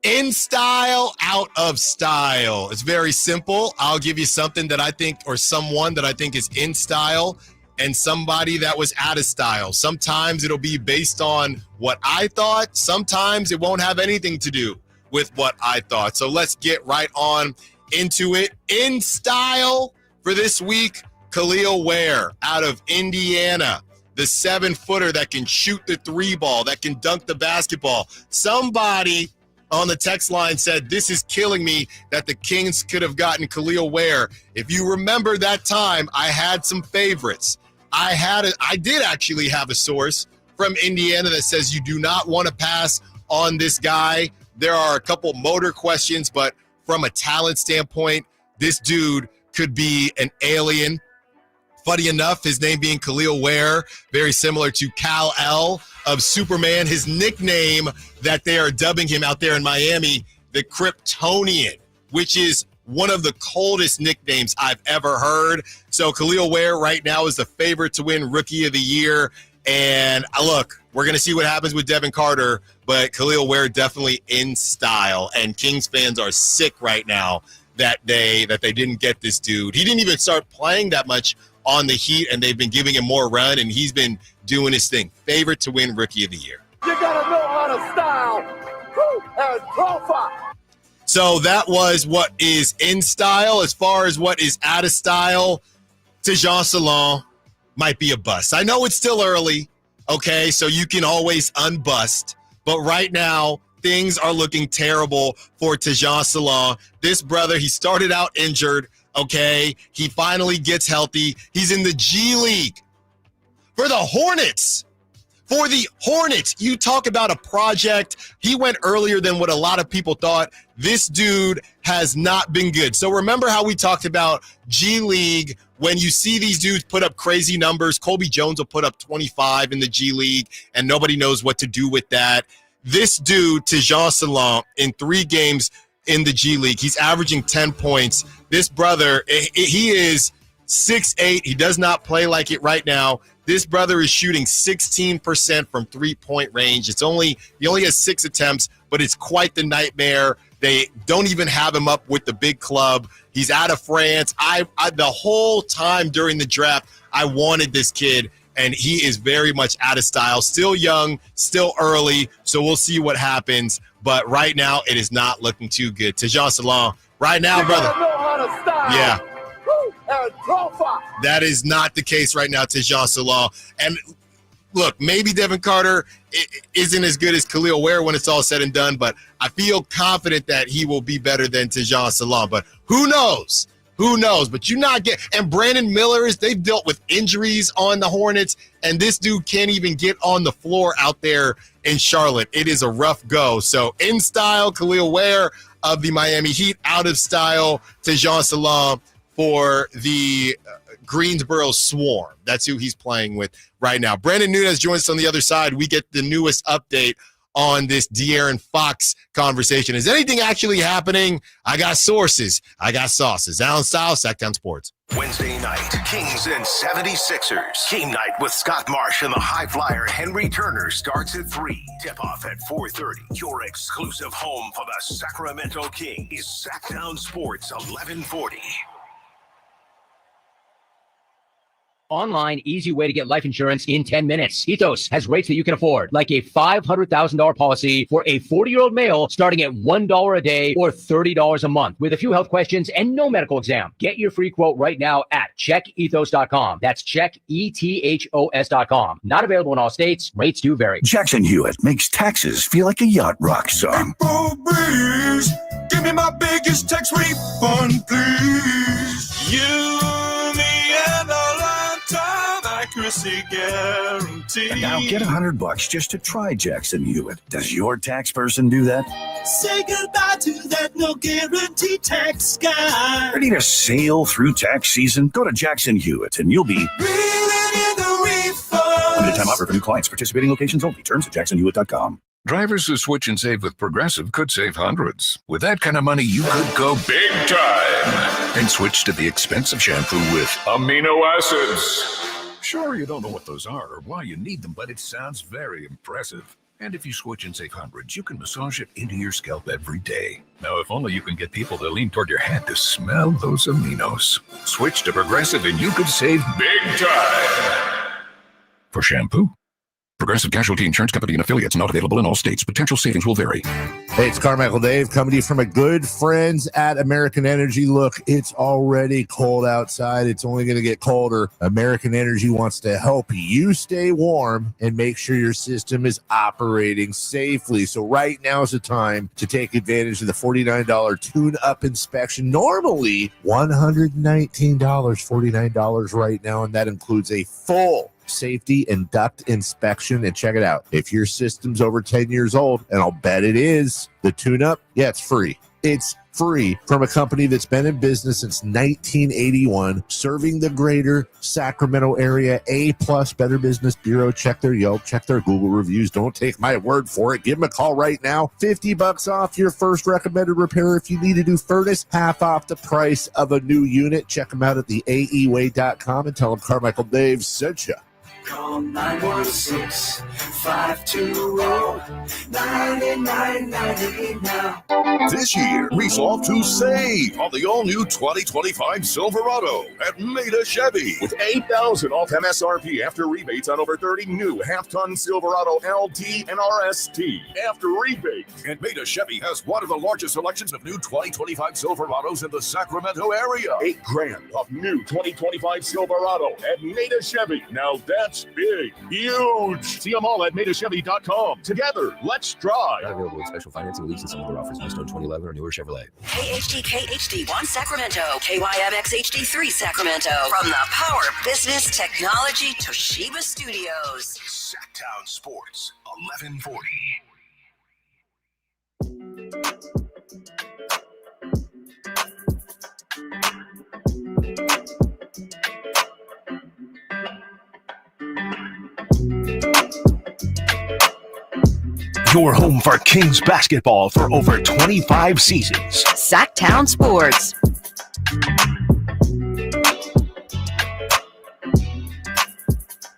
In Stile, Out of Stile. It's very simple. I'll give you something that I think, or someone that I think is in style, and somebody that was out of style. Sometimes it'll be based on what I thought. Sometimes it won't have anything to do with what I thought. So let's get right on into it. In style for this week, Khalil Ware out of Indiana. The 7-footer that can shoot the 3-ball, that can dunk the basketball. Somebody on the text line said, this is killing me that the Kings could have gotten Khalil Ware. If you remember that time, I had some favorites. I did actually have a source from Indiana that says you do not want to pass on this guy. There are a couple motor questions, but from a talent standpoint, this dude could be an alien. Funny enough, his name being Khalil Ware, very similar to Kal-El of Superman. His nickname that they are dubbing him out there in Miami, the Kryptonian, which is one of the coldest nicknames I've ever heard. So Khalil Ware right now is the favorite to win Rookie of the Year. And look, we're going to see what happens with Devin Carter, but Khalil Ware definitely in style. And Kings fans are sick right now that they didn't get this dude. He didn't even start playing that much on the Heat, and they've been giving him more run, and he's been doing his thing. Favorite to win Rookie of the Year. You gotta know how to style, woo, and profile. So that was what is in style. As far as what is out of style, Tejan Salon might be a bust. I know it's still early, okay, so you can always unbust. But right now, things are looking terrible for Tejan Salon. This brother, he started out injured, okay? He finally gets healthy. He's in the G League for the Hornets. For the Hornets, you talk about a project. He went earlier than what a lot of people thought. This dude has not been good. So remember how we talked about G League when you see these dudes put up crazy numbers, Colby Jones will put up 25 in the G League, and nobody knows what to do with that. This dude, Tejan Salon, in 3 games in the G League, he's averaging 10 points. This brother, he is 6'8". He does not play like it right now. This brother is shooting 16% from three-point range. He only has 6 attempts, but it's quite the nightmare. They don't even have him up with the big club. He's out of France. I the whole time during the draft, I wanted this kid, and he is very much out of style. Still young, still early, so we'll see what happens. But right now, it is not looking too good. Tejan Salon, right now, brother. Yeah. That is not the case right now, Tejan Salon. And look, maybe Devin Carter isn't as good as Khalil Ware when it's all said and done, but I feel confident that he will be better than Tejan Salon. But who knows? Who knows? But and Brandon Miller, they've dealt with injuries on the Hornets, and this dude can't even get on the floor out there in Charlotte. It is a rough go. So in style, Khalil Ware of the Miami Heat. Out of style, Tejan Salon for the Greensboro Swarm. That's who he's playing with right now. Brandon Nunez joins us on the other side. We get the newest update on this De'Aaron Fox conversation. Is anything actually happening? I got sources. I got sauces. Allen Stiles, Sacktown Sports. Wednesday night, Kings and 76ers. Game night with Scott Marsh and the high flyer Henry Turner starts at 3. Tip-off at 4:30. Your exclusive home for the Sacramento Kings is Sacktown Sports 1140. Online, easy way to get life insurance in 10 minutes. Ethos has rates that you can afford, like a $500,000 policy for a 40-year-old male starting at $1 a day or $30 a month with a few health questions and no medical exam. Get your free quote right now at checkethos.com. That's checkethos.com. Not available in all states. Rates do vary. Jackson Hewitt makes taxes feel like a yacht rock song. Breeze, give me my biggest tax refund, please. You, me, and a lifetime accuracy guarantee. And now get $100 just to try Jackson Hewitt. Does your tax person do that? Say goodbye to that no guarantee tax guy. Ready to sail through tax season? Go to Jackson Hewitt and you'll be Reeling in the refund. limited time offer for new clients. Participating locations only. Terms at jacksonhewitt.com. Drivers who switch and save with Progressive could save hundreds. With that kind of money, you could go big time and switch to the expensive shampoo with amino acids. Sure, you don't know what those are or why you need them, but it sounds very impressive. And if you switch and save hundreds, you can massage it into your scalp every day. Now, if only you can get people to lean toward your head to smell those aminos. Switch to Progressive and you could save big time. For shampoo. Progressive Casualty Insurance Company and affiliates, not available in all states. Potential savings will vary. Hey, it's Carmichael Dave coming to you from a good friends at American Energy. Look, it's already cold outside. It's only going to get colder. American Energy wants to help you stay warm and make sure your system is operating safely. So right now is the time to take advantage of the $49 tune-up inspection. Normally $119, $49 right now, and that includes a full safety and duct inspection. And check it out. If your system's over 10 years old, and I'll bet it is, the tune-up, yeah, it's free. It's free from a company that's been in business since 1981, serving the greater Sacramento area. A+ Better Business Bureau. Check their Yelp, check their Google reviews. Don't take my word for it. Give them a call right now. $50 off your first recommended repair. If you need a new furnace, half off the price of a new unit. Check them out at the AEway.com and tell them Carmichael Dave sent you. Call 916-520-9998 now. This year, resolve to save on the all-new 2025 Silverado at Maida Chevy. With $8,000 off MSRP after rebates on over 30 new half-ton Silverado LT and RST. After rebates. And Maida Chevy has one of the largest selections of new 2025 Silverados in the Sacramento area. $8,000 off new 2025 Silverado at Maida Chevy. Now that's big, huge. See them all at MaidaChevy.com. Together, let's drive. Not available with special financing, lease, and some other offers. Must own 2011 or newer Chevrolet. KHD1 Sacramento, KYMX HD3 Sacramento. From the Power Business Technology Toshiba Studios. Sacktown Sports 1140. your home for Kings basketball for over 25 seasons. Sacktown Sports.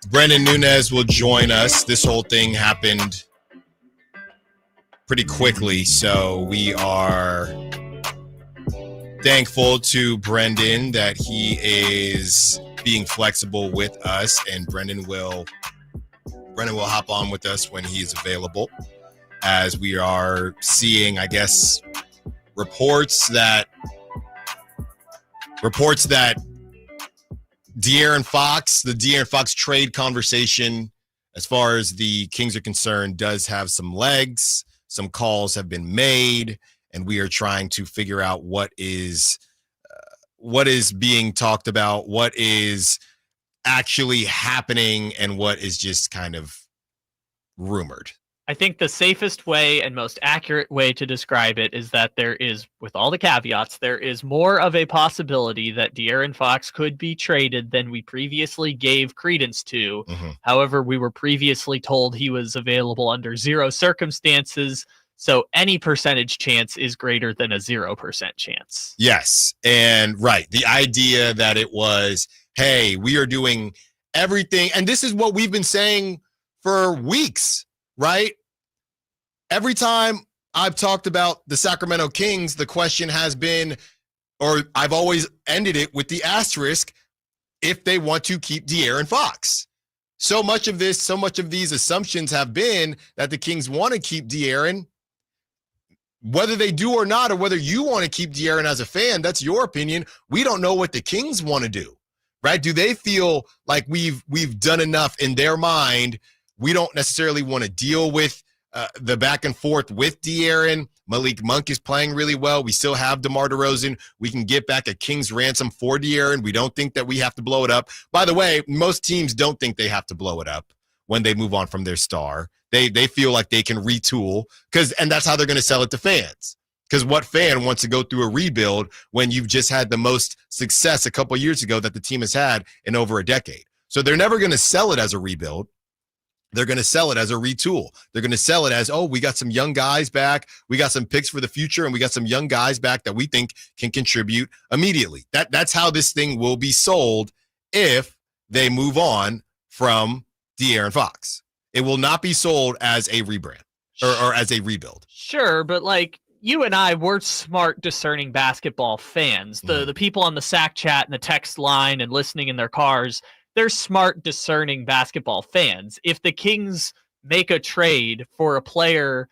Brendan Nunez will join us. This whole thing happened pretty quickly, so we are thankful to Brendan that he is being flexible with us, and Brendan will hop on with us when he is available, as we are seeing, I guess, reports that De'Aaron Fox, the De'Aaron Fox trade conversation, as far as the Kings are concerned, does have some legs. Some calls have been made, and we are trying to figure out what is being talked about, what is actually happening, and what is just kind of rumored. I think the safest way and most accurate way to describe it is that there is, with all the caveats, there is more of a possibility that De'Aaron Fox could be traded than we previously gave credence to. Mm-hmm. However, we were previously told he was available under zero circumstances, so any percentage chance is greater than a 0% chance. Yes, and right, the idea that it was, hey, we are doing everything, and this is what we've been saying for weeks, right? Every time I've talked about the Sacramento Kings, the question has been, or I've always ended it with the asterisk, if they want to keep De'Aaron Fox. So much of these assumptions have been that the Kings want to keep De'Aaron. Whether they do or not, or whether you want to keep De'Aaron as a fan, that's your opinion. We don't know what the Kings want to do, right? Do they feel like we've done enough in their mind? We don't necessarily want to deal with the back and forth with De'Aaron. Malik Monk is playing really well. We still have DeMar DeRozan. We can get back a King's ransom for De'Aaron. We don't think that we have to blow it up. By the way, most teams don't think they have to blow it up when they move on from their star. They feel like they can retool, and that's how they're going to sell it to fans. Because what fan wants to go through a rebuild when you've just had the most success a couple years ago that the team has had in over a decade? So they're never going to sell it as a rebuild. They're going to sell it as a retool. They're going to sell it as, oh, we got some young guys back. We got some picks for the future, and we got some young guys back that we think can contribute immediately. That's how this thing will be sold if they move on from De'Aaron Fox. It will not be sold as a rebrand or as a rebuild. Sure, but like you and I, we're smart, discerning basketball fans. The people on the Sack chat and the text line and listening in their cars, they're smart, discerning basketball fans. If the Kings make a trade for a player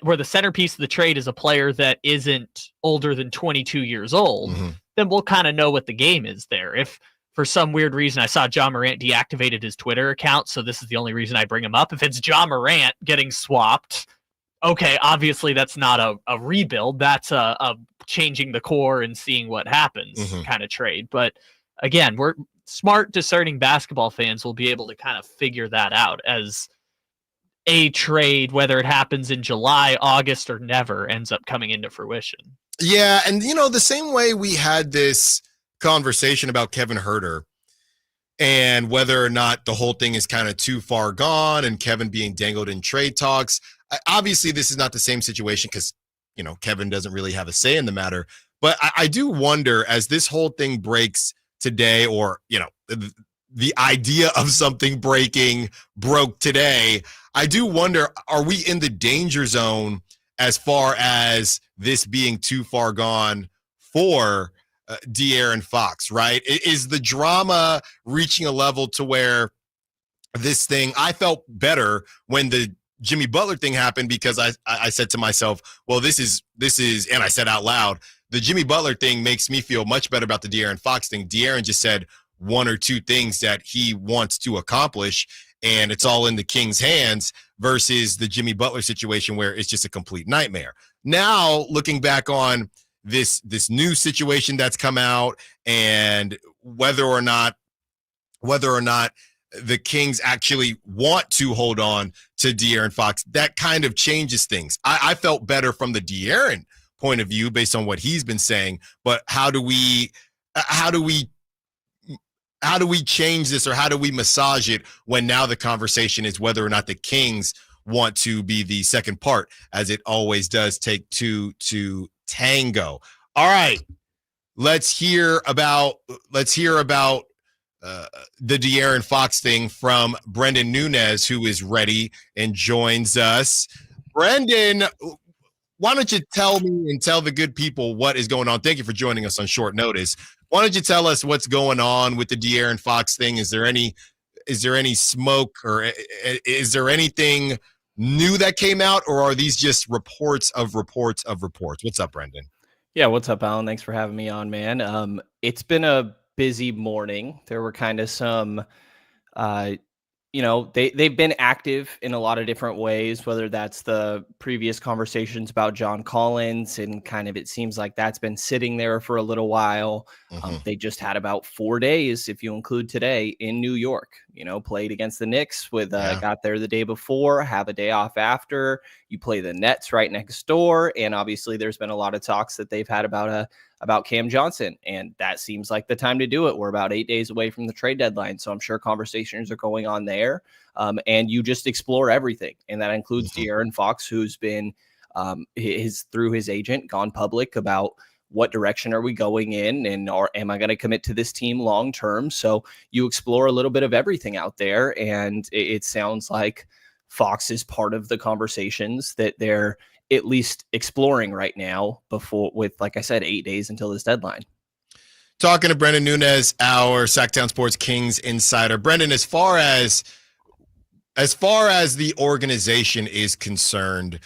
where the centerpiece of the trade is a player that isn't older than 22 years old, then we'll kind of know what the game is there. If for some weird reason I saw John Morant deactivated his Twitter account, so this is the only reason I bring him up. If it's John Morant getting swapped, okay, obviously that's not a rebuild. That's a changing the core and seeing what happens kind of trade. But again, we're smart, discerning basketball fans will be able to kind of figure that out as a trade, whether it happens in July, August, or never, ends up coming into fruition. Yeah, and the same way we had this conversation about Kevin Huerter and whether or not the whole thing is kind of too far gone and Kevin being dangled in trade talks. Obviously, this is not the same situation because, Kevin doesn't really have a say in the matter. But I do wonder, as this whole thing breaks today, or, the idea of something broke today, I do wonder, are we in the danger zone as far as this being too far gone for De'Aaron Fox, right? Is the drama reaching a level to where this thing, I felt better when the Jimmy Butler thing happened because I said to myself, well, this is, and I said out loud, the Jimmy Butler thing makes me feel much better about the De'Aaron Fox thing. De'Aaron just said one or two things that he wants to accomplish, and it's all in the Kings' hands versus the Jimmy Butler situation where it's just a complete nightmare. Now, looking back on this new situation that's come out and whether or not the Kings actually want to hold on to De'Aaron Fox, that kind of changes things. I felt better from the De'Aaron point of view based on what he's been saying, but how do we change this, or how do we massage it when now the conversation is whether or not the Kings want to be the second part, as it always does take two to tango. All right, let's hear about the De'Aaron Fox thing from Brendan Nunez, who is ready and joins us. Brendan, why don't you tell me and tell the good people what is going on? Thank you for joining us on short notice. Why don't you tell us what's going on with the De'Aaron Fox thing? Is there any smoke, or is there anything new that came out, or are these just reports of reports of reports? What's up, Brendan? Yeah, what's up, Alan? Thanks for having me on, man. It's been a busy morning. There were kind of some they've been active in a lot of different ways, whether that's the previous conversations about John Collins, and kind of it seems like that's been sitting there for a little while. They just had about 4 days, if you include today, in New York. Played against the Knicks with got there the day before, have a day off after. You play the Nets right next door, and obviously there's been a lot of talks that they've had about Cam Johnson, and that seems like the time to do it. We're about 8 days away from the trade deadline, so I'm sure conversations are going on there. And you just explore everything, and that includes De'Aaron Fox, who's been through his agent gone public about what direction are we going in, and am I going to commit to this team long term? So you explore a little bit of everything out there, and it sounds like Fox is part of the conversations that they're at least exploring right now, with, like I said, 8 days until this deadline. Talking to Brendan Nunez, our Sacktown Sports Kings insider. Brendan, as far as the organization is concerned,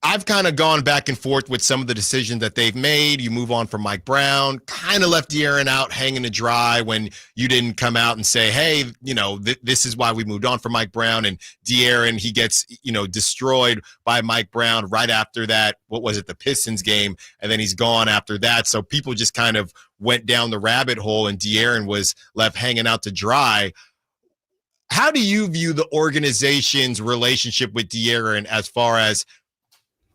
I've kind of gone back and forth with some of the decisions that they've made. You move on from Mike Brown, kind of left De'Aaron out hanging to dry when you didn't come out and say, hey, this is why we moved on from Mike Brown. And De'Aaron, he gets, destroyed by Mike Brown right after that. What was it? The Pistons game. And then he's gone after that. So people just kind of went down the rabbit hole, and De'Aaron was left hanging out to dry. How do you view the organization's relationship with De'Aaron as far as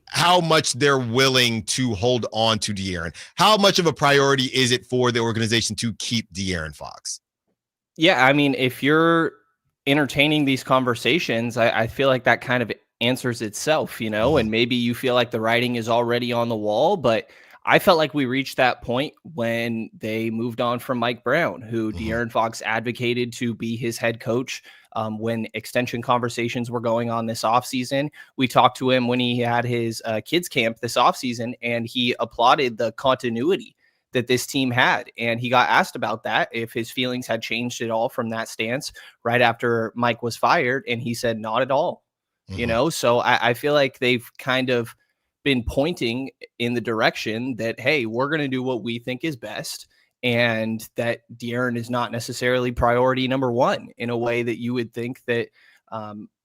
how much they're willing to hold on to De'Aaron? How much of a priority is it for the organization to keep De'Aaron Fox? Yeah, I mean, if you're entertaining these conversations, I feel like that kind of answers itself, and maybe you feel like the writing is already on the wall, but I felt like we reached that point when they moved on from Mike Brown, who De'Aaron Fox advocated to be his head coach when extension conversations were going on this offseason. We talked to him when he had his kids camp this offseason, and he applauded the continuity that this team had. And he got asked about that, if his feelings had changed at all from that stance right after Mike was fired. And he said, not at all. So I feel like they've kind of been pointing in the direction that, hey, we're going to do what we think is best, and that De'Aaron is not necessarily priority number one in a way that you would think that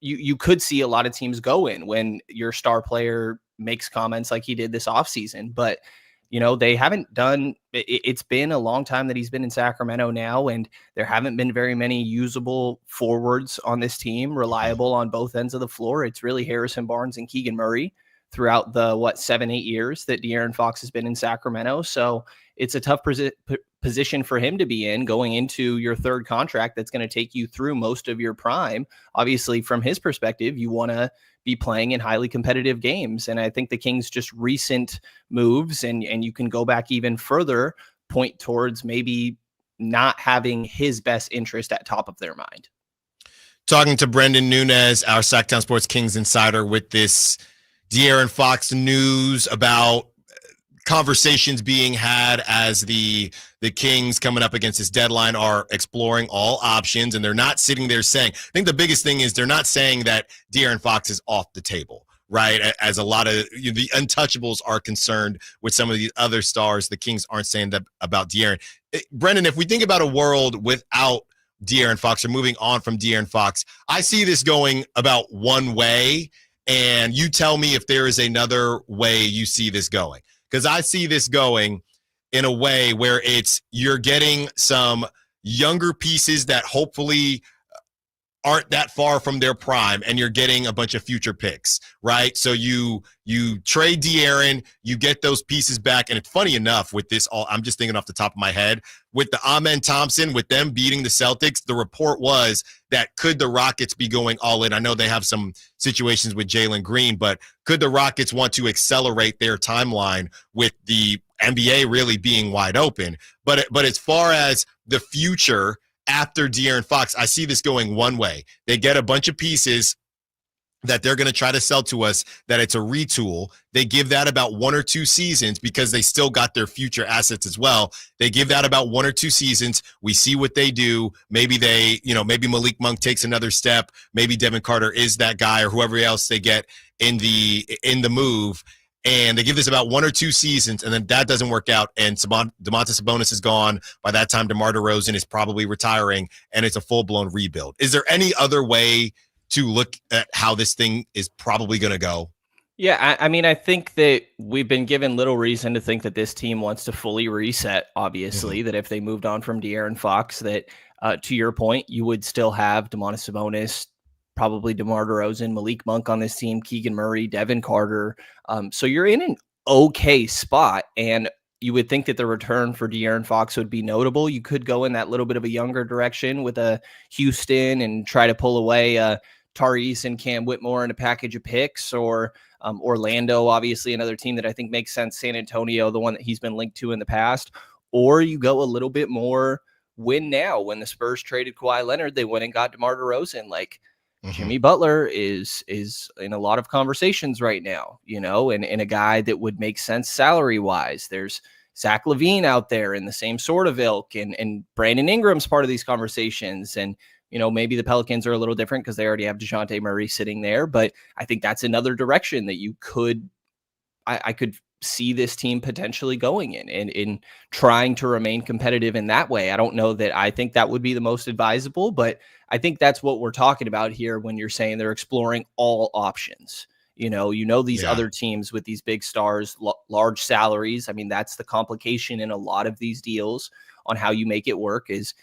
you could see a lot of teams go in when your star player makes comments like he did this offseason. But, they haven't done it's been a long time that he's been in Sacramento now, and there haven't been very many usable forwards on this team, reliable on both ends of the floor. It's really Harrison Barnes and Keegan Murray throughout the 7-8 years that De'Aaron Fox has been in Sacramento. So it's a tough position for him to be in, going into your third contract that's going to take you through most of your prime. Obviously, from his perspective, you want to be playing in highly competitive games. And I think the Kings' just recent moves, and you can go back even further, point towards maybe not having his best interest at top of their mind. Talking to Brendan Nunez, our Sacktown Sports Kings insider, with this De'Aaron Fox news about conversations being had as the Kings, coming up against this deadline, are exploring all options, and they're not sitting there saying, I think the biggest thing is they're not saying that De'Aaron Fox is off the table, right? As a lot of the untouchables are concerned with some of the other stars, the Kings aren't saying that about De'Aaron. Brendan, if we think about a world without De'Aaron Fox, or moving on from De'Aaron Fox, I see this going about one way, and you tell me if there is another way you see this going. Because I see this going in a way where you're getting some younger pieces that hopefully aren't that far from their prime, and you're getting a bunch of future picks, right? So you trade De'Aaron, you get those pieces back, and it's funny enough with this all, I'm just thinking off the top of my head, with the Amen Thompson, with them beating the Celtics, the report was that could the Rockets be going all in? I know they have some situations with Jalen Green, but could the Rockets want to accelerate their timeline with the NBA really being wide open? But as far as the future after De'Aaron Fox, I see this going one way. They get a bunch of pieces that they're going to try to sell to us, that it's a retool. They give that about 1 or 2 seasons because they still got their future assets as well. They give that about 1 or 2 seasons. We see what they do. Maybe maybe Malik Monk takes another step. Maybe Devin Carter is that guy, or whoever else they get in the move. And they give this about 1 or 2 seasons, and then that doesn't work out, and Domantas Sabonis is gone. By that time, DeMar DeRozan is probably retiring, and it's a full-blown rebuild. Is there any other way to look at how this thing is probably going to go? Yeah, I mean, I think that we've been given little reason to think that this team wants to fully reset, obviously, that if they moved on from De'Aaron Fox, that to your point, you would still have Domantas Sabonis, probably DeMar DeRozan, Malik Monk on this team, Keegan Murray, Devin Carter. So you're in an okay spot, and you would think that the return for De'Aaron Fox would be notable. You could go in that little bit of a younger direction with a Houston and try to pull away Tyrese and Cam Whitmore in a package of picks, or Orlando, obviously another team that I think makes sense. San Antonio, the one that he's been linked to in the past. Or you go a little bit more win now. When the Spurs traded Kawhi Leonard, they went and got DeMar DeRozan. Like, Jimmy Butler is in a lot of conversations right now, and a guy that would make sense salary-wise. There's Zach LaVine out there in the same sort of ilk, and Brandon Ingram's part of these conversations. And, maybe the Pelicans are a little different because they already have DeJounte Murray sitting there, but I think that's another direction that you could, I could see this team potentially going in trying to remain competitive in that way. I don't know that I think that would be the most advisable, but I think that's what we're talking about here when you're saying they're exploring all options. These other teams with these big stars, large salaries. I mean, that's the complication in a lot of these deals on how you make it work is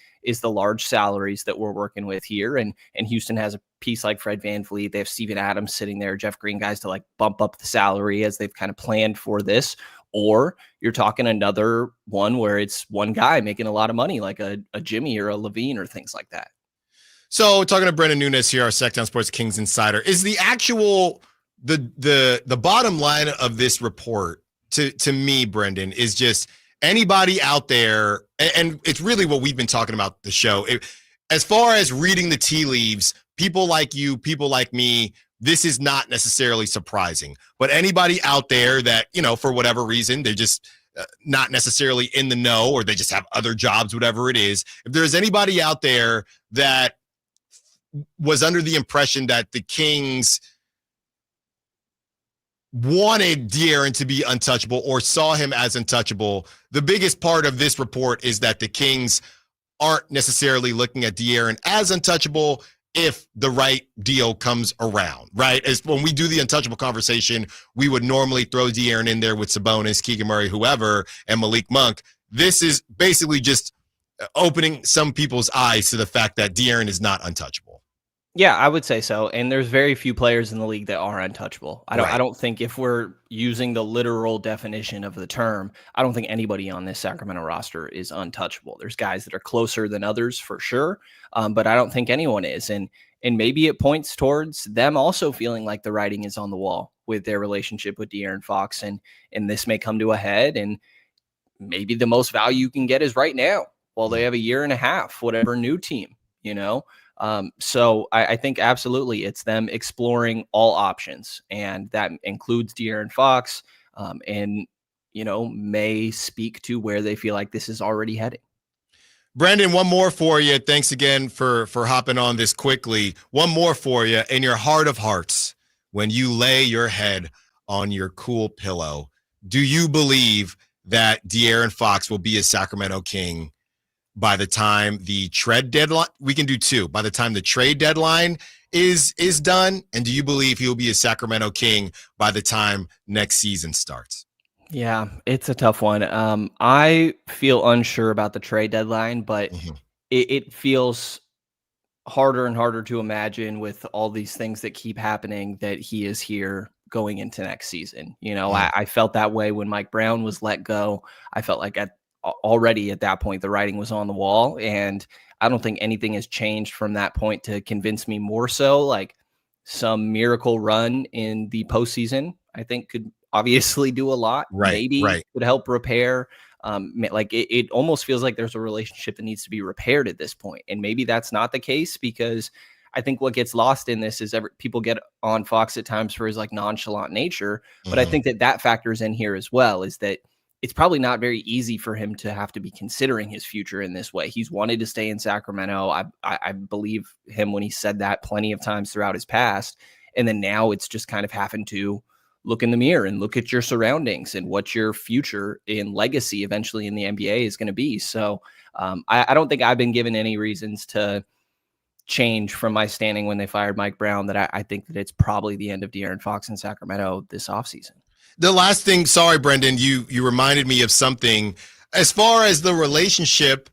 the large salaries that we're working with here. And Houston has a piece like Fred VanVleet. They have Steven Adams sitting there, Jeff Green, guys to like bump up the salary as they've kind of planned for this. Or you're talking another one where it's one guy making a lot of money, like a Jimmy or a Levine or things like that. So talking to Brendan Nunes here, our Sacktown Sports Kings insider, is the actual the bottom line of this report to me, Brendan, is just anybody out there, and it's really what we've been talking about the show. As far as reading the tea leaves, people like you, people like me, this is not necessarily surprising. But anybody out there that, for whatever reason, they're just not necessarily in the know, or they just have other jobs, whatever it is, if there's anybody out there that was under the impression that the Kings wanted De'Aaron to be untouchable or saw him as untouchable, the biggest part of this report is that the Kings aren't necessarily looking at De'Aaron as untouchable if the right deal comes around, right? As when we do the untouchable conversation, we would normally throw De'Aaron in there with Sabonis, Keegan Murray, whoever, and Malik Monk. This is basically just opening some people's eyes to the fact that De'Aaron is not untouchable. Yeah, I would say so. And there's very few players in the league that are untouchable. I don't think, if we're using the literal definition of the term, I don't think anybody on this Sacramento roster is untouchable. There's guys that are closer than others for sure, but I don't think anyone is. And maybe it points towards them also feeling like the writing is on the wall with their relationship with De'Aaron Fox, and this may come to a head, and maybe the most value you can get is right now while they have a year and a half, whatever new team, So I think absolutely it's them exploring all options, and that includes De'Aaron Fox, and, may speak to where they feel like this is already heading. Brandon, one more for you. Thanks again for hopping on this quickly. One more for you. In your heart of hearts, when you lay your head on your cool pillow, do you believe that De'Aaron Fox will be a Sacramento King by the time the trade deadline? We can do two. By the time the trade deadline is done, and do you believe he'll be a Sacramento King by the time next season starts? Yeah, it's a tough one. I feel unsure about the trade deadline, but it feels harder and harder to imagine with all these things that keep happening that he is here going into next season. You know, I felt that way when Mike Brown was let go. I felt like already at that point, the writing was on the wall, and I don't think anything has changed from that point to convince me more so. Like some miracle run in the postseason, I think could obviously do a lot. Maybe could help repair. Like it almost feels like there's a relationship that needs to be repaired at this point. And maybe that's not the case, because I think what gets lost in this is people get on Fox at times for his like nonchalant nature. But I think that factors in here as well, is that it's probably not very easy for him to have to be considering his future in this way. He's wanted to stay in Sacramento. I believe him when he said that plenty of times throughout his past. And then now it's just kind of having to look in the mirror and look at your surroundings and what your future in legacy eventually in the NBA is going to be. So I don't think I've been given any reasons to change from my standing when they fired Mike Brown, that I think that it's probably the end of De'Aaron Fox in Sacramento this offseason. The last thing, sorry, Brendan, you reminded me of something. As far as the relationship,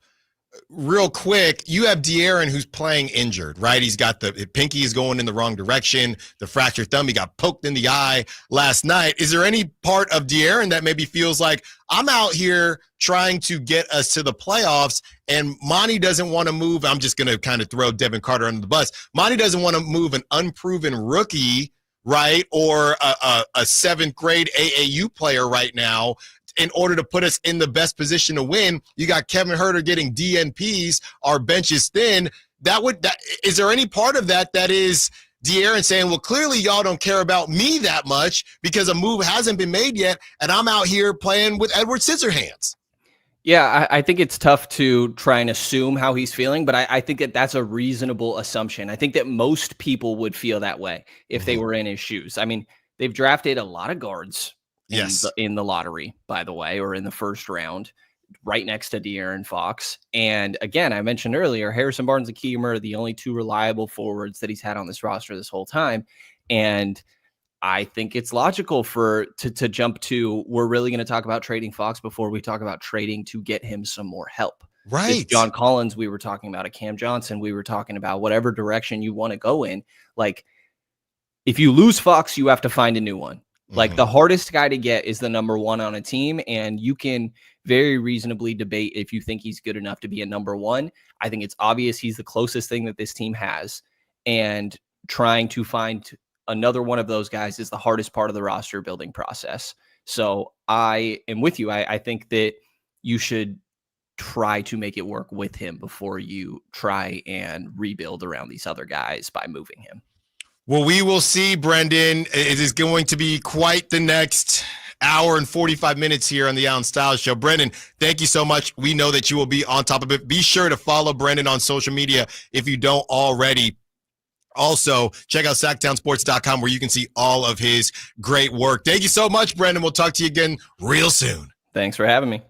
real quick, you have De'Aaron who's playing injured, right? He's got the pinky is going in the wrong direction, the fractured thumb. He got poked in the eye last night. Is there any part of De'Aaron that maybe feels like, I'm out here trying to get us to the playoffs, and Monty doesn't want to move? I'm just going to kind of throw Devin Carter under the bus. Monty doesn't want to move an unproven rookie, right, or a seventh grade AAU player right now in order to put us in the best position to win. You got Kevin Huerter getting DNPs. Our bench is thin. Is there any part of that is De'Aaron saying, well, clearly y'all don't care about me that much because a move hasn't been made yet, and I'm out here playing with Edward Scissorhands? Yeah, I think it's tough to try and assume how he's feeling, but I think that that's a reasonable assumption. I think that most people would feel that way if they were in his shoes. I mean, they've drafted a lot of guards in the lottery, by the way, or in the first round, right next to De'Aaron Fox. And again, I mentioned earlier, Harrison Barnes and Keegan Murray are the only two reliable forwards that he's had on this roster this whole time. And I think it's logical to jump to, we're really going to talk about trading Fox before we talk about trading to get him some more help. Right. It's John Collins, we were talking about a Cam Johnson, we were talking about whatever direction you want to go in. Like, if you lose Fox, you have to find a new one. Like, the hardest guy to get is the number one on a team, and you can very reasonably debate if you think he's good enough to be a number one. I think it's obvious he's the closest thing that this team has, and trying to find another one of those guys is the hardest part of the roster building process. So I am with you. I think that you should try to make it work with him before you try and rebuild around these other guys by moving him. Well, we will see, Brendan. It is going to be quite the next hour and 45 minutes here on the Allen Stiles Show. Brendan, thank you so much. We know that you will be on top of it. Be sure to follow Brendan on social media if you don't already. Also, check out SacktownSports.com where you can see all of his great work. Thank you so much, Brendan. We'll talk to you again real soon. Thanks for having me.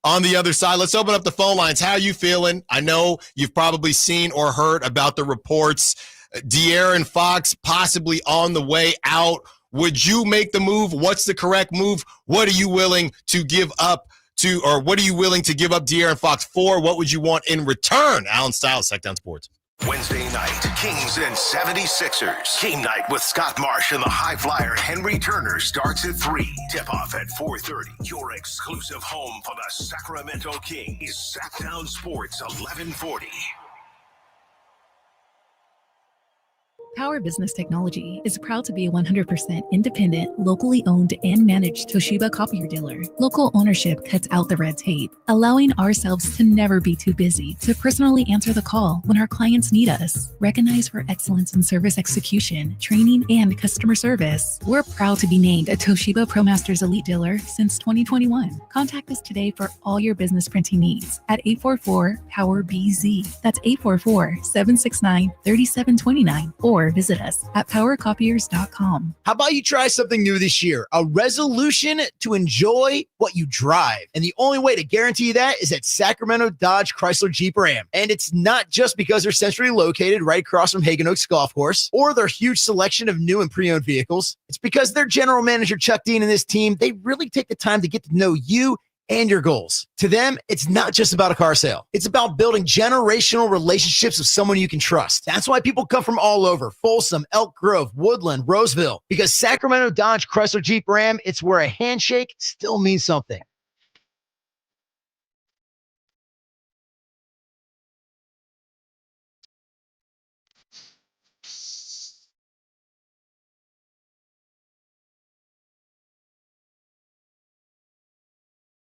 On the other side, let's open up the phone lines. How are you feeling? I know you've probably seen or heard about the reports. De'Aaron Fox possibly on the way out. Would you make the move? What's the correct move? What are you willing to give up to, or what are you willing to give up De'Aaron Fox for? What would you want in return? Allen Stiles, Sacktown Sports. Wednesday night, Kings and 76ers. Game night with Scott Marsh and the high flyer Henry Turner starts at 3. Tip-off at 4:30. Your exclusive home for the Sacramento Kings is Sacktown Sports 1140. Power Business Technology is proud to be a 100% independent, locally owned and managed Toshiba copier dealer. Local ownership cuts out the red tape, allowing ourselves to never be too busy to personally answer the call when our clients need us. Recognized for excellence in service execution, training, and customer service, we're proud to be named a Toshiba ProMasters Elite Dealer since 2021. Contact us today for all your business printing needs at 844-POWER-BZ. That's 844-769-3729, or visit us at powercopiers.com. How about you try something new this year? A resolution to enjoy what you drive. And the only way to guarantee that is at Sacramento Dodge Chrysler Jeep Ram. And it's not just because they're centrally located right across from Hagan Oaks Golf Course or their huge selection of new and pre-owned vehicles. It's because their general manager, Chuck Dean, and his team, they really take the time to get to know you and your goals. To them, it's not just about a car sale. It's about building generational relationships with someone you can trust. That's why people come from all over: Folsom, Elk Grove, Woodland, Roseville, because Sacramento Dodge Chrysler Jeep Ram, it's where a handshake still means something.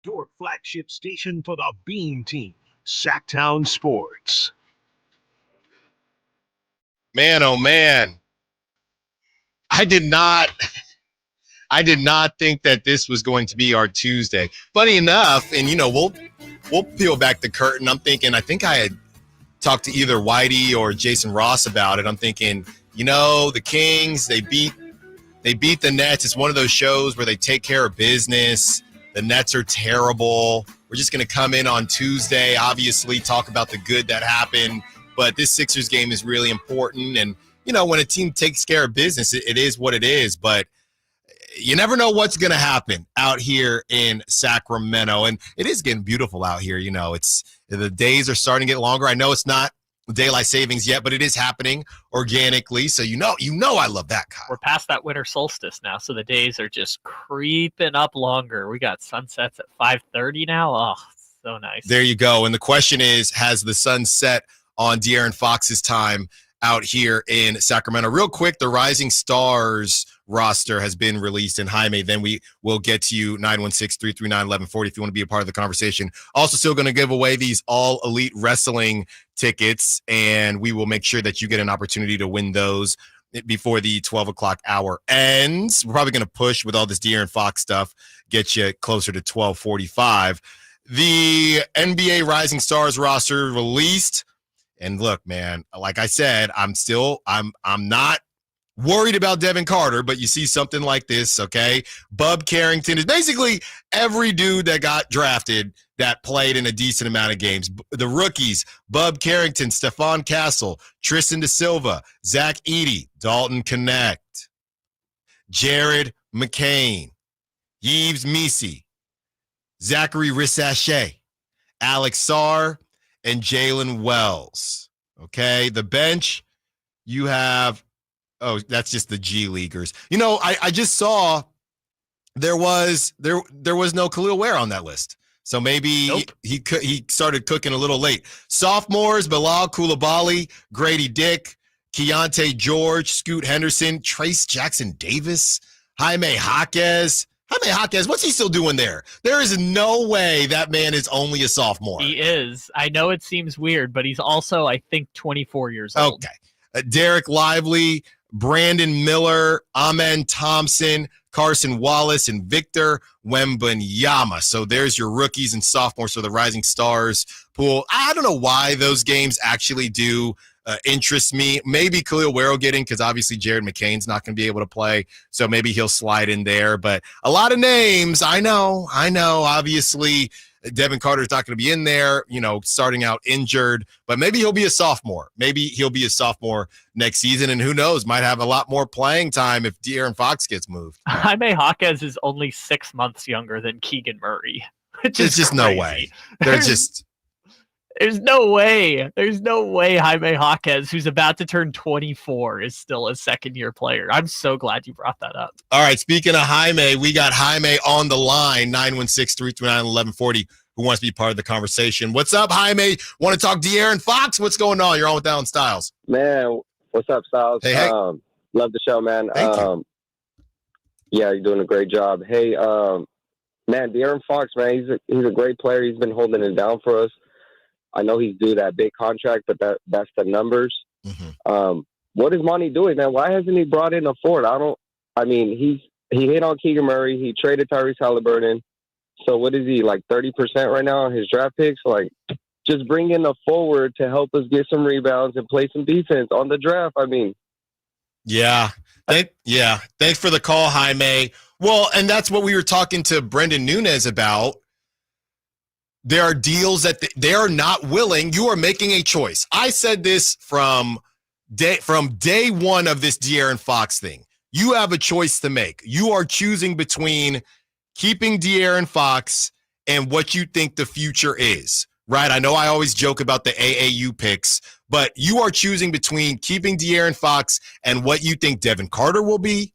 Your flagship station for the Beam Team, Sacktown Sports. Man, oh man. I did not think that this was going to be our Tuesday. Funny enough, and we'll peel back the curtain. I think I had talked to either Whitey or Jason Ross about it. I'm thinking, the Kings, they beat the Nets. It's one of those shows where they take care of business. The Nets are terrible. We're just going to come in on Tuesday, obviously talk about the good that happened. But this Sixers game is really important. And, when a team takes care of business, it is what it is. But you never know what's going to happen out here in Sacramento. And it is getting beautiful out here. The days are starting to get longer. I know it's not daylight savings yet, but it is happening organically. So I love that, Kyle. We're past that winter solstice now, so the days are just creeping up longer. We got sunsets at 5:30 now. Oh, so nice. There you go. And the question is, has the sun set on De'Aaron Fox's time out here in Sacramento? Real quick, the Rising Stars roster has been released in Jaime. Then we will get to you, 916-339-1140, if you want to be a part of the conversation. Also still going to give away these All Elite Wrestling tickets, and we will make sure that you get an opportunity to win those before the 12 o'clock hour ends. We're probably going to push with all this De'Aaron Fox stuff, get you closer to 12:45. The NBA Rising Stars roster released. And look, man, like I said, I'm not worried about Devin Carter, but you see something like this, okay? Bub Carrington is basically every dude that got drafted that played in a decent amount of games. The rookies, Bub Carrington, Stephon Castle, Tristan Da Silva, Zach Edey, Dalton Connect, Jared McCain, Yves Misi, Zachary Rissache, Alex Sarr, and Jalen Wells. Okay, the bench, you have, that's just the G Leaguers. I just saw there was no Khalil Ware on that list. So maybe he started cooking a little late. Sophomores, Bilal Coulibaly, Grady Dick, Keontae George, Scoot Henderson, Trace Jackson Davis, Jaime Jaquez. What's he still doing there? There is no way that man is only a sophomore. He is. I know it seems weird, but he's also, I think, 24 years old. Okay. Derek Lively, Brandon Miller, Amen Thompson, Carson Wallace, and Victor Wembanyama. So there's your rookies and sophomores for the Rising Stars pool. I don't know why those games actually do interest me. Maybe Khalil Ware will get in because obviously Jared McCain's not going to be able to play. So maybe he'll slide in there. But a lot of names, I know. Obviously, Devin Carter's not going to be in there, starting out injured. But maybe he'll be a sophomore. Maybe he'll be a sophomore next season. And who knows, might have a lot more playing time if De'Aaron Fox gets moved. Jaime Jaquez is only 6 months younger than Keegan Murray. There's just no way. There's no way. There's no way Jaime Jaquez, who's about to turn 24, is still a second-year player. I'm so glad you brought that up. All right, speaking of Jaime, we got Jaime on the line, 916-339-1140, who wants to be part of the conversation. What's up, Jaime? Want to talk De'Aaron Fox? What's going on? You're on with Allen Stiles. Man, what's up, Stiles? Hey. Love the show, man. Thank you. Yeah, you're doing a great job. Hey, man, De'Aaron Fox, man, he's a great player. He's been holding it down for us. I know he's due that big contract, but that's the numbers. Mm-hmm. What is Monty doing, man? Why hasn't he brought in a forward? He hit on Keegan Murray. He traded Tyrese Halliburton. So what is he, like 30% right now on his draft picks? Like, just bring in a forward to help us get some rebounds and play some defense on the draft. Yeah. Thanks for the call, Jaime. Well, and that's what we were talking to Brendan Nunez about. There are deals that they are not willing. You are making a choice. I said this from day one of this De'Aaron Fox thing. You have a choice to make. You are choosing between keeping De'Aaron Fox and what you think the future is, right? I know I always joke about the AAU picks, but you are choosing between keeping De'Aaron Fox and what you think Devin Carter will be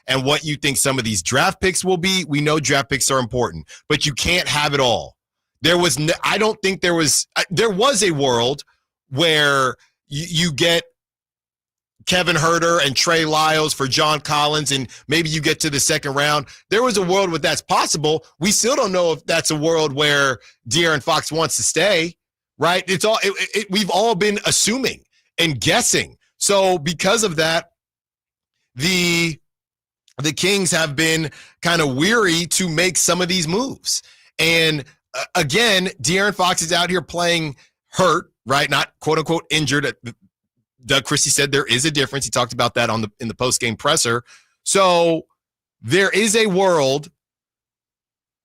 and what you think some of these draft picks will be. We know draft picks are important, but you can't have it all. I don't think there was a world where you get Kevin Huerter and Trey Lyles for John Collins, and maybe you get to the second round. There was a world where that's possible. We still don't know if that's a world where De'Aaron Fox wants to stay, right? We've all been assuming and guessing. So because of that, the Kings have been kind of weary to make some of these moves. And again, De'Aaron Fox is out here playing hurt, right? Not quote unquote injured. Doug Christie said there is a difference. He talked about that in the post-game presser. So there is a world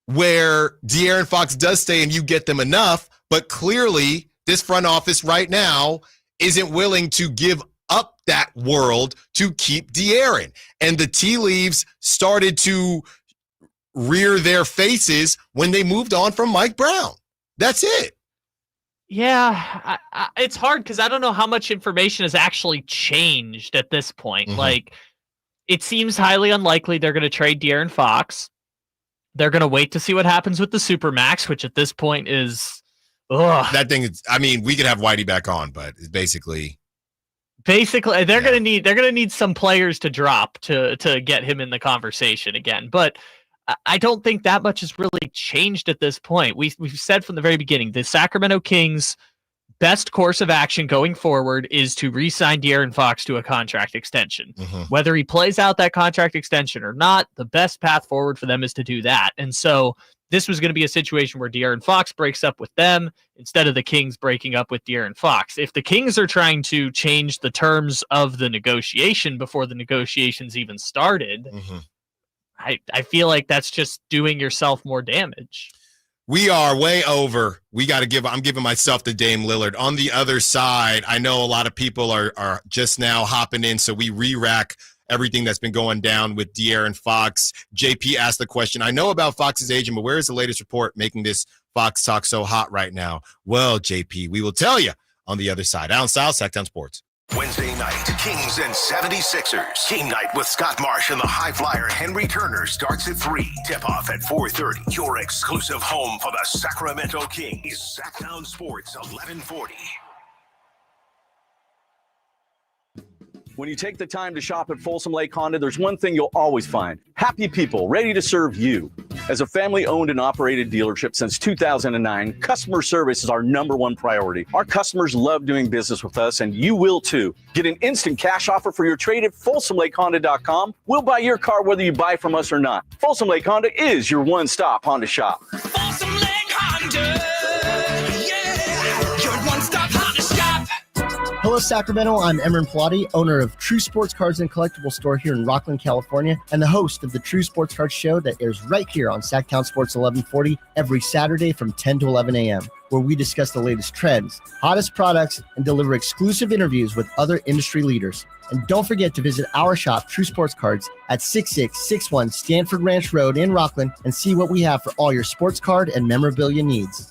where De'Aaron Fox does stay and you get them enough, but clearly this front office right now isn't willing to give up that world to keep De'Aaron. And the tea leaves started to rear their faces when they moved on from Mike Brown. That's it. Yeah, it's hard because I don't know how much information has actually changed at this point. Mm-hmm. Like, it seems highly unlikely they're going to trade De'Aaron Fox. They're going to wait to see what happens with the Supermax, which at this point is, that thing is. I mean, we could have Whitey back on, but it's basically they're going to need some players to drop to get him in the conversation again. But I don't think that much has really changed at this point. We've said from the very beginning, the Sacramento Kings' best course of action going forward is to re-sign De'Aaron Fox to a contract extension. Mm-hmm. Whether he plays out that contract extension or not, the best path forward for them is to do that. And so this was going to be a situation where De'Aaron Fox breaks up with them instead of the Kings breaking up with De'Aaron Fox. If the Kings are trying to change the terms of the negotiation before the negotiations even started, mm-hmm. I feel like that's just doing yourself more damage. We are way over. I'm giving myself to Dame Lillard. On the other side, I know a lot of people are just now hopping in, so we re-rack everything that's been going down with De'Aaron Fox. JP asked the question, I know about Fox's agent, but where is the latest report making this Fox talk so hot right now? Well, JP, we will tell you on the other side. Allen Stiles, Sacktown Sports. Wednesday night, Kings and 76ers. Game night with Scott Marsh and the high flyer Henry Turner starts at 3. Tip-off at 4:30. Your exclusive home for the Sacramento Kings. Sacktown Sports 1140. When you take the time to shop at Folsom Lake Honda, there's one thing you'll always find. Happy people ready to serve you. As a family-owned and operated dealership since 2009, customer service is our #1 priority. Our customers love doing business with us, and you will too. Get an instant cash offer for your trade at FolsomLakeHonda.com. We'll buy your car whether you buy from us or not. Folsom Lake Honda is your one-stop Honda shop. Folsom Lake Honda, yeah, your one-stop Honda shop. Hello, Sacramento. I'm Emran Pilati, owner of True Sports Cards and Collectible Store here in Rockland, California, and the host of the True Sports Cards Show that airs right here on Sacktown Sports 1140 every Saturday from 10 to 11 a.m., where we discuss the latest trends, hottest products, and deliver exclusive interviews with other industry leaders. And don't forget to visit our shop, True Sports Cards, at 6661 Stanford Ranch Road in Rockland and see what we have for all your sports card and memorabilia needs.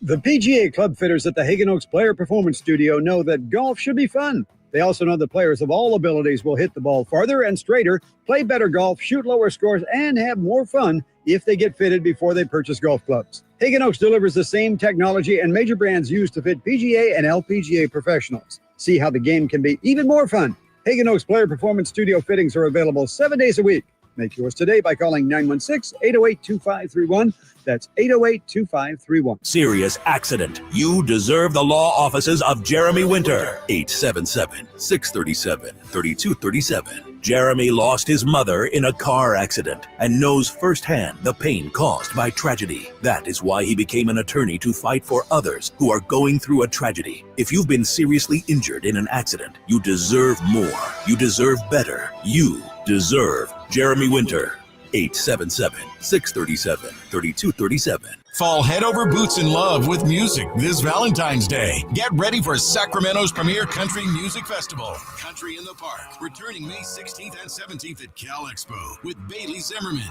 The PGA club fitters at the Hagen Oaks Player Performance Studio know that golf should be fun. They also know that players of all abilities will hit the ball farther and straighter, play better golf, shoot lower scores, and have more fun if they get fitted before they purchase golf clubs. Hagen Oaks delivers the same technology and major brands used to fit PGA and LPGA professionals. See how the game can be even more fun. Hagen Oaks Player Performance Studio fittings are available 7 days a week. Make yours today by calling 916-808-2531. That's 808-2531. Serious accident. You deserve the law offices of Jeremy Winter. 877-637-3237. Jeremy lost his mother in a car accident and knows firsthand the pain caused by tragedy. That is why he became an attorney to fight for others who are going through a tragedy. If you've been seriously injured in an accident, you deserve more. You deserve better. You deserve Jeremy Winter. 877-637-3237. Fall head over boots in love with music this Valentine's Day. Get ready for Sacramento's premier country music festival, Country in the Park, returning May 16th and 17th at Cal Expo with Bailey Zimmerman,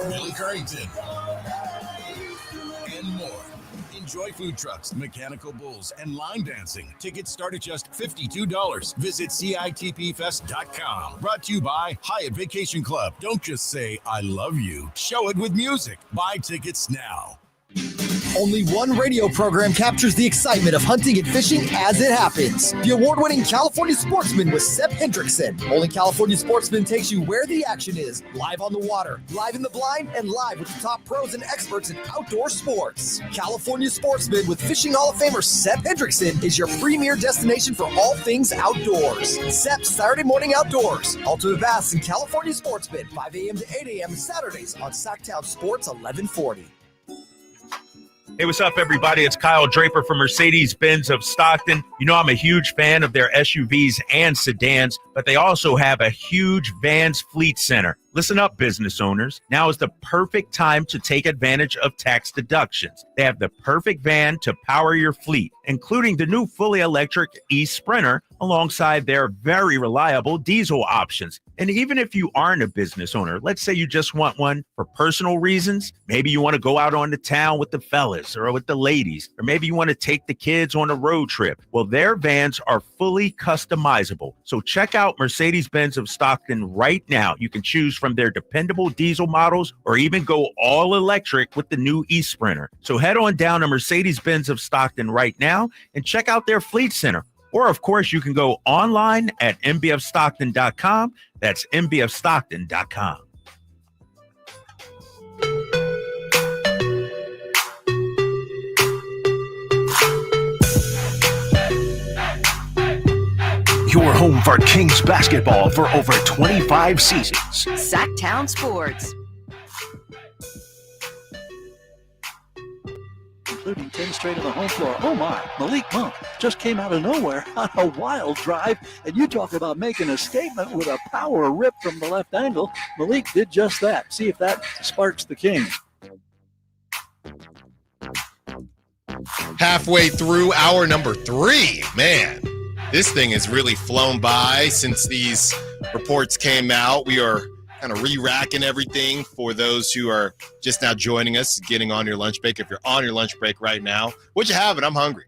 Billy Billy Currington, and more. Enjoy food trucks, mechanical bulls, and line dancing. Tickets start at just $52. Visit CITPfest.com. Brought to you by Hyatt Vacation Club. Don't just say, I love you. Show it with music. Buy tickets now. Only one radio program captures the excitement of hunting and fishing as it happens. The award-winning California Sportsman with Sep Hendrickson. Only California Sportsman takes you where the action is, live on the water, live in the blind, and live with the top pros and experts in outdoor sports. California Sportsman with Fishing Hall of Famer Sep Hendrickson is your premier destination for all things outdoors. Sep's Saturday Morning Outdoors. Ultimate Bass and California Sportsman, 5 a.m. to 8 a.m. Saturdays on Sacktown Sports 1140. Hey, what's up, everybody? It's Kyle Draper from Mercedes-Benz of Stockton. You know, I'm a huge fan of their SUVs and sedans, but they also have a huge Vans fleet center. Listen up, business owners. Now is the perfect time to take advantage of tax deductions. They have the perfect van to power your fleet, including the new fully electric e-Sprinter alongside their very reliable diesel options. And even if you aren't a business owner, let's say you just want one for personal reasons. Maybe you want to go out on the town with the fellas or with the ladies, or maybe you want to take the kids on a road trip. Well, their vans are fully customizable. So check out Mercedes-Benz of Stockton right now. You can choose from their dependable diesel models or even go all electric with the new e-Sprinter. So head on down to Mercedes-Benz of Stockton right now and check out their fleet center. Or, of course, you can go online at mbfstockton.com. That's mbfstockton.com. Your home for Kings basketball for over 25 seasons. Sacktown Sports. Including 10 straight on the home floor. Oh my, Malik Monk just came out of nowhere on a wild drive, and you talk about making a statement with a power rip from the left angle. Malik did just that. See if that sparks the Kings. Halfway through hour number 3, man, this thing has really flown by since these reports came out. We are kind of re-racking everything for those who are just now joining us, getting on your lunch break. If you're on your lunch break right now, what you having? I'm hungry.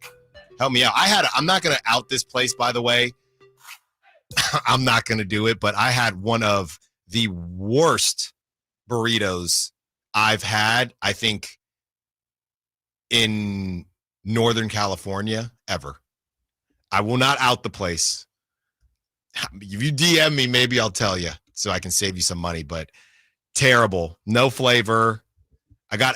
Help me out. I'm not going to out this place, by the way. I'm not going to do it, but I had one of the worst burritos I've had, I think, in Northern California ever. I will not out the place. If you DM me, maybe I'll tell you so I can save you some money, but terrible. No flavor. I got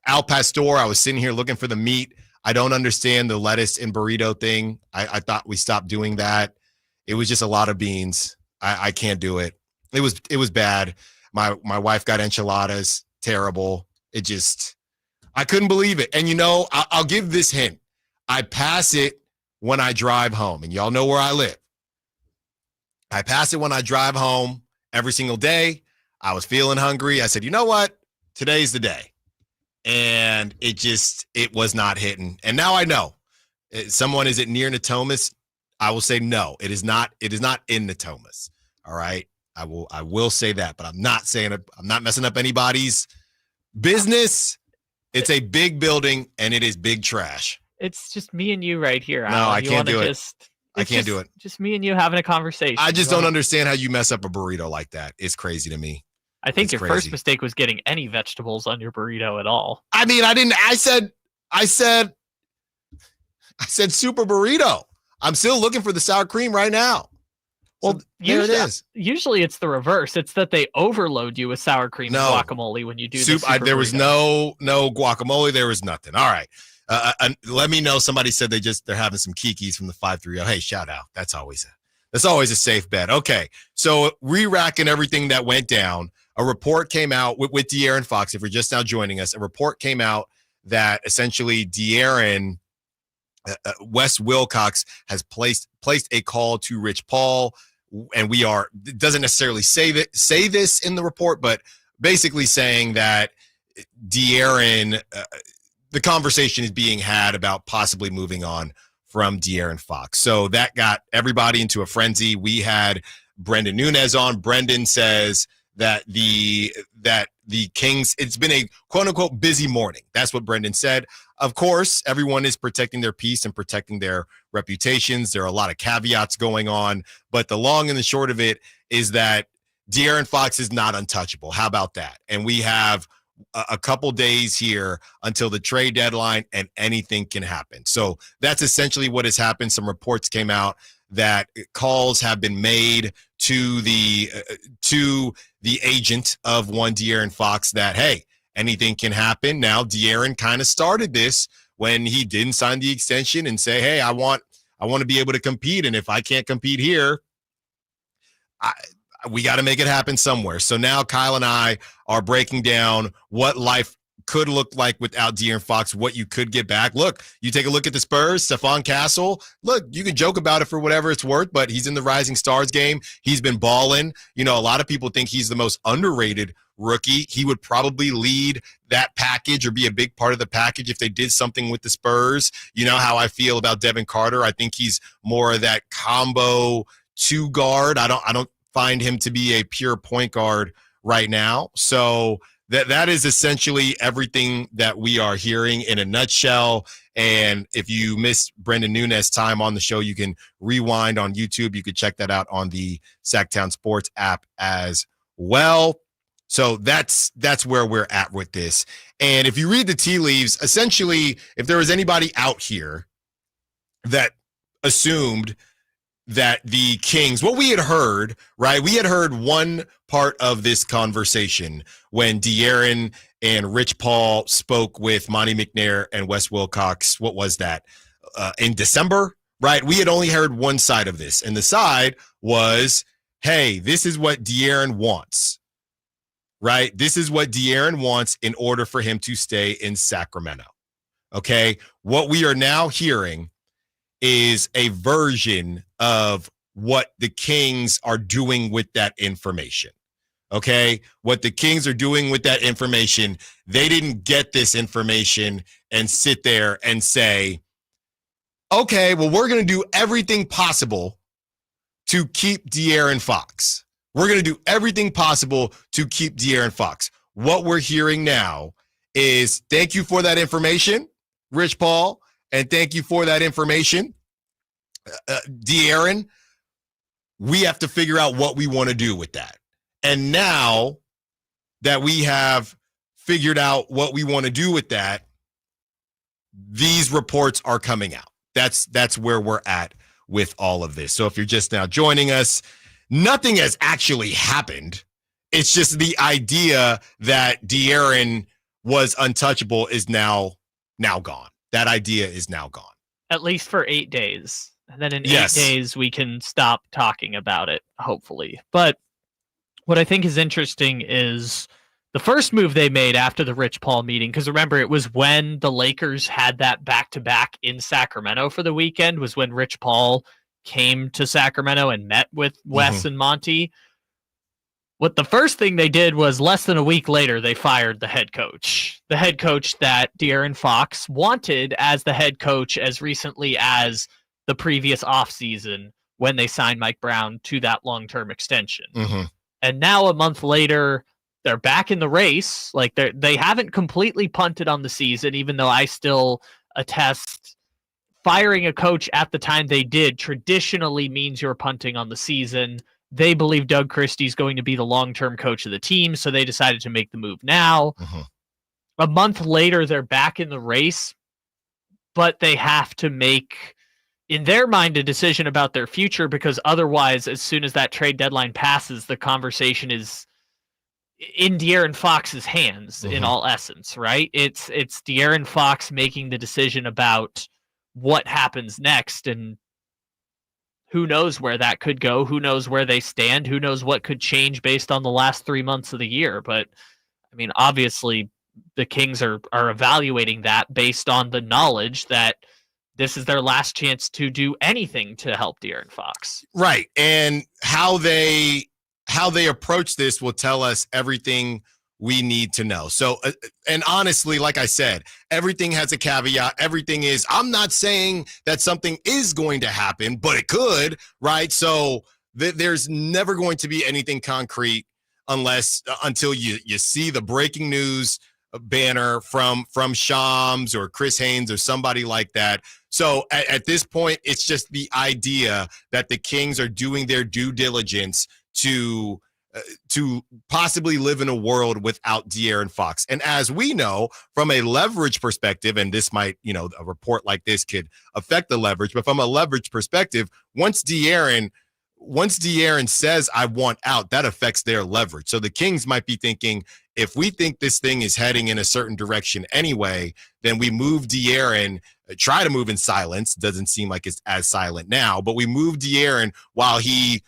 al pastor. I was sitting here looking for the meat. I don't understand the lettuce and burrito thing. I thought we stopped doing that. It was just a lot of beans. I can't do it. It was bad. My wife got enchiladas. Terrible. I couldn't believe it. And you know, I'll give this hint. I pass it when I drive home, and y'all know where I live. I pass it when I drive home every single day. I was feeling hungry. I said, you know what? Today's the day. And it was not hitting. And now I know. Is it near Natomas? I will say no. It is not in Natomas. All right. I will say that, but I'm not saying it. I'm not messing up anybody's business. It's a big building and it is big trash. It's just me and you right here. No, Alan. I can't do it. I can't do it. Just me and you having a conversation. I just don't understand how you mess up a burrito like that. It's crazy to me. I think your first mistake was getting any vegetables on your burrito at all. I mean, I didn't. I said super burrito. I'm still looking for the sour cream right now. Well, there it is. Usually it's the reverse. It's that they overload you with sour cream and guacamole when you do the super there was burrito. no guacamole. There was nothing. All right. Let me know. Somebody said they're having some Kikis from the 530. Hey, shout out. That's always a safe bet. Okay. So re-racking everything that went down. A report came out with De'Aaron Fox. If you're just now joining us, a report came out that essentially De'Aaron, Wes Wilcox has placed a call to Rich Paul, and it doesn't necessarily say this in the report, but basically saying that De'Aaron, the conversation is being had about possibly moving on from De'Aaron Fox. So that got everybody into a frenzy. We had Brendan Nunez on. Brendan says that the Kings, it's been a quote unquote busy morning. That's what Brendan said. Of course, everyone is protecting their peace and protecting their reputations. There are a lot of caveats going on, but the long and the short of it is that De'Aaron Fox is not untouchable. How about that? And we have a couple days here until the trade deadline, and anything can happen. So that's essentially what has happened. Some reports came out that calls have been made to the agent of one De'Aaron Fox that, hey, anything can happen. Now, De'Aaron kind of started this when he didn't sign the extension and say, hey, I want to be able to compete, and if I can't compete here, we got to make it happen somewhere. So now Kyle and I are breaking down what life could look like without De'Aaron Fox, what you could get back. Look, you take a look at the Spurs, Stephon Castle. Look, you can joke about it for whatever it's worth, but he's in the Rising Stars game. He's been balling. You know, a lot of people think he's the most underrated rookie. He would probably lead that package or be a big part of the package if they did something with the Spurs. You know how I feel about Devin Carter. I think he's more of that combo two guard. I don't find him to be a pure point guard right now. So that is essentially everything that we are hearing in a nutshell. And if you missed Brendan Nunes' time on the show, you can rewind on YouTube. You could check that out on the Sacktown Sports app as well. So that's where we're at with this. And if you read the tea leaves, essentially, if there was anybody out here that assumed that the Kings, what we had heard, right? We had heard one part of this conversation when De'Aaron and Rich Paul spoke with Monty McNair and Wes Wilcox. What was that? In December, right? We had only heard one side of this. And the side was, hey, this is what De'Aaron wants, right? This is what De'Aaron wants in order for him to stay in Sacramento. Okay? What we are now hearing is a version of what the Kings are doing with that information. Okay? What the Kings are doing with that information, they didn't get this information and sit there and say, okay, well, we're going to do everything possible to keep De'Aaron Fox. We're going to do everything possible to keep De'Aaron Fox. What we're hearing now is thank you for that information, Rich Paul, and thank you for that information, De'Aaron. We have to figure out what we want to do with that. And now that we have figured out what we want to do with that, these reports are coming out. That's where we're at with all of this. So if you're just now joining us, nothing has actually happened. It's just the idea that De'Aaron was untouchable is now gone. That idea is now gone. At least for 8 days. And then in Yes. 8 days, we can stop talking about it, hopefully. But what I think is interesting is the first move they made after the Rich Paul meeting, because remember, it was when the Lakers had that back-to-back in Sacramento for the weekend, was when Rich Paul came to Sacramento and met with Wes and Monty. What the first thing they did was less than a week later, they fired the head coach. The head coach that De'Aaron Fox wanted as the head coach as recently as the previous offseason when they signed Mike Brown to that long-term extension. And now a month later, they're back in the race. Like they haven't completely punted on the season, even though I still attest firing a coach at the time they did traditionally means you're punting on the season. They believe Doug Christie's going to be the long-term coach of the team, so they decided to make the move now. A month later, they're back in the race, but they have to make, in their mind, a decision about their future, because otherwise, as soon as that trade deadline passes, the conversation is in De'Aaron Fox's hands in all essence, right? It's De'Aaron Fox making the decision about what happens next, and who knows where that could go, who knows where they stand, who knows what could change based on the last 3 months of the year. But I mean, obviously the Kings are evaluating that based on the knowledge that this is their last chance to do anything to help De'Aaron Fox. Right. And how they approach this will tell us everything we need to know. So, and honestly, like I said, everything has a caveat. Everything is, I'm not saying that something is going to happen, but it could, right? So there's never going to be anything concrete until you see the breaking news banner from Shams or Chris Haynes or somebody like that. So at this point, it's just the idea that the Kings are doing their due diligence to possibly live in a world without De'Aaron Fox. And as we know, from a leverage perspective, and this might, a report like this could affect the leverage, but from a leverage perspective, once De'Aaron says, I want out, that affects their leverage. So the Kings might be thinking, if we think this thing is heading in a certain direction anyway, then we move De'Aaron, try to move in silence. Doesn't seem like it's as silent now, but we move De'Aaron while he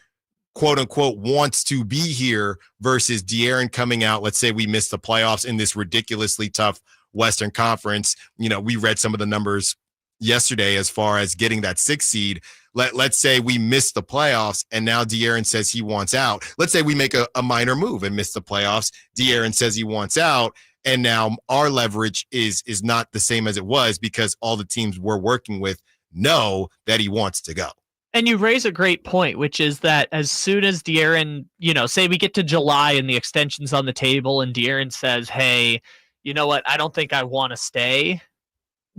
quote unquote wants to be here versus De'Aaron coming out. Let's say we miss the playoffs in this ridiculously tough Western Conference. We read some of the numbers yesterday as far as getting that 6th seed. Let's say we miss the playoffs and now De'Aaron says he wants out. Let's say we make a minor move and miss the playoffs. De'Aaron says he wants out. And now our leverage is not the same as it was because all the teams we're working with know that he wants to go. And you raise a great point, which is that as soon as De'Aaron, say we get to July and the extension's on the table and De'Aaron says, hey, you know what, I don't think I want to stay,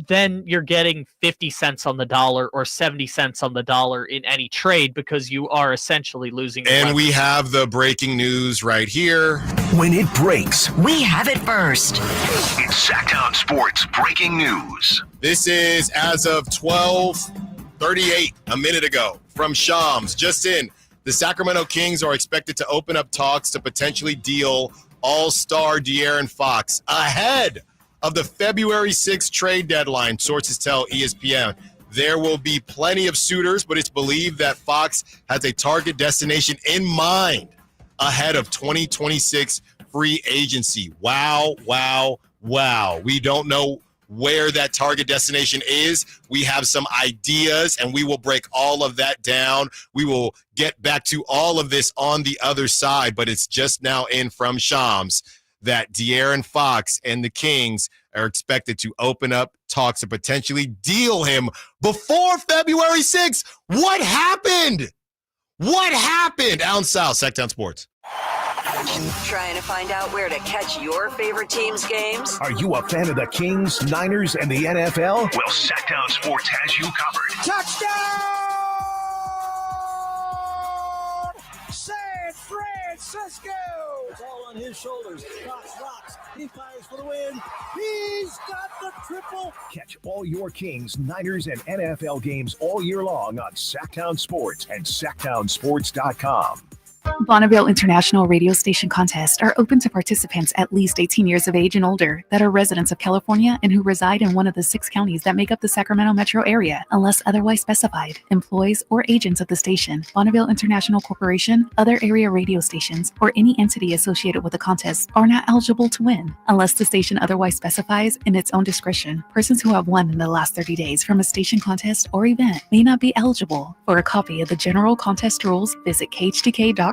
then you're getting 50 cents on the dollar or 70 cents on the dollar in any trade because you are essentially losing. And we have the breaking news right here. When it breaks, we have it first. It's Sacktown Sports breaking news. This is as of 12:38, a minute ago, from Shams. Just in, the Sacramento Kings are expected to open up talks to potentially deal all-star De'Aaron Fox ahead of the February 6th trade deadline, sources tell ESPN. There will be plenty of suitors, but it's believed that Fox has a target destination in mind ahead of 2026 free agency. Wow, wow, wow. We don't know where that target destination is. We have some ideas, and we will break all of that down. We will get back to all of this on the other side, but it's just now in from Shams that De'Aaron Fox and the Kings are expected to open up talks to potentially deal him before February 6th. What happened? What happened? Allen Stiles, Sacktown Sports. Trying to find out where to catch your favorite team's games? Are you a fan of the Kings, Niners, and the NFL? Well, Sacktown Sports has you covered. Touchdown! San Francisco! It's all on his shoulders. Fox rocks. He fires for the win. He's got the triple. Catch all your Kings, Niners, and NFL games all year long on Sacktown Sports and SacktownSports.com. Bonneville International Radio Station contests are open to participants at least 18 years of age and older that are residents of California and who reside in one of the 6 counties that make up the Sacramento metro area, unless otherwise specified. Employees or agents of the station, Bonneville International Corporation, other area radio stations, or any entity associated with the contest are not eligible to win, unless the station otherwise specifies in its own discretion. Persons who have won in the last 30 days from a station contest or event may not be eligible. For a copy of the general contest rules, visit KHTK.com.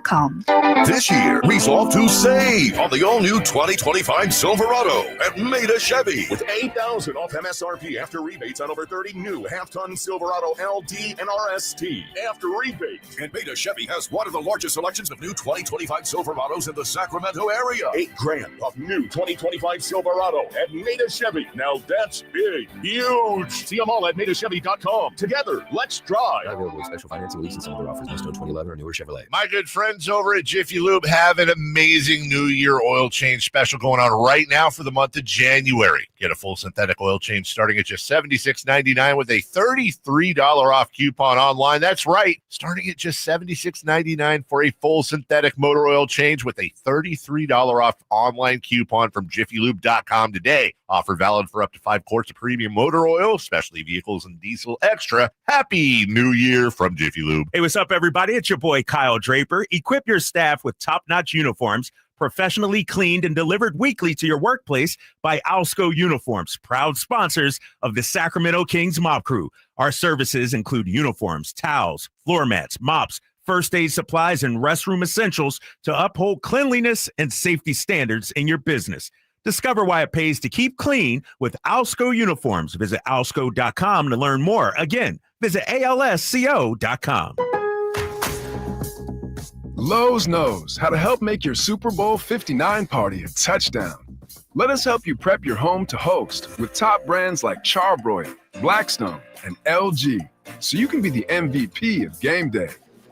This year, resolve to save on the all-new 2025 Silverado at Maida Chevy with $8,000 off MSRP after rebates on over 30 new half-ton Silverado LT and RST after rebates. And Maida Chevy has one of the largest selections of new 2025 Silverados in the Sacramento area. $8,000 off new 2025 Silverado at Maida Chevy. Now that's big, huge. See them all at MaidaChevy.com. Together, let's drive. Not available with special financing, lease, and some other offers. Must own 2011 or newer Chevrolet. My good friends over at Jiffy Lube have an amazing New Year oil change special going on right now for the month of January. Get a full synthetic oil change starting at just $76.99 with a $33 off coupon online. That's right, starting at just $76.99 for a full synthetic motor oil change with a $33 off online coupon from JiffyLube.com today. Offer valid for up to 5 quarts of premium motor oil, specialty vehicles, and diesel extra. Happy New Year from Jiffy Lube. Hey, what's up, everybody? It's your boy, Kyle Draper. Equip your staff with top-notch uniforms, professionally cleaned and delivered weekly to your workplace by Alsco Uniforms, proud sponsors of the Sacramento Kings Mop Crew. Our services include uniforms, towels, floor mats, mops, first aid supplies, and restroom essentials to uphold cleanliness and safety standards in your business. Discover why it pays to keep clean with Alsco Uniforms. Visit alsco.com to learn more. Again, visit alsco.com. Lowe's knows how to help make your Super Bowl 59 party a touchdown. Let us help you prep your home to host with top brands like Charbroil, Blackstone, and LG, so you can be the MVP of game day.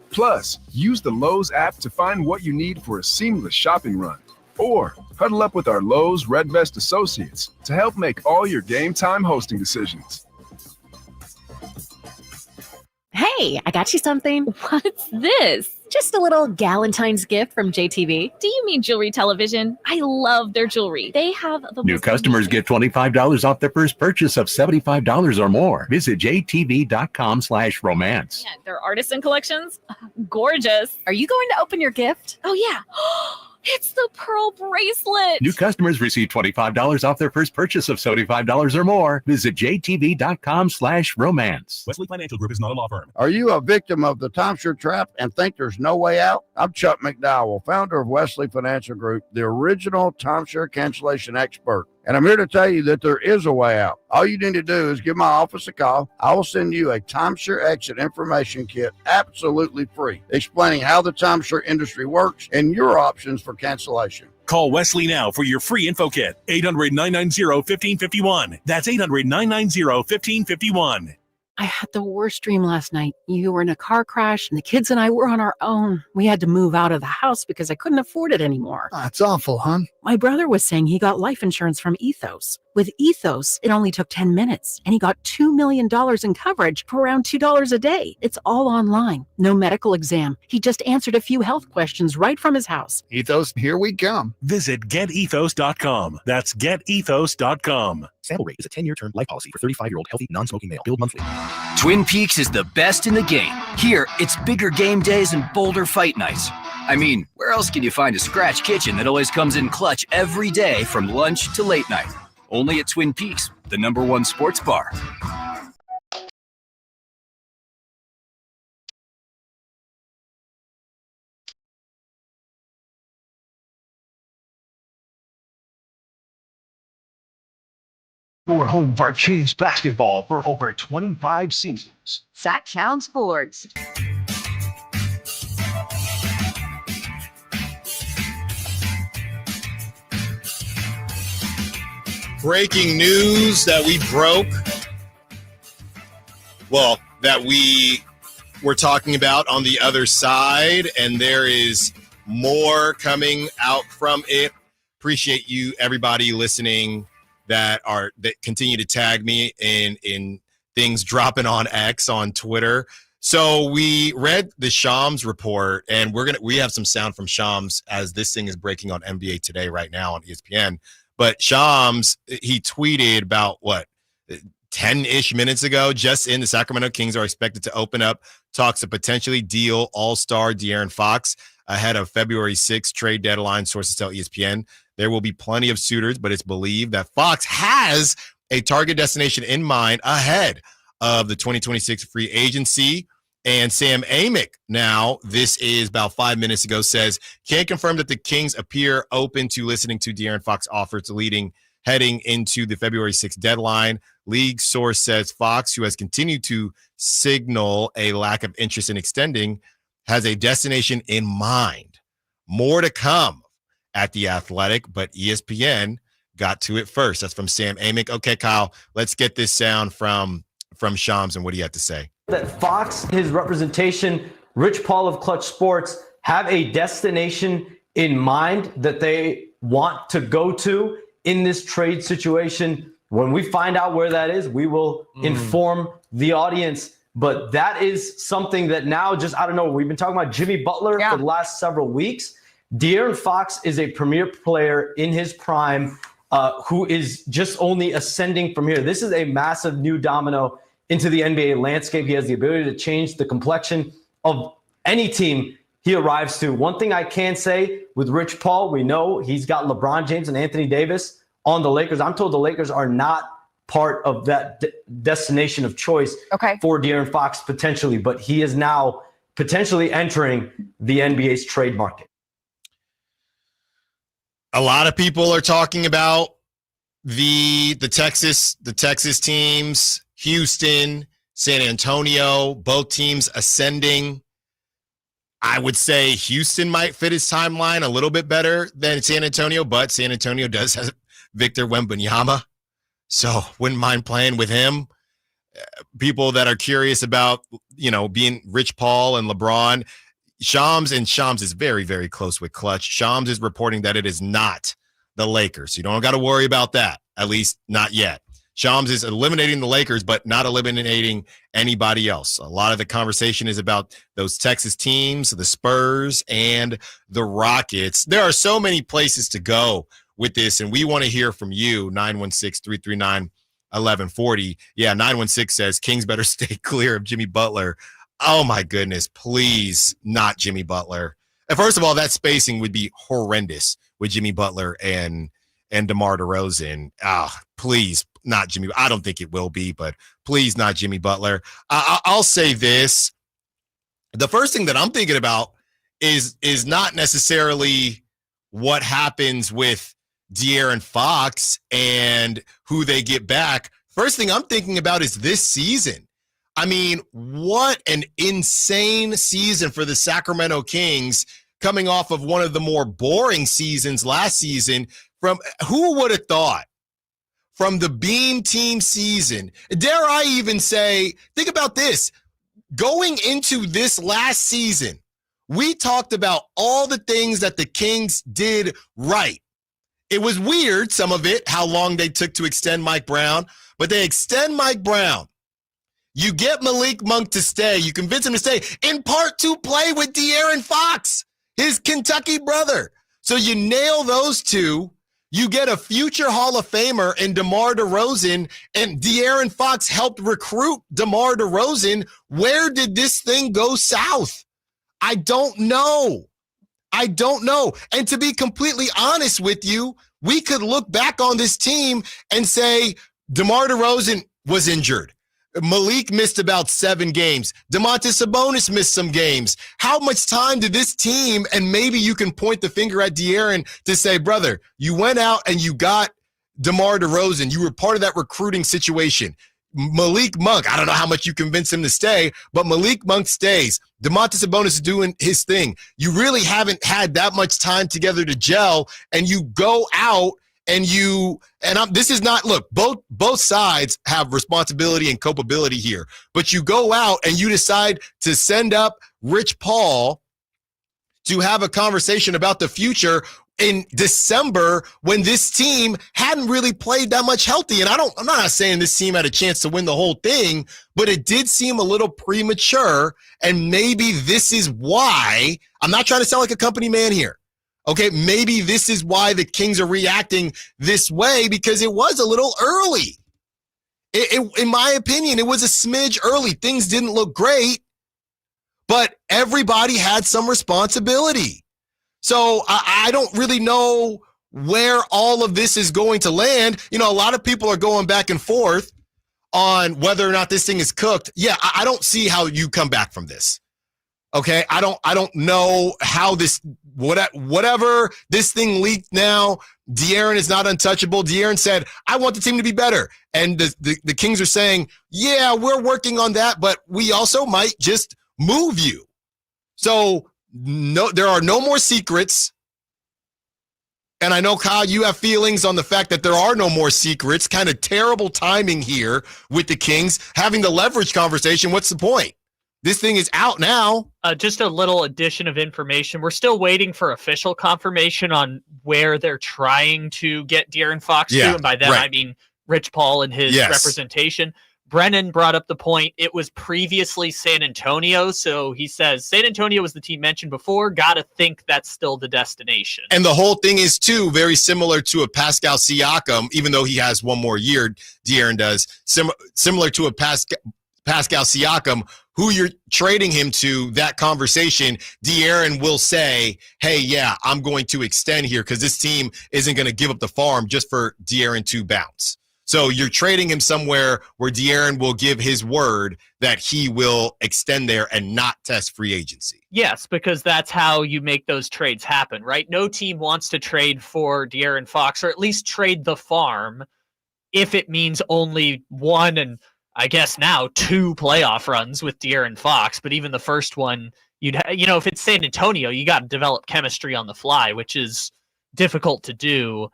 Plus, use the Lowe's app to find what you need for a seamless shopping run. Or huddle up with our Lowe's Red Vest associates to help make all your game time hosting decisions. Hey, I got you something. What's this? Just a little Galentine's gift from JTV. Do you mean jewelry television? I love their jewelry. They have the New customers get $25 off their first purchase of $75 or more. Visit jtv.com/romance. Yeah, their artisan collections. Gorgeous. Are you going to open your gift? Oh, yeah. It's the pearl bracelet. New customers receive $25 off their first purchase of $75 or more. Visit jtv.com/romance. Wesley Financial Group is not a law firm. Are you a victim of the timeshare trap and think there's no way out? I'm Chuck McDowell, founder of Wesley Financial Group, the original timeshare cancellation expert. And I'm here to tell you that there is a way out. All you need to do is give my office a call. I will send you a timeshare exit information kit absolutely free, explaining how the timeshare industry works and your options for cancellation. Call Wesley now for your free info kit. 800-990-1551. That's 800-990-1551. I had the worst dream last night. You were in a car crash and the kids and I were on our own. We had to move out of the house because I couldn't afford it anymore. That's awful, hon. My brother was saying he got life insurance from Ethos. With Ethos, it only took 10 minutes and he got $2 million in coverage for around $2 a day. It's all online. No medical exam. He just answered a few health questions right from his house. Ethos, here we come. Visit getethos.com. That's getethos.com. Sample rate is a 10-year term life policy for 35-year-old healthy, non-smoking male. Billed monthly. Twin Peaks is the best in the game. Here, it's bigger game days and bolder fight nights. I mean, where else can you find a scratch kitchen that always comes in clutch every day from lunch to late night? Only at Twin Peaks, the #1 sports bar. Your home for Kings basketball for over 25 seasons. Sacktown Sports. Breaking news that we broke. Well, that we were talking about on the other side, and there is more coming out from it. Appreciate you, everybody listening that continue to tag me in things dropping on X, on Twitter. So we read the Shams report, and we have some sound from Shams as this thing is breaking on NBA Today right now on ESPN. But Shams, he tweeted about 10-ish minutes ago, just in the Sacramento Kings are expected to open up talks to potentially deal all-star De'Aaron Fox ahead of February 6th trade deadline, sources tell ESPN. There will be plenty of suitors, but it's believed that Fox has a target destination in mind ahead of the 2026 free agency. And Sam Amick, now, this is about 5 minutes ago, says, can't confirm that the Kings appear open to listening to De'Aaron Fox offers heading into the February 6th deadline. League source says Fox, who has continued to signal a lack of interest in extending, has a destination in mind. More to come at The Athletic, but ESPN got to it first. That's from Sam Amick. Okay, Kyle, let's get this sound from Shams, and what do you have to say? That Fox, his representation, Rich Paul of Clutch Sports, have a destination in mind that they want to go to in this trade situation. When we find out where that is, we will inform the audience. But that is something that now just, I don't know, we've been talking about Jimmy Butler for the last several weeks. De'Aaron Fox is a premier player in his prime who is just only ascending from here. This is a massive new domino into the NBA landscape. He has the ability to change the complexion of any team he arrives to. One thing I can say with Rich Paul, we know he's got LeBron James and Anthony Davis on the Lakers. I'm told the Lakers are not part of that destination of choice for De'Aaron Fox potentially, but he is now potentially entering the NBA's trade market. A lot of people are talking about the Texas teams, Houston, San Antonio, both teams ascending. I would say Houston might fit his timeline a little bit better than San Antonio, but San Antonio does have Victor Wembanyama, so wouldn't mind playing with him. People that are curious about, being Rich Paul and LeBron, Shams is very, very close with Clutch. Shams is reporting that it is not the Lakers. You don't got to worry about that, at least not yet. Shams is eliminating the Lakers, but not eliminating anybody else. A lot of the conversation is about those Texas teams, the Spurs, and the Rockets. There are so many places to go with this, and we want to hear from you, 916-339-1140. Yeah, 916 says Kings better stay clear of Jimmy Butler. Oh, my goodness, please, not Jimmy Butler. And first of all, that spacing would be horrendous with Jimmy Butler and DeMar DeRozan. Please, not Jimmy. I don't think it will be, but please, not Jimmy Butler. I'll say this. The first thing that I'm thinking about is not necessarily what happens with De'Aaron Fox and who they get back. First thing I'm thinking about is this season. I mean, what an insane season for the Sacramento Kings, coming off of one of the more boring seasons last season. From who would have thought? From the Beam Team season, dare I even say, think about this. Going into this last season, we talked about all the things that the Kings did right. It was weird, some of it, how long they took to extend Mike Brown, but they extend Mike Brown. You get Malik Monk to stay. You convince him to stay, in part to play with De'Aaron Fox, his Kentucky brother. So you nail those two. You get a future Hall of Famer in DeMar DeRozan, and De'Aaron Fox helped recruit DeMar DeRozan. Where did this thing go south? I don't know. And to be completely honest with you, we could look back on this team and say DeMar DeRozan was injured. Malik missed about 7 games. Domantas Sabonis missed some games. How much time did this team, and maybe you can point the finger at De'Aaron to say, brother, you went out and you got DeMar DeRozan. You were part of that recruiting situation. Malik Monk, I don't know how much you convinced him to stay, but Malik Monk stays. Domantas Sabonis is doing his thing. You really haven't had that much time together to gel, and you go out this is not, look, both sides have responsibility and culpability here, but you go out and you decide to send up Rich Paul to have a conversation about the future in December when this team hadn't really played that much healthy. And I'm not saying this team had a chance to win the whole thing, but it did seem a little premature. And maybe this is why, I'm not trying to sound like a company man here. Okay, maybe this is why the Kings are reacting this way, because it was a little early. In my opinion, it was a smidge early. Things didn't look great, but everybody had some responsibility. So I don't really know where all of this is going to land. A lot of people are going back and forth on whether or not this thing is cooked. Yeah, I don't see how you come back from this. Okay, I don't know how this, whatever this thing leaked now, De'Aaron is not untouchable. De'Aaron said, I want the team to be better. And the Kings are saying, yeah, we're working on that, but we also might just move you. So no, there are no more secrets. And I know, Kyle, you have feelings on the fact that there are no more secrets. Kind of terrible timing here with the Kings. Having the leverage conversation, what's the point? This thing is out now. Just a little addition of information. We're still waiting for official confirmation on where they're trying to get De'Aaron Fox to. And by that, I mean Rich Paul and his representation. Brennan brought up the point. It was previously San Antonio. So he says San Antonio was the team mentioned before. Got to think that's still the destination. And the whole thing is, too, very similar to a Pascal Siakam, even though he has one more year, De'Aaron does. Similar to a Pascal Siakam, who you're trading him to, that conversation, De'Aaron will say, hey, yeah, I'm going to extend here because this team isn't going to give up the farm just for De'Aaron to bounce. So you're trading him somewhere where De'Aaron will give his word that he will extend there and not test free agency. Yes, because that's how you make those trades happen, right? No team wants to trade for De'Aaron Fox, or at least trade the farm, if it means only one and I guess now 2 playoff runs with De'Aaron Fox, but even the first one if it's San Antonio, you got to develop chemistry on the fly, which is difficult to do.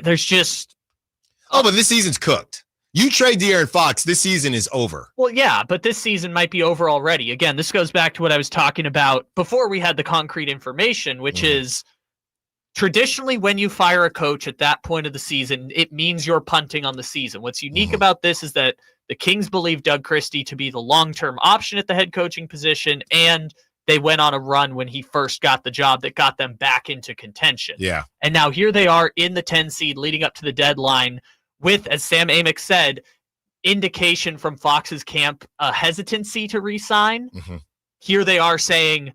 There's just but this season's cooked. You trade De'Aaron Fox, this season is over. Well, yeah, but this season might be over already. Again, this goes back to what I was talking about before we had the concrete information, which is traditionally when you fire a coach at that point of the season, it means you're punting on the season. What's unique about this is that the Kings believe Doug Christie to be the long-term option at the head coaching position, and they went on a run when he first got the job that got them back into contention. Yeah. And now here they are in the 10 seed leading up to the deadline with, as Sam Amick said, indication from Fox's camp, a hesitancy to re-sign. Here they are saying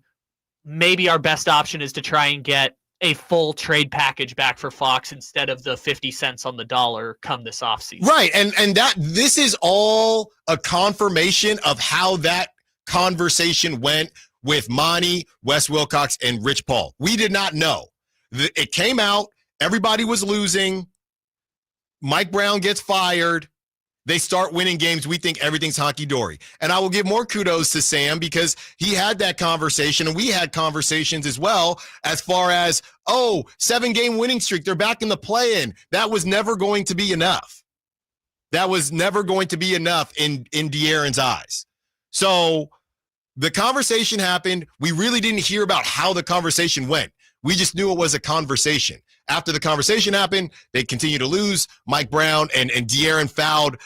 maybe our best option is to try and get a full trade package back for Fox instead of the 50 cents on the dollar come this offseason. Right. And this is all a confirmation of how that conversation went with Monty, Wes Wilcox, and Rich Paul. We did not know. It came out. Everybody was losing. Mike Brown gets fired. They start winning games. We think everything's honky-dory. And I will give more kudos to Sam because he had that conversation, and we had conversations as well as far as, 7-game winning streak. They're back in the play-in. That was never going to be enough. That was never going to be enough in De'Aaron's eyes. So the conversation happened. We really didn't hear about how the conversation went. We just knew it was a conversation. After the conversation happened, they continue to lose. Mike Brown and De'Aaron fouled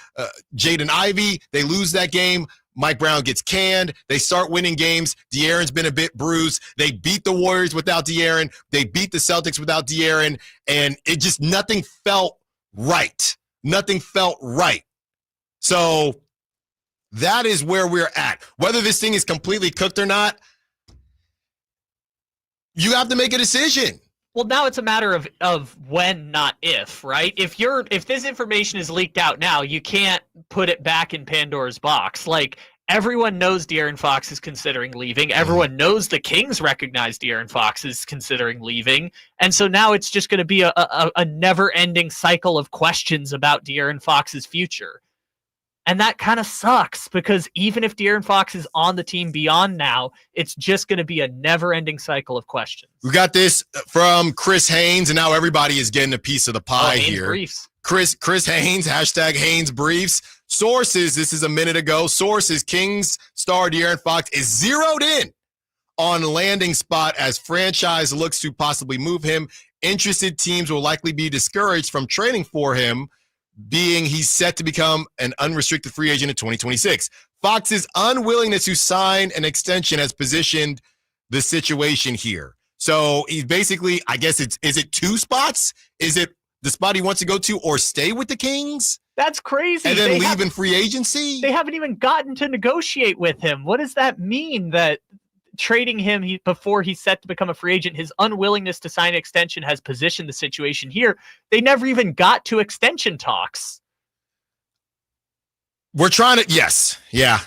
Jaden Ivey. They lose that game. Mike Brown gets canned. They start winning games. De'Aaron's been a bit bruised. They beat the Warriors without De'Aaron. They beat the Celtics without De'Aaron. And it just, nothing felt right. Nothing felt right. So that is where we're at. Whether this thing is completely cooked or not, you have to make a decision. Well, now it's a matter of when, not if, right? If this information is leaked out now, you can't put it back in Pandora's box. Like, everyone knows De'Aaron Fox is considering leaving. Everyone knows the Kings recognize De'Aaron Fox is considering leaving. And so now it's just going to be a never-ending cycle of questions about De'Aaron Fox's future. And that kind of sucks because even if De'Aaron Fox is on the team beyond now, it's just going to be a never-ending cycle of questions. We got this from Chris Haynes, and now everybody is getting a piece of the pie here. Briefs. Chris Haynes, hashtag Haynes Briefs. Sources, this is a minute ago. Sources, Kings star De'Aaron Fox is zeroed in on landing spot as franchise looks to possibly move him. Interested teams will likely be discouraged from trading for him, being he's set to become an unrestricted free agent in 2026. Fox's unwillingness to sign an extension has positioned the situation here. So he's basically, I guess is it 2 spots? Is it the spot he wants to go to or stay with the Kings? That's crazy. And then leave in free agency? They haven't even gotten to negotiate with him. What does that mean that trading him before he's set to become a free agent, his unwillingness to sign an extension has positioned the situation here? They never even got to extension talks. We're trying to, yes. Yeah,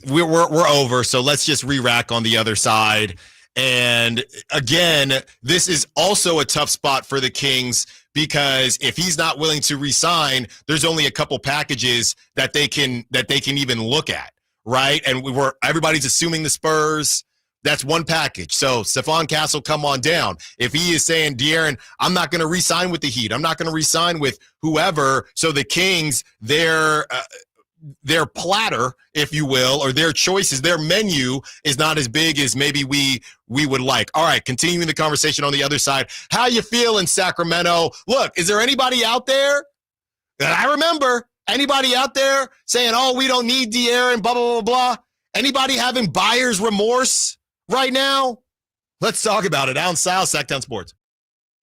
we're over. So let's just re-rack on the other side. And again, this is also a tough spot for the Kings because if he's not willing to re-sign, there's only a couple packages that they can even look at, right? And everybody's assuming the Spurs. That's one package. So Stephon Castle, come on down. If he is saying, De'Aaron, I'm not going to re-sign with the Heat. I'm not going to re-sign with whoever. So the Kings, their platter, if you will, or their choices, their menu is not as big as maybe we would like. All right, continuing the conversation on the other side. How you feel in Sacramento? Look, is there anybody out there that I remember? Anybody out there saying, we don't need De'Aaron, blah, blah, blah, blah? Anybody having buyer's remorse right now? Let's talk about it. Allen Stiles, Sacktown Sports.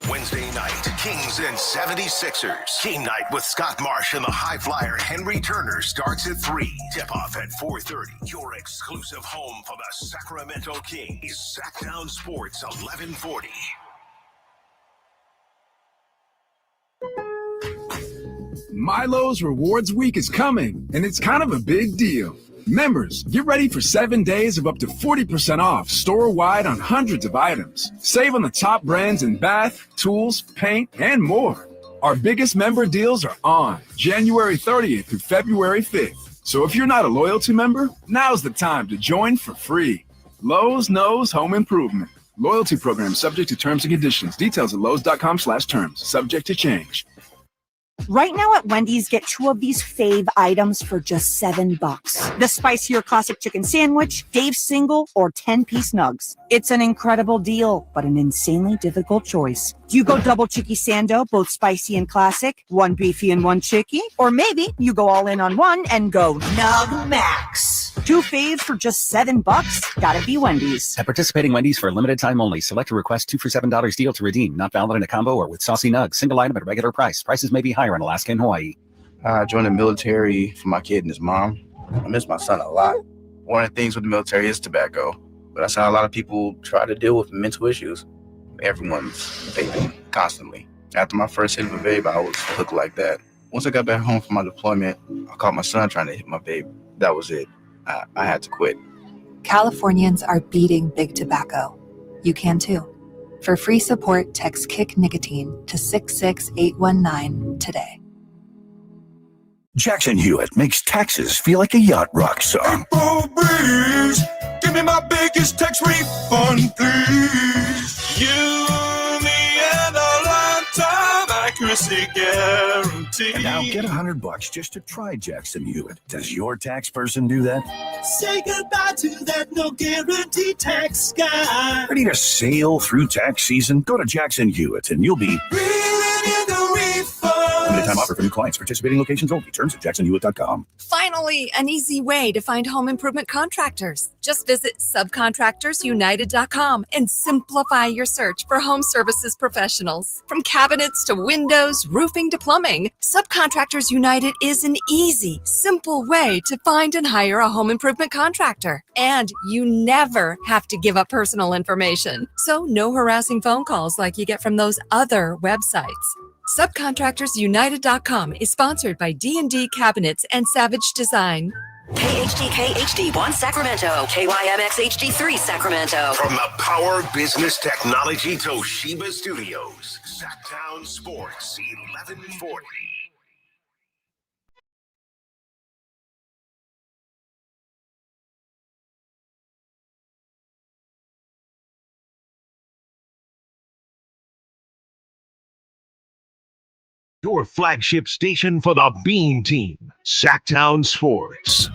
Wednesday night, Kings and 76ers. Game night with Scott Marsh and the high flyer Henry Turner starts at 3. Tip-off at 4:30. Your exclusive home for the Sacramento Kings is Sacktown Sports 1140. Milo's Rewards Week is coming, and it's kind of a big deal. Members, get ready for 7 days of up to 40% off store-wide on hundreds of items. Save on the top brands in bath, tools, paint, and more. Our biggest member deals are on January 30th through February 5th. So if you're not a loyalty member, now's the time to join for free. Lowe's knows home improvement. Loyalty program subject to terms and conditions. Details at lowes.com/terms. Subject to change. Right now at Wendy's, get 2 of these fave items for just $7. The spicier classic chicken sandwich, Dave's single, or 10-piece nugs. It's an incredible deal, but an insanely difficult choice. Do you go double chicky sando, both spicy and classic, 1 beefy and 1 chicky? Or maybe you go all in on one and go Nug Max. 2 faves for just $7? Gotta be Wendy's. At participating Wendy's for a limited time only. Select a request 2 for $7 deal to redeem. Not valid in a combo or with saucy nugs. Single item at regular price. Prices may be higher in Alaska and Hawaii. I joined the military for my kid and his mom. I miss my son a lot. One of the things with the military is tobacco. But that's how a lot of people try to deal with mental issues. Everyone's vaping constantly. After my first hit of a vape, I was hooked like that. Once I got back home from my deployment, I caught my son trying to hit my vape. That was it. I had to quit. Californians are beating big tobacco. You can too. For free support, text Kick Nicotine to 66819 today. Jackson Hewitt makes taxes feel like a yacht rock song. April breeze, give me my biggest tax refund, please. You, me, and a lifetime accuracy guarantee. And now get $100 just to try Jackson Hewitt. Does your tax person do that? Say goodbye to that no guarantee tax guy. Ready to sail through tax season? Go to Jackson Hewitt and you'll be reeling in the refund. limited time offer for new clients. Participating locations only. Terms at jacksonhewitt.com. Finally, an easy way to find home improvement contractors. Just visit subcontractorsunited.com and simplify your search for home services professionals. From cabinets to windows, roofing to plumbing, Subcontractors United is an easy, simple way to find and hire a home improvement contractor. And you never have to give up personal information. So no harassing phone calls like you get from those other websites. Subcontractorsunited.com is sponsored by D&D Cabinets and Savage Design. KHTK HD1 Sacramento, KYMX HD3 Sacramento. From the Power Business Technology Toshiba Studios, Sacktown Sports 1140. Your flagship station for the Bean Team, Sacktown Sports.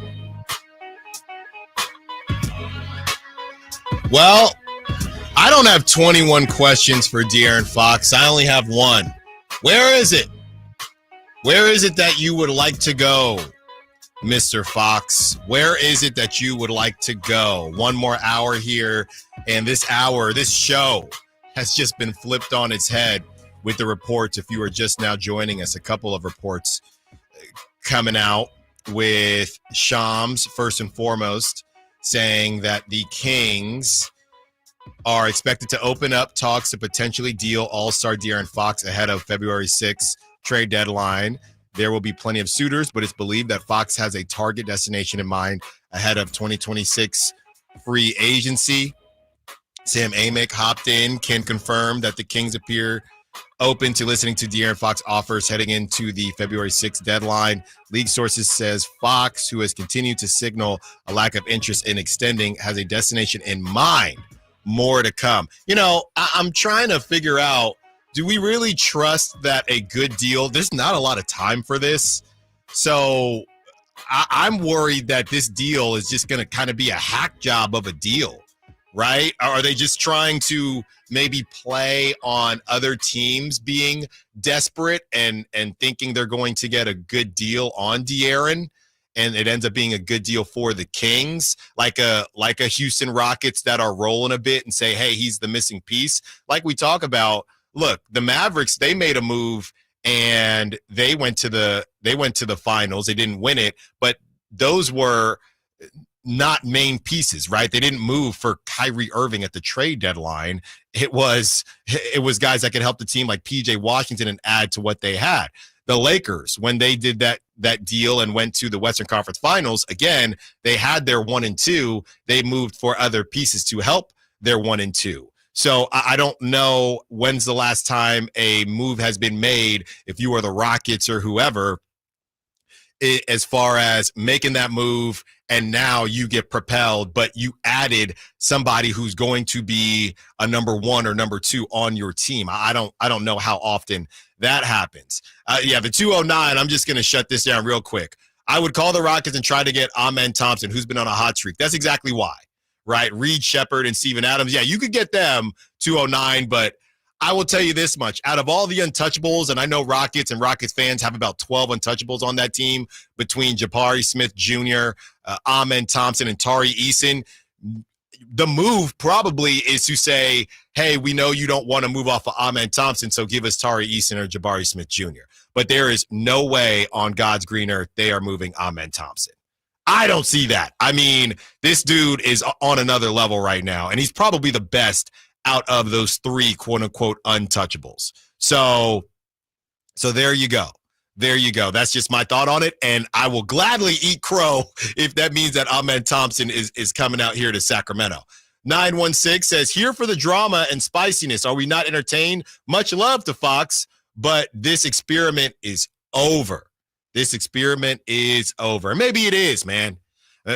Well, I don't have 21 questions for De'Aaron Fox. I only have one. Where is it? Where is it that you would like to go, Mr. Fox? Where is it that you would like to go? One more hour here, and this show has just been flipped on its head with the reports. If you are just now joining us, a couple of reports coming out with Shams, first and foremost, saying that the Kings are expected to open up talks to potentially deal All-Star De'Aaron Fox ahead of February 6th trade deadline. There will be plenty of suitors, but it's believed that Fox has a target destination in mind ahead of 2026 free agency. Sam Amick hopped in, can confirm that the Kings appear open to listening to De'Aaron Fox offers heading into the February 6th deadline. League sources says Fox, who has continued to signal a lack of interest in extending, has a destination in mind. More to come. You know, I'm trying to figure out, do we really trust that a good deal? There's not a lot of time for this. So I'm worried that this deal is just going to kind of be a hack job of a deal, right? Are they just trying to maybe play on other teams being desperate and thinking they're going to get a good deal on De'Aaron, and it ends up being a good deal for the Kings, like a Houston Rockets that are rolling a bit and say, hey, he's the missing piece. Like we talk about, look, the Mavericks, they made a move and they went to the finals. They didn't win it, but those were not main pieces, right? They didn't move for Kyrie Irving at the trade deadline. It was guys that could help the team like PJ Washington and add to what they had. The Lakers, when they did that deal and went to the Western Conference Finals, again, they had their 1 and 2. They moved for other pieces to help their 1 and 2. So I don't know when's the last time a move has been made, if you are the Rockets or whoever, as far as making that move, and now you get propelled, but you added somebody who's going to be a number 1 or number 2 on your team. I don't know how often that happens. The 209, I'm just going to shut this down real quick. I would call the Rockets and try to get Amen Thompson, who's been on a hot streak. That's exactly why, right? Reed Shepherd and Steven Adams. Yeah, you could get them 209, but I will tell you this much. Out of all the untouchables, and I know Rockets and Rockets fans have about 12 untouchables on that team between Jabari Smith Jr., Amen Thompson, and Tari Eason, the move probably is to say, hey, we know you don't want to move off of Amen Thompson, so give us Tari Eason or Jabari Smith Jr. But there is no way on God's green earth they are moving Amen Thompson. I don't see that. I mean, this dude is on another level right now, and he's probably the best out of those 3 quote-unquote untouchables. So there you go. There you go. That's just my thought on it, and I will gladly eat crow if that means that Amen Thompson is coming out here to Sacramento. 916 says, here for the drama and spiciness. Are we not entertained? Much love to Fox, but this experiment is over. This experiment is over. Maybe it is, man.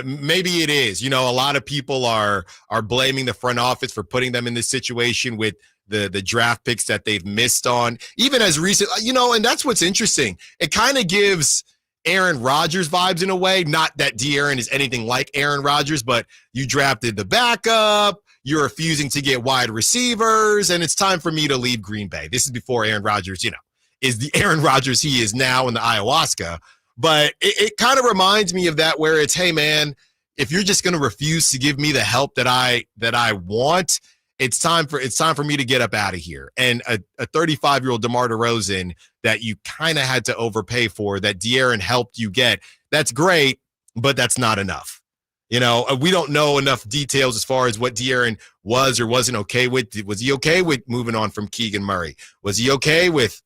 Maybe it is. You know, a lot of people are blaming the front office for putting them in this situation with the draft picks that they've missed on, even as recent, you know, and that's what's interesting. It kind of gives Aaron Rodgers vibes in a way. Not that De'Aaron is anything like Aaron Rodgers, but you drafted the backup. You're refusing to get wide receivers, and it's time for me to leave Green Bay. This is before Aaron Rodgers, you know, is the Aaron Rodgers he is now in the ayahuasca. But it kind of reminds me of that, where it's, hey, man, if you're just going to refuse to give me the help that I want, it's time for me to get up out of here. And a 35-year-old DeMar DeRozan that you kind of had to overpay for, that De'Aaron helped you get, that's great, but that's not enough. You know, we don't know enough details as far as what De'Aaron was or wasn't okay with. Was he okay with moving on from Keegan Murray? Was he okay with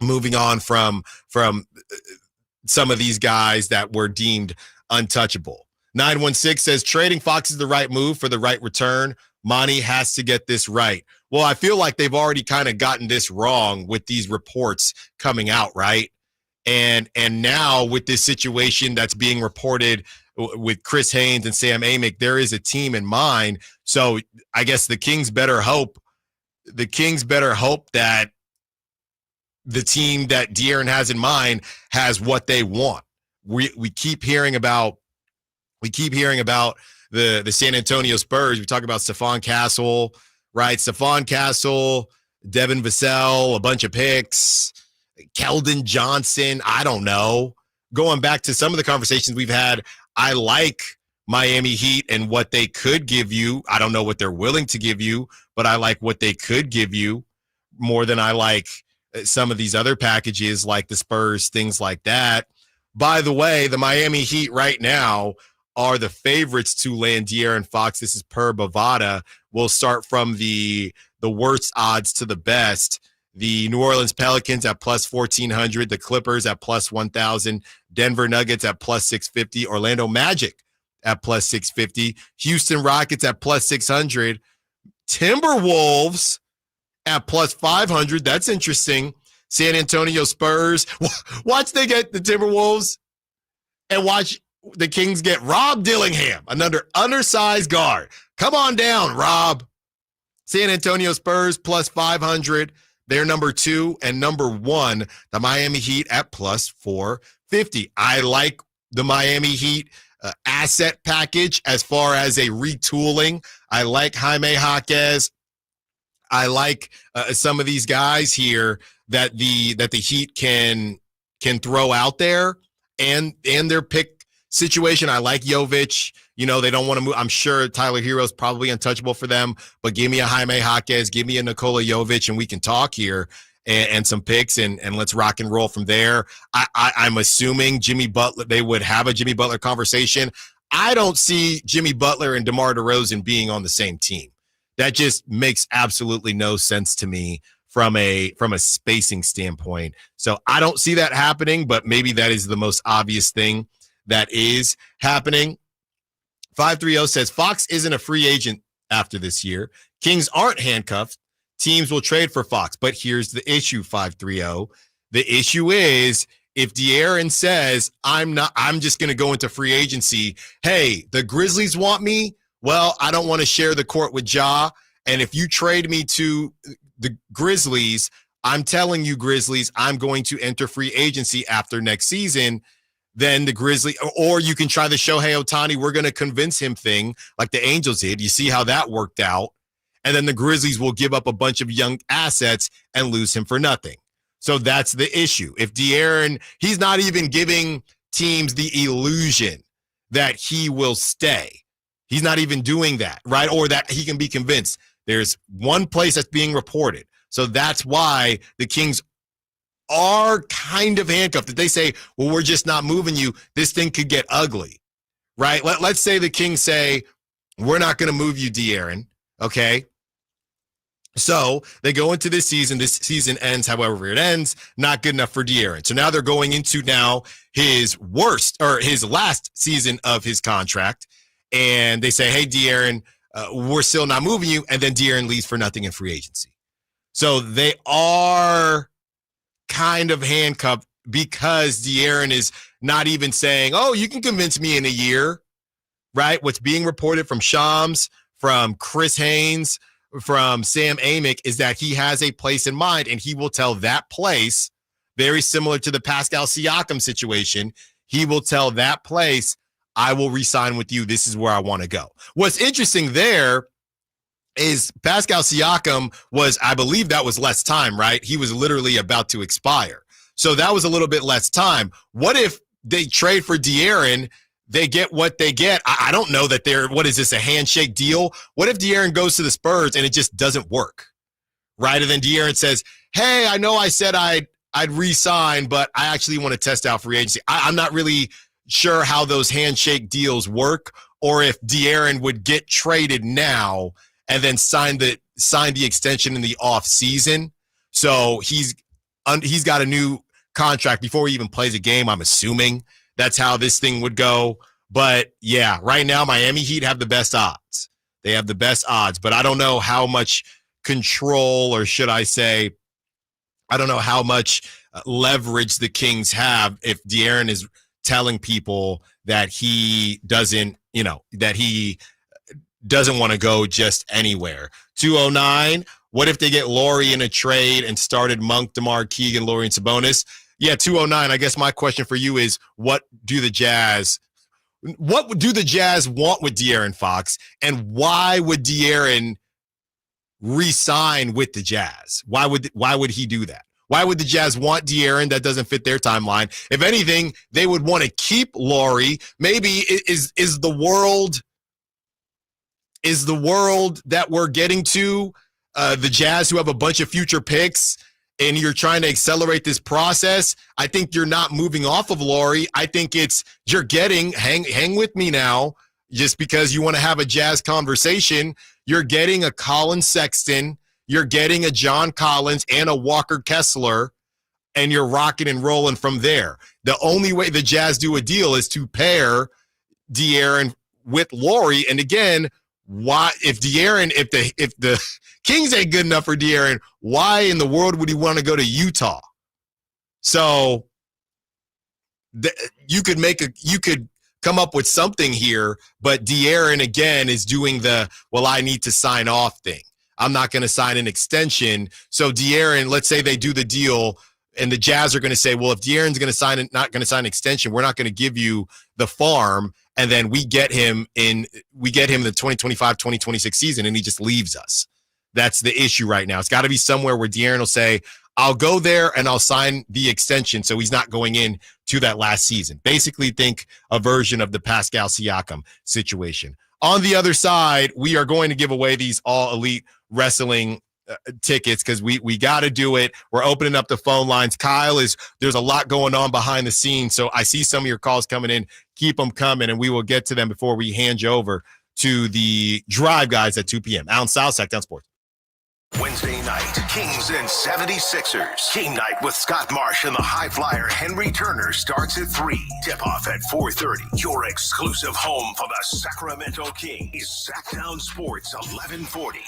moving on from some of these guys that were deemed untouchable? 916 says, trading Fox is the right move for the right return. Monty has to get this right. Well, I feel like they've already kind of gotten this wrong with these reports coming out, right? And now with this situation that's being reported with Chris Haynes and Sam Amick, there is a team in mind. So I guess the Kings better hope that the team that De'Aaron has in mind has what they want. We keep hearing about the San Antonio Spurs. We talk about Stephon Castle, right? Stephon Castle, Devin Vassell, a bunch of picks, Keldon Johnson. I don't know. Going back to some of the conversations we've had, I like Miami Heat and what they could give you. I don't know what they're willing to give you, but I like what they could give you more than I like some of these other packages like the Spurs, things like that. By the way, the Miami Heat right now are the favorites to land De'Aaron Fox. This is per Bovada. We'll start from the worst odds to the best. The New Orleans Pelicans at plus 1,400, the Clippers at plus 1,000, Denver Nuggets at plus 650, Orlando Magic at plus 650, Houston Rockets at plus 600, Timberwolves at plus 500. That's interesting. San Antonio Spurs. Watch they get the Timberwolves and watch the Kings get Rob Dillingham, another undersized guard. Come on down, Rob. San Antonio Spurs plus 500. They're number 2, and number 1, the Miami Heat at plus 450. I like the Miami Heat asset package as far as a retooling. I like Jaime Jaquez. I like some of these guys here that the Heat can throw out there, and their pick situation. I like Jovic. You know, they don't want to move. I'm sure Tyler Hero's probably untouchable for them, but give me a Jaime Jaquez, give me a Nikola Jovic, and we can talk here and some picks, and let's rock and roll from there. I'm assuming Jimmy Butler, they would have a Jimmy Butler conversation. I don't see Jimmy Butler and DeMar DeRozan being on the same team. That just makes absolutely no sense to me from a spacing standpoint. So I don't see that happening, but maybe that is the most obvious thing that is happening. 530 says Fox isn't a free agent after this year. Kings aren't handcuffed. Teams will trade for Fox. But here's the issue, 530. The issue is if De'Aaron says, I'm just going to go into free agency, hey, the Grizzlies want me, well, I don't want to share the court with Ja, and if you trade me to the Grizzlies, I'm telling you, Grizzlies, I'm going to enter free agency after next season, then the Grizzlies, or you can try the Shohei Ohtani, we're going to convince him thing like the Angels did. You see how that worked out. And then the Grizzlies will give up a bunch of young assets and lose him for nothing. So that's the issue. If De'Aaron, he's not even giving teams the illusion that he will stay. He's not even doing that, right? Or that he can be convinced. There's one place that's being reported. So that's why the Kings are kind of handcuffed. If they say, well, we're just not moving you, this thing could get ugly, right? Let's say the Kings say, we're not going to move you, De'Aaron, okay? So they go into this season. This season ends however it ends. Not good enough for De'Aaron. So now they're going into his last season of his contract. And they say, hey, De'Aaron, we're still not moving you. And then De'Aaron leaves for nothing in free agency. So they are kind of handcuffed because De'Aaron is not even saying, oh, you can convince me in a year, right? What's being reported from Shams, from Chris Haynes, from Sam Amick is that he has a place in mind and he will tell that place, very similar to the Pascal Siakam situation, he will tell that place, I will re-sign with you. This is where I want to go. What's interesting there is Pascal Siakam was, I believe that was less time, right? He was literally about to expire. So that was a little bit less time. What if they trade for De'Aaron, they get what they get? I don't know that what is this, a handshake deal? What if De'Aaron goes to the Spurs and it just doesn't work, right? And then De'Aaron says, hey, I know I said I'd re-sign, but I actually want to test out free agency. I'm not really sure how those handshake deals work, or if De'Aaron would get traded now and then sign the extension in the off season. So he's got a new contract before he even plays a game, I'm assuming. That's how this thing would go. But yeah, right now, Miami Heat have the best odds. They have the best odds, but I don't know how much control, or should I say, I don't know how much leverage the Kings have if De'Aaron is telling people that he doesn't, that he doesn't want to go just anywhere. 209, what if they get Laurie in a trade and started Monk, DeMar Keegan, Laurie, and Sabonis? Yeah, 209. I guess my question for you is, what do the Jazz want with De'Aaron Fox, and why would De'Aaron re-sign with the Jazz? Why would he do that? Why would the Jazz want De'Aaron? That doesn't fit their timeline. If anything, they would want to keep Laurie. Maybe is the world that we're getting to the Jazz, who have a bunch of future picks, and you're trying to accelerate this process. I think you're not moving off of Laurie. I think you're getting, hang with me now, just because you want to have a Jazz conversation, you're getting a Colin Sexton, you're getting a John Collins and a Walker Kessler, and you're rocking and rolling from there. The only way the Jazz do a deal is to pair De'Aaron with Laurie. And again, why, if the Kings ain't good enough for De'Aaron, why in the world would he want to go to Utah? So you could come up with something here, but De'Aaron again is doing I need to sign off thing. I'm not going to sign an extension. So De'Aaron, let's say they do the deal and the Jazz are going to say, well, if De'Aaron's not going to sign an extension, we're not going to give you the farm. And then we get him in the 2025-2026 season, and he just leaves us. That's the issue right now. It's got to be somewhere where De'Aaron will say, I'll go there and I'll sign the extension, so he's not going in to that last season. Basically, think a version of the Pascal Siakam situation. On the other side, we are going to give away these All Elite Wrestling tickets because we got to do it. We're opening up the phone lines. Kyle, there's a lot going on behind the scenes, so I see some of your calls coming in. Keep them coming, and we will get to them before we hand you over to the Drive guys at 2 p.m. Allen Stiles, Sacktown Sports. Wednesday night, Kings and 76ers. Game night with Scott Marsh and the high flyer Henry Turner starts at 3. Tip-off at 4:30. Your exclusive home for the Sacramento Kings is Sacktown Sports 1140.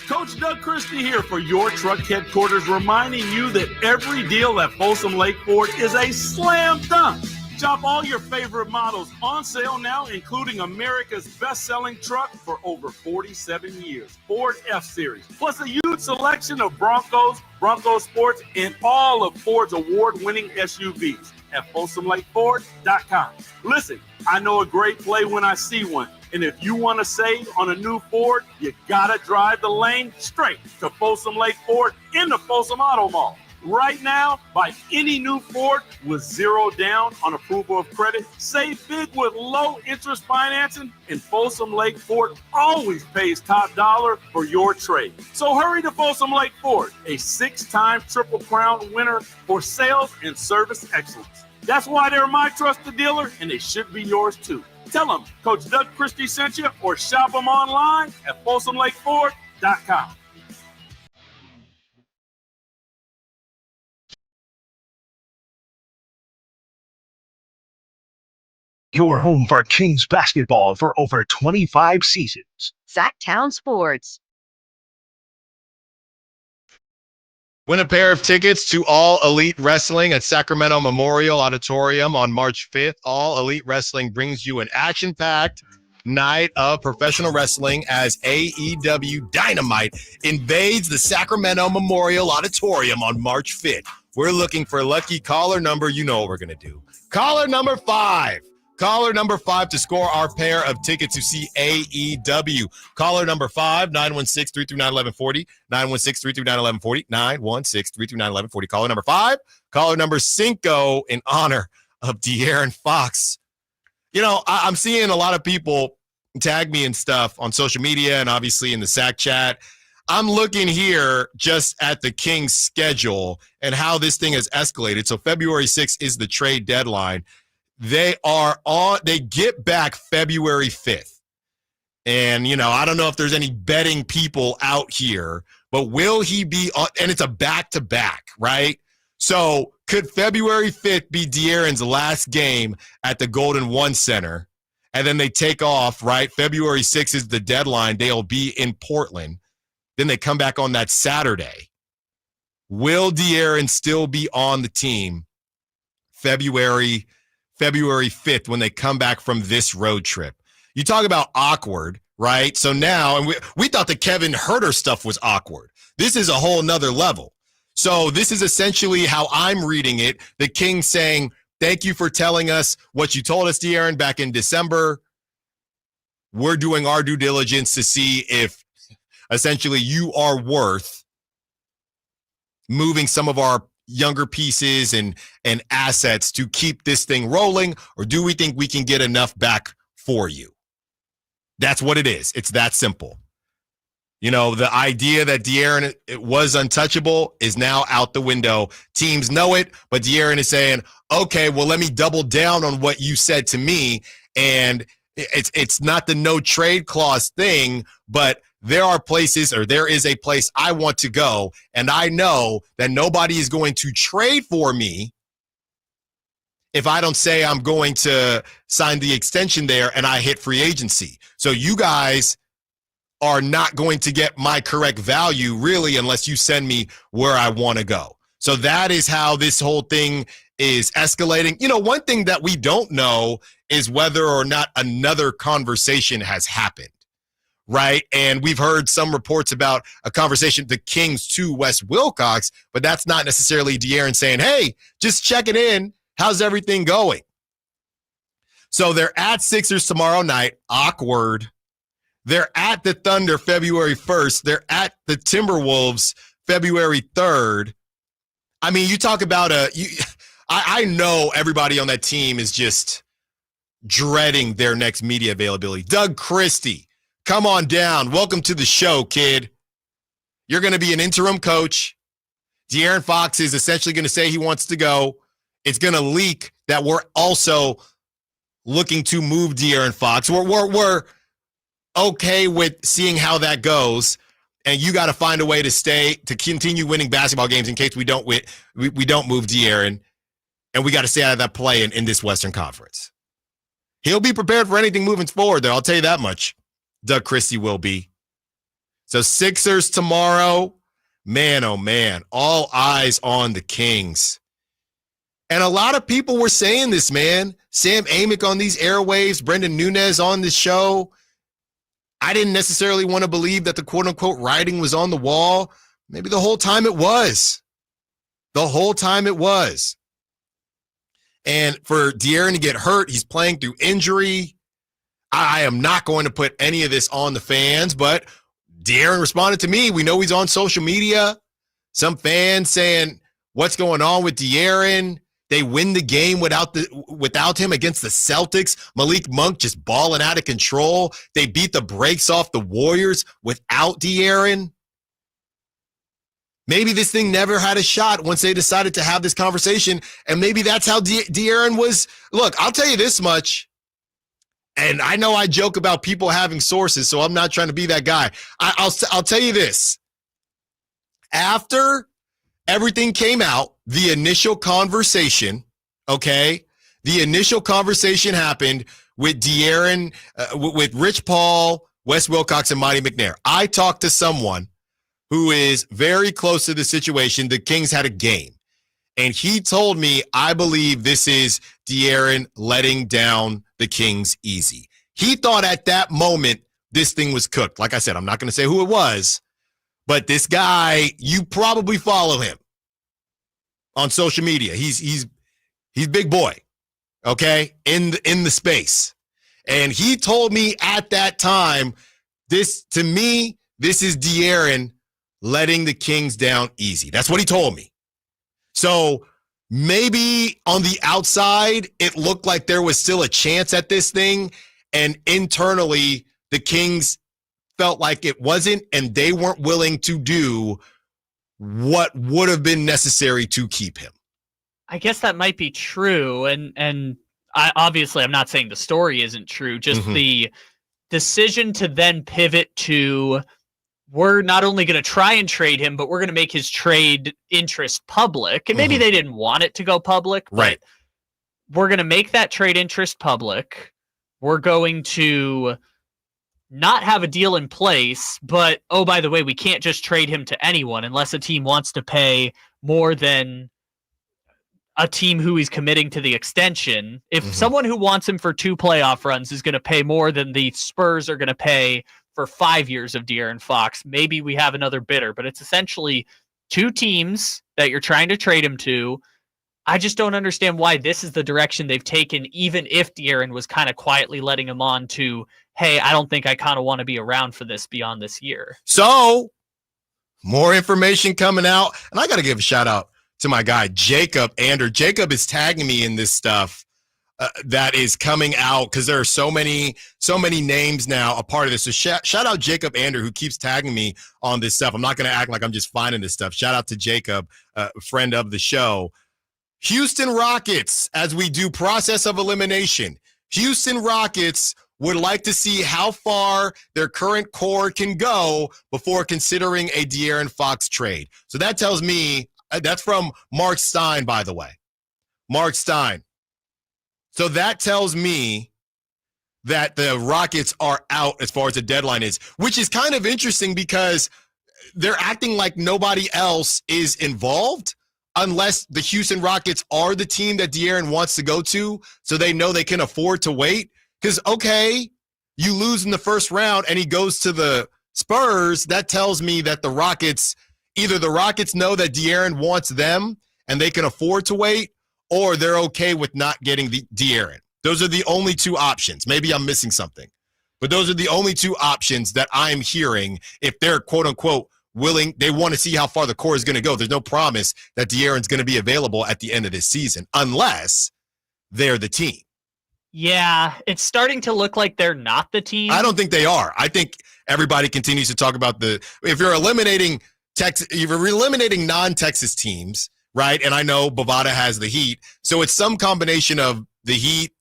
Coach Doug Christie here for your truck headquarters, reminding you that every deal at Folsom Lake Ford is a slam dunk. Shop all your favorite models on sale now, including America's best-selling truck for over 47 years, Ford F-Series, plus a huge selection of Broncos, Bronco Sports, and all of Ford's award-winning SUVs at FolsomLakeFord.com. Listen, I know a great play when I see one. And if you want to save on a new Ford, you got to drive the lane straight to Folsom Lake Ford in the Folsom Auto Mall. Right now, buy any new Ford with zero down on approval of credit. Save big with low interest financing. And Folsom Lake Ford always pays top dollar for your trade. So hurry to Folsom Lake Ford, a 6-time Triple Crown winner for sales and service excellence. That's why they're my trusted dealer, and they should be yours too. Tell them Coach Doug Christie sent you, or shop them online at FolsomLakeFord.com. Your home for Kings basketball for over 25 seasons. Sacktown Sports. Win a pair of tickets to All Elite Wrestling at Sacramento Memorial Auditorium on March 5th. All Elite Wrestling brings you an action-packed night of professional wrestling as AEW Dynamite invades the Sacramento Memorial Auditorium on March 5th. We're looking for lucky caller number. You know what we're going to do. Caller number 5. Caller number 5 to score our pair of tickets to see AEW. Caller number 5, 916-339-1140, 916-339-1140, 916-339-1140. Caller number 5. Caller number 5 in honor of De'Aaron Fox. You know, I'm seeing a lot of people tag me and stuff on social media and obviously in the SAC chat. I'm looking here just at the Kings schedule and how this thing has escalated. So February 6th is the trade deadline. They get back February 5th. And, you know, I don't know if there's any betting people out here, but will he be on? And it's a back-to-back, right? So could February 5th be De'Aaron's last game at the Golden One Center? And then they take off, right? February 6th is the deadline. They'll be in Portland. Then they come back on that Saturday. Will De'Aaron still be on the team February 5th when they come back from this road trip? You talk about awkward, right? So now, and we thought the Kevin Huerter stuff was awkward. This is a whole nother level. So this is essentially how I'm reading it. The Kings saying, thank you for telling us what you told us, De'Aaron, back in December. We're doing our due diligence to see if essentially you are worth moving some of our younger pieces and assets to keep this thing rolling, or do we think we can get enough back for you? That's what it is. It's that simple. You know, the idea that De'Aaron was untouchable is now out the window. Teams know it, but De'Aaron is saying, okay, well, let me double down on what you said to me. And it's not the no trade clause thing, but there are places, or there is a place I want to go, and I know that nobody is going to trade for me if I don't say I'm going to sign the extension there and I hit free agency. So you guys are not going to get my correct value, really, unless you send me where I want to go. So that is how this whole thing is escalating. You know, one thing that we don't know is whether or not another conversation has happened. Right. And we've heard some reports about a conversation, the Kings to Wes Wilcox, but that's not necessarily De'Aaron saying, hey, just checking in. How's everything going? So they're at Sixers tomorrow night. Awkward. They're at the Thunder February 1st. They're at the Timberwolves February 3rd. I mean, you talk about I know everybody on that team is just dreading their next media availability. Doug Christie. Come on down. Welcome to the show, kid. You're going to be an interim coach. De'Aaron Fox is essentially going to say he wants to go. It's going to leak that we're also looking to move De'Aaron Fox. We're okay with seeing how that goes, and you got to find a way to continue winning basketball games in case we don't move De'Aaron, and we got to stay out of that play in this Western Conference. He'll be prepared for anything moving forward, though. I'll tell you that much. Doug Christie will be. So Sixers tomorrow. Man, oh man, all eyes on the Kings. And a lot of people were saying this, man. Sam Amick on these airwaves, Brendan Nunez on this show. I didn't necessarily want to believe that the quote-unquote writing was on the wall. Maybe the whole time it was. The whole time it was. And for De'Aaron to get hurt, he's playing through injury. I am not going to put any of this on the fans, but De'Aaron responded to me. We know he's on social media. Some fans saying, what's going on with De'Aaron? They win the game without him against the Celtics. Malik Monk just balling out of control. They beat the brakes off the Warriors without De'Aaron. Maybe this thing never had a shot once they decided to have this conversation, and maybe that's how De'Aaron was. Look, I'll tell you this much, and I know I joke about people having sources, so I'm not trying to be that guy. I'll tell you this. After everything came out, the initial conversation, okay? The initial conversation happened with De'Aaron, with Rich Paul, Wes Wilcox, and Monty McNair. I talked to someone who is very close to the situation. The Kings had a game, and he told me, I believe this is De'Aaron letting down the Kings easy. He thought at that moment this thing was cooked. Like I said, I'm not going to say who it was, but this guy, you probably follow him on social media. He's big boy, okay, in the space. And he told me at that time, this is De'Aaron letting the Kings down easy. That's what he told me. So maybe on the outside, it looked like there was still a chance at this thing, and internally, the Kings felt like it wasn't, and they weren't willing to do what would have been necessary to keep him. I guess that might be true, and obviously I'm not saying the story isn't true, just the decision to then pivot to, we're not only going to try and trade him, but we're going to make his trade interest public. And maybe they didn't want it to go public, right? We're going to make that trade interest public. We're going to not have a deal in place, but, oh, by the way, we can't just trade him to anyone unless a team wants to pay more than a team who he's committing to the extension. If someone who wants him for 2 playoff runs is going to pay more than the Spurs are going to pay for 5 years of De'Aaron Fox, maybe we have another bidder, but it's essentially 2 teams that you're trying to trade him to. I just don't understand why this is the direction they've taken, even if De'Aaron was kind of quietly letting him on to, hey, I don't think I kind of want to be around for this beyond this year. So, more information coming out. And I got to give a shout out to my guy, Jacob Ander. Jacob is tagging me in this stuff that is coming out because there are so many names now a part of this. So shout out Jacob Ander, who keeps tagging me on this stuff. I'm not going to act like I'm just finding this stuff. Shout out to Jacob, friend of the show. Houston Rockets, as we do process of elimination, Houston Rockets would like to see how far their current core can go before considering a De'Aaron Fox trade. So that tells me, that's from Mark Stein, by the way. Mark Stein. So that tells me that the Rockets are out as far as the deadline is, which is kind of interesting because they're acting like nobody else is involved unless the Houston Rockets are the team that De'Aaron wants to go to, so they know they can afford to wait. Because, okay, you lose in the first round and he goes to the Spurs, that tells me that the Rockets, either the Rockets know that De'Aaron wants them and they can afford to wait, or they're okay with not getting the De'Aaron. Those are the only 2 options. Maybe I'm missing something. But those are the only 2 options that I'm hearing if they're, quote-unquote, willing. They want to see how far the core is going to go. There's no promise that De'Aaron's going to be available at the end of this season unless they're the team. Yeah, it's starting to look like they're not the team. I don't think they are. I think everybody continues to talk about if you're eliminating non-Texas teams, right? And I know Bovada has the Heat. So it's some combination of the Heat,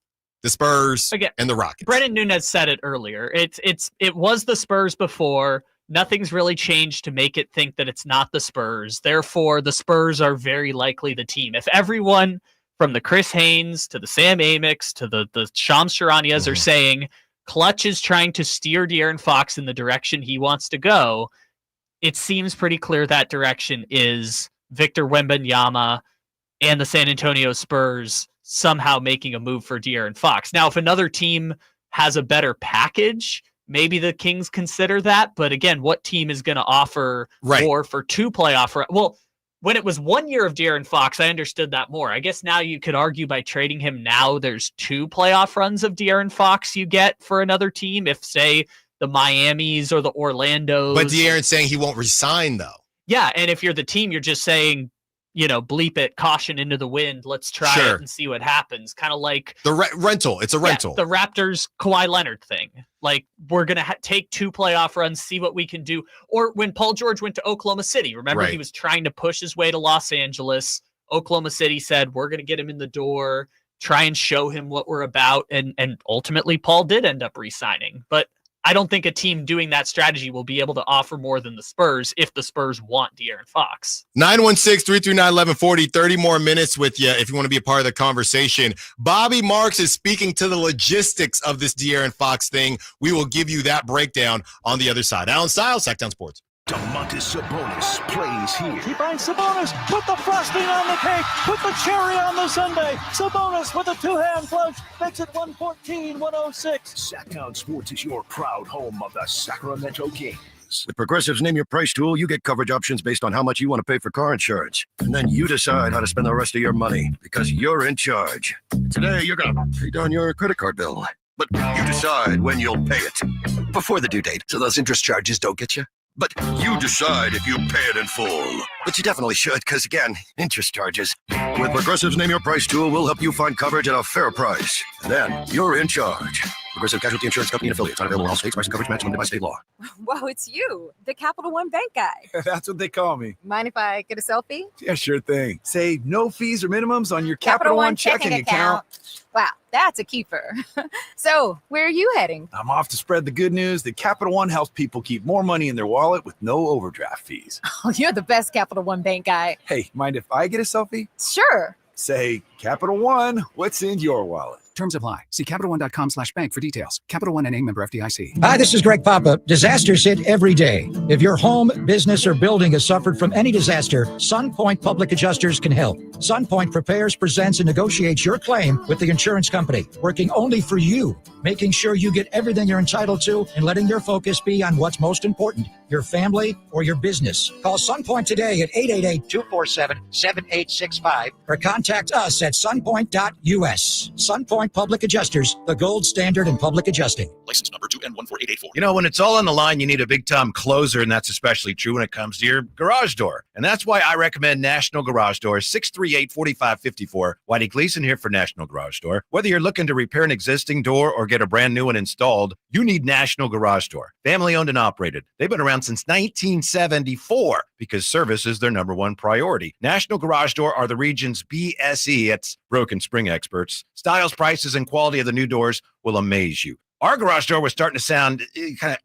the Spurs, and the Rockets. Brendan Nunez said it earlier. It was the Spurs before. Nothing's really changed to make it think that it's not the Spurs. Therefore, the Spurs are very likely the team. If everyone from the Chris Haynes to the Sam Amick to the Shams Charanias are saying Clutch is trying to steer De'Aaron Fox in the direction he wants to go, it seems pretty clear that direction is Victor Wembanyama and the San Antonio Spurs somehow making a move for De'Aaron Fox. Now, if another team has a better package, maybe the Kings consider that. But again, what team is going to offer more for 2 playoff? Well, when it was 1 year of De'Aaron Fox, I understood that more. I guess now you could argue by trading him now, there's 2 playoff runs of De'Aaron Fox you get for another team. If, say, the Miamis or the Orlandos. But De'Aaron's saying he won't resign, though. Yeah, and if you're the team, you're just saying, bleep it, caution into the wind. Let's try it and see what happens. Kind of like the rental. It's a rental. The Raptors Kawhi Leonard thing. Like, we're going to take 2 playoff runs, see what we can do. Or when Paul George went to Oklahoma City, remember he was trying to push his way to Los Angeles. Oklahoma City said, we're going to get him in the door, try and show him what we're about. And ultimately, Paul did end up re-signing. But I don't think a team doing that strategy will be able to offer more than the Spurs if the Spurs want De'Aaron Fox. 916-339-1140, 30 more minutes with you if you want to be a part of the conversation. Bobby Marks is speaking to the logistics of this De'Aaron Fox thing. We will give you that breakdown on the other side. Allen Stiles, Sacktown Sports. Domantas Sabonis plays here. He finds Sabonis, put the frosting on the cake, put the cherry on the sundae. Sabonis with a 2-hand flush, makes it 114-106. Sacktown Sports is your proud home of the Sacramento Kings. With Progressive's Name Your Price tool, you get coverage options based on how much you want to pay for car insurance. And then you decide how to spend the rest of your money because you're in charge. Today, you're going to pay down your credit card bill. But you decide when you'll pay it. Before the due date, so those interest charges don't get you. But you decide if you pay it in full. But you definitely should, because again, interest charges. With Progressive's Name Your Price tool, we'll help you find coverage at a fair price. And then you're in charge. Progressive Casualty Insurance Company and affiliates. Not available in all states. Price and coverage match limited by state law. Whoa, it's you, the Capital One Bank guy. That's what they call me. Mind if I get a selfie? Yeah, sure thing. Say no fees or minimums on your Capital One checking account. Wow, that's a keeper. So, where are you heading? I'm off to spread the good news that Capital One helps people keep more money in their wallet with no overdraft fees. Oh, you're the best Capital One Bank guy. Hey, mind if I get a selfie? Sure. Say, Capital One, what's in your wallet? Terms apply. See CapitalOne.com/bank for details. Capital One and a member FDIC. Hi, this is Greg Papa. Disasters hit every day. If your home, business, or building has suffered from any disaster, SunPoint Public Adjusters can help. SunPoint prepares, presents, and negotiates your claim with the insurance company, working only for you, making sure you get everything you're entitled to and letting your focus be on what's most important, your family or your business. Call SunPoint today at 888-247-7865 or contact us at sunpoint.us. SunPoint Public Adjusters, the gold standard in public adjusting. License number 2N14884. You know, when it's all on the line, you need a big-time closer, and that's especially true when it comes to your garage door. And that's why I recommend National Garage Door, 638-4554. Whitey Gleason here for National Garage Door. Whether you're looking to repair an existing door or get a brand new one installed, you need National Garage Door. Family-owned and operated. They've been around since 1974 because service is their number one priority. National Garage Door are the region's BSE, it's broken spring experts. Styles, prices, and quality of the new doors will amaze you. Our garage door was starting to sound kind of,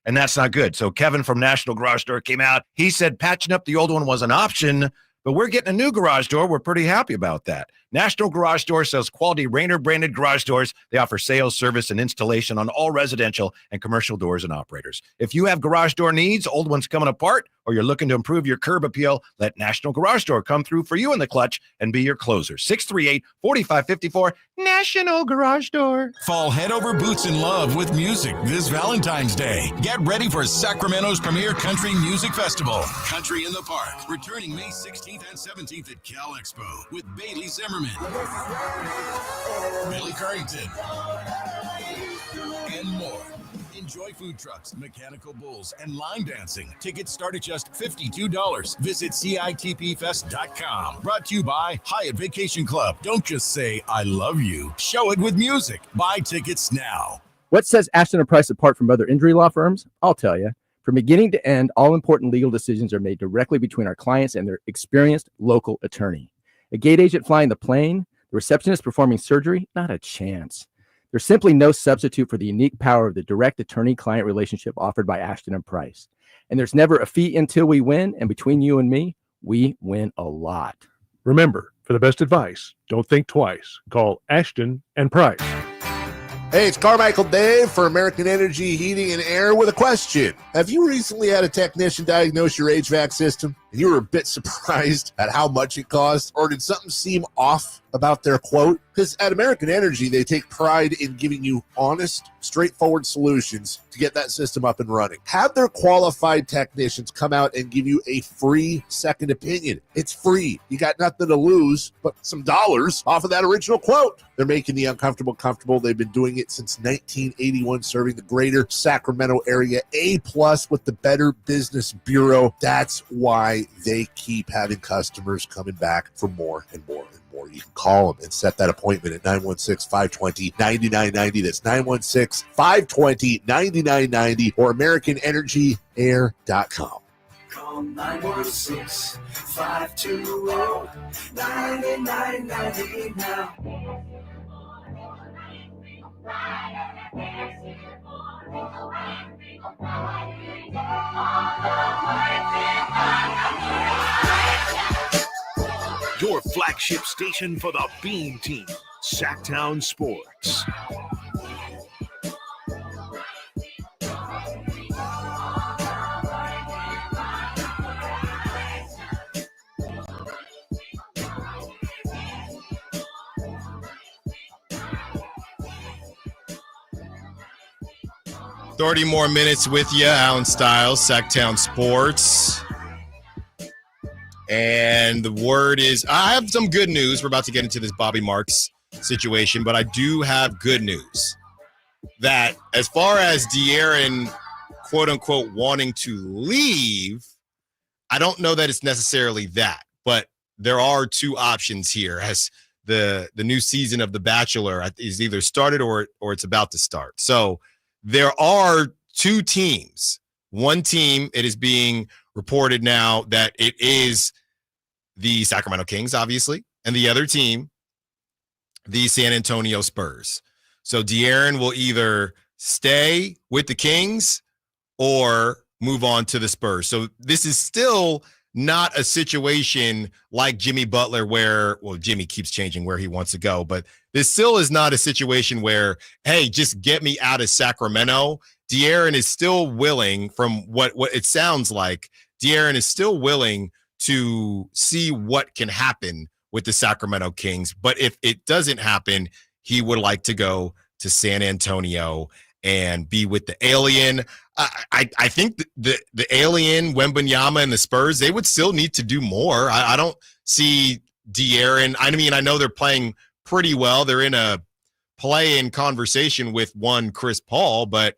and that's not good. So Kevin from National Garage Door came out. He said patching up the old one was an option, but we're getting a new garage door. We're pretty happy about that. National Garage Door sells quality Rainer branded garage doors. They offer sales, service, and installation on all residential and commercial doors and operators. If you have garage door needs, old ones coming apart, or you're looking to improve your curb appeal, let National Garage Door come through for you in the clutch and be your closer. 638-4554, National Garage Door. Fall head over boots in love with music this Valentine's Day. Get ready for Sacramento's premier country music festival, Country in the Park, returning May 16th and 17th at Cal Expo with Bailey Zimmerman, Billy Carrington, and more. Enjoy food trucks, mechanical bulls, and line dancing. Tickets start at just $52. Visit CITPfest.com. Brought to you by Hyatt Vacation Club. Don't just say, I love you. Show it with music. Buy tickets now. What sets Ashton & Price apart from other injury law firms? I'll tell you. From beginning to end, all important legal decisions are made directly between our clients and their experienced local attorney. A gate agent flying the plane, the receptionist performing surgery, not a chance. There's simply no substitute for the unique power of the direct attorney-client relationship offered by Ashton & Price. And there's never a fee until we win, and between you and me, we win a lot. Remember, for the best advice, don't think twice. Call Ashton & Price. Hey, it's Carmichael Dave for American Energy Heating and Air with a question. Have you recently had a technician diagnose your HVAC system and you were a bit surprised at how much it cost? Or did something seem off about their quote? Because at American Energy, they take pride in giving you honest, straightforward solutions to get that system up and running. Have their qualified technicians come out and give you a free second opinion. It's free. You got nothing to lose but some dollars off of that original quote. They're making the uncomfortable comfortable. They've been doing it since 1981, serving the greater Sacramento area. A+ with the Better Business Bureau. That's why they keep having customers coming back for more and more and more. You can call them and set that appointment at 916-520-9990. That's 916-520-9990 or AmericanEnergyAir.com. Call 916-520-9990 now. Your flagship station for the Beam Team, Sacktown Sports. Thirty more minutes with you, Allen Stiles, Sacktown Sports. And the word is, I have some good news. We're about to get into this Bobby Marks situation, but I do have good news. That as far as De'Aaron, quote unquote, wanting to leave, I don't know that it's necessarily that, but there are two options here as the new season of The Bachelor is either started or it's about to start. So there are two teams. One team, it is being reported now that it is the Sacramento Kings, obviously, and the other team, the San Antonio Spurs. So De'Aaron will either stay with the Kings or move on to the Spurs. So this is still not a situation like Jimmy Butler where, well, Jimmy keeps changing where he wants to go, but this still is not a situation where, hey, just get me out of Sacramento. De'Aaron is still willing, from what it sounds like, De'Aaron is still willing to see what can happen with the Sacramento Kings. But if it doesn't happen, he would like to go to San Antonio and be with the Alien. I think the Alien, Wembanyama, and the Spurs, they would still need to do more. I don't see De'Aaron. I mean, I know they're playing pretty well. They're in a play-in conversation with one Chris Paul, but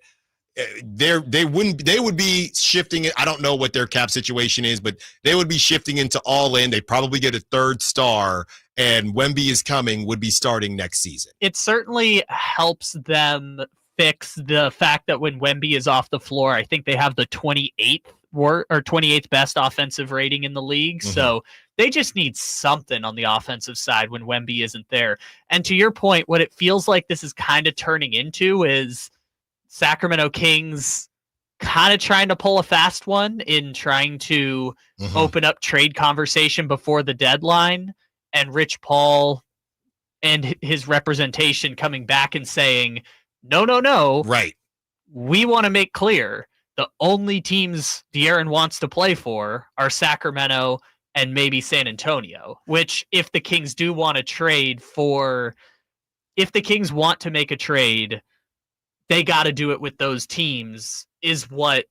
they would be shifting it. I don't know what their cap situation is, but they would be shifting into all in. They probably get a third star, and Wemby is coming, would be starting next season. It certainly helps them fix the fact that when Wemby is off the floor, I think they have the 28th best offensive rating in the league. Mm-hmm. So they just need something on the offensive side when Wemby isn't there. And to your point, what it feels like this is kind of turning into is Sacramento Kings kind of trying to pull a fast one in trying to open up trade conversation before the deadline, and Rich Paul and his representation coming back and saying, no. Right. We want to make clear the only teams De'Aaron wants to play for are Sacramento and maybe San Antonio, which if the Kings do want to trade if the Kings want to make a trade, they got to do it with those teams, is what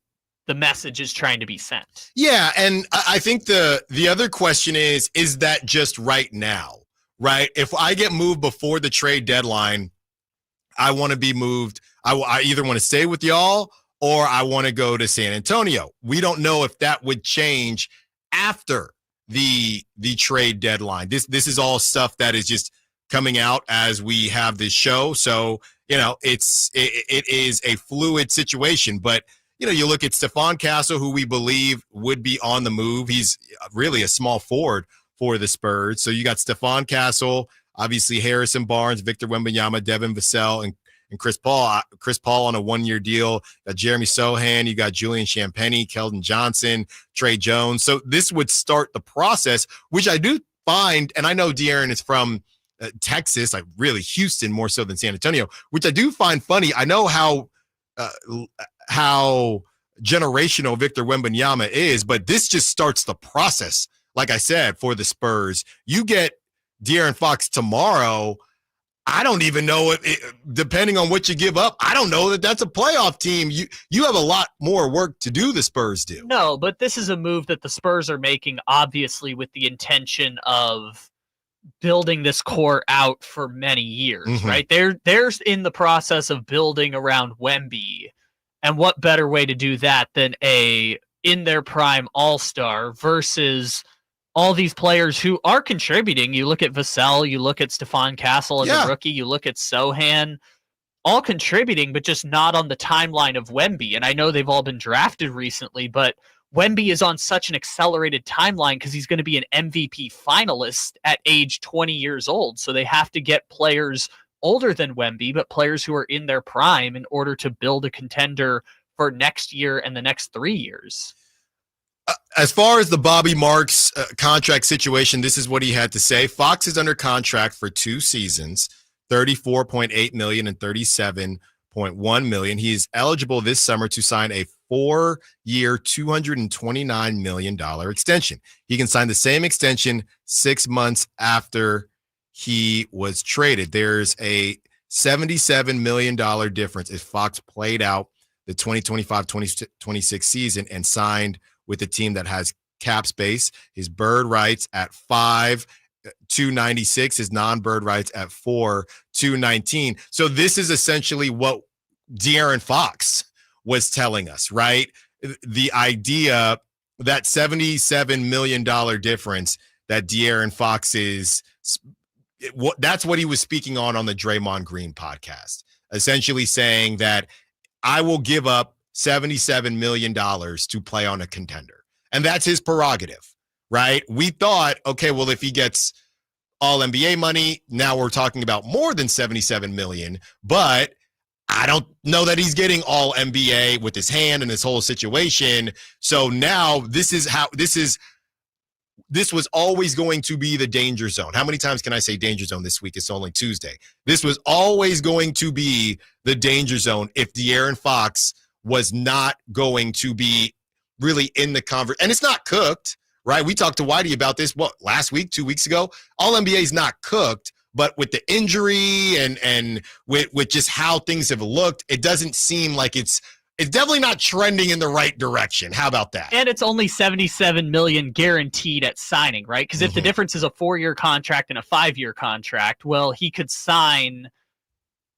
the message is trying to be sent. Yeah, and I think the other question is that just right now, right? If I get moved before the trade deadline, I want to be moved. I either want to stay with y'all or I want to go to San Antonio. We don't know if that would change after the trade deadline. This is all stuff that is just coming out as we have this show. So, it is a fluid situation, but you look at Stephon Castle, who we believe would be on the move. He's really a small forward for the Spurs. So you got Stephon Castle, obviously Harrison Barnes, Victor Wembanyama, Devin Vassell, and Chris Paul. Chris Paul on a one-year deal. Got Jeremy Sohan. You got Julian Champagnie, Keldon Johnson, Trey Jones. So this would start the process, which I do find, and I know De'Aaron is from Texas, like really Houston more so than San Antonio, which I do find funny. I know how generational Victor Wembanyama is, but this just starts the process. Like I said, for the Spurs, you get De'Aaron Fox tomorrow. I don't even know if, depending on what you give up, I don't know that that's a playoff team. You have a lot more work to do, the Spurs do. No, but this is a move that the Spurs are making, obviously, with the intention of building this core out for many years, right? They're in the process of building around Wemby. And what better way to do that than a in their prime all-star versus all these players who are contributing. You look at Vassell, you look at Stephon Castle as a rookie, you look at Sohan, all contributing, but just not on the timeline of Wemby. And I know they've all been drafted recently, but Wemby is on such an accelerated timeline because he's going to be an MVP finalist at age 20 years old. So they have to get players older than Wemby, but players who are in their prime in order to build a contender for next year and the next 3 years. As far as the Bobby Marks contract situation, this is what he had to say. Fox is under contract for 2 seasons, $34.8 million and $37.1 million. He is eligible this summer to sign a 4-year, $229 million extension. He can sign the same extension 6 months after he was traded. There's a $77 million difference if Fox played out the 2025-2026 season and signed with a team that has cap space. His bird rights at 5,296, his non-bird rights at 4,219. So this is essentially what De'Aaron Fox was telling us, right? The idea that $77 million difference that De'Aaron Fox is, that's what he was speaking on the Draymond Green podcast, essentially saying that I will give up $77 million to play on a contender. And that's his prerogative, right? We thought, okay, well, if he gets all NBA money, now we're talking about more than $77 million, but I don't know that he's getting all NBA with his hand and this whole situation. So now this was always going to be the danger zone. How many times can I say danger zone this week? It's only Tuesday. This was always going to be the danger zone if De'Aaron Fox was not going to be really in the conversation. And it's not cooked, right? We talked to Whitey about this, last week, 2 weeks ago? All NBA is not cooked, but with the injury and with just how things have looked, it doesn't seem like it's definitely not trending in the right direction. How about that? And it's only $77 million guaranteed at signing, right? Because if the difference is a 4-year contract and a 5-year contract, well, he could sign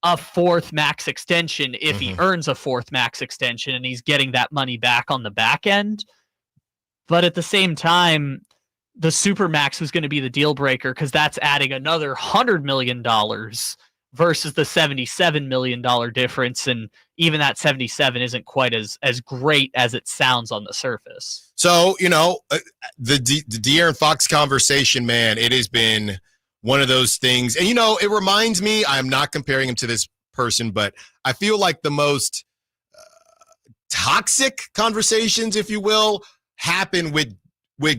a 4th max extension if he earns a 4th max extension and he's getting that money back on the back end. But at the same time, the super max was going to be the deal breaker because that's adding another $100 million versus the $77 million difference. And even that 77 isn't quite as great as it sounds on the surface. So, the De'Aaron Fox conversation, man, it has been one of those things. And, it reminds me, I'm not comparing him to this person, but I feel like the most toxic conversations, if you will, happen with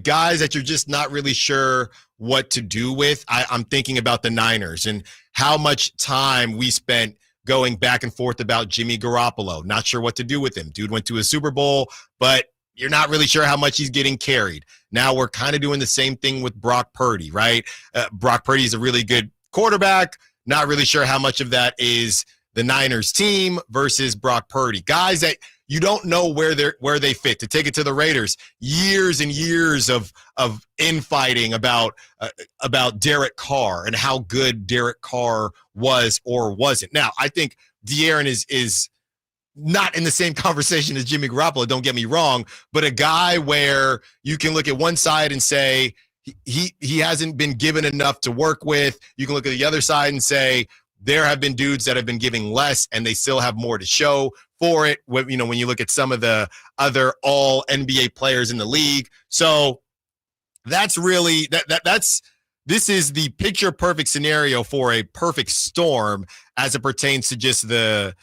guys that you're just not really sure what to do with. I'm thinking about the Niners and how much time we spent going back and forth about Jimmy Garoppolo. Not sure what to do with him. Dude went to a Super Bowl, but you're not really sure how much he's getting carried. Now we're kind of doing the same thing with Brock Purdy, right? Brock Purdy is a really good quarterback. Not really sure how much of that is the Niners team versus Brock Purdy. Guys that you don't know where they fit. To take it to the Raiders, years and years of infighting about Derek Carr and how good Derek Carr was or wasn't. Now, I think De'Aaron is not in the same conversation as Jimmy Garoppolo, don't get me wrong, but a guy where you can look at one side and say he hasn't been given enough to work with. You can look at the other side and say there have been dudes that have been giving less and they still have more to show for it. When you look at some of the other all NBA players in the league. So that's really this is the picture perfect scenario for a perfect storm as it pertains to just the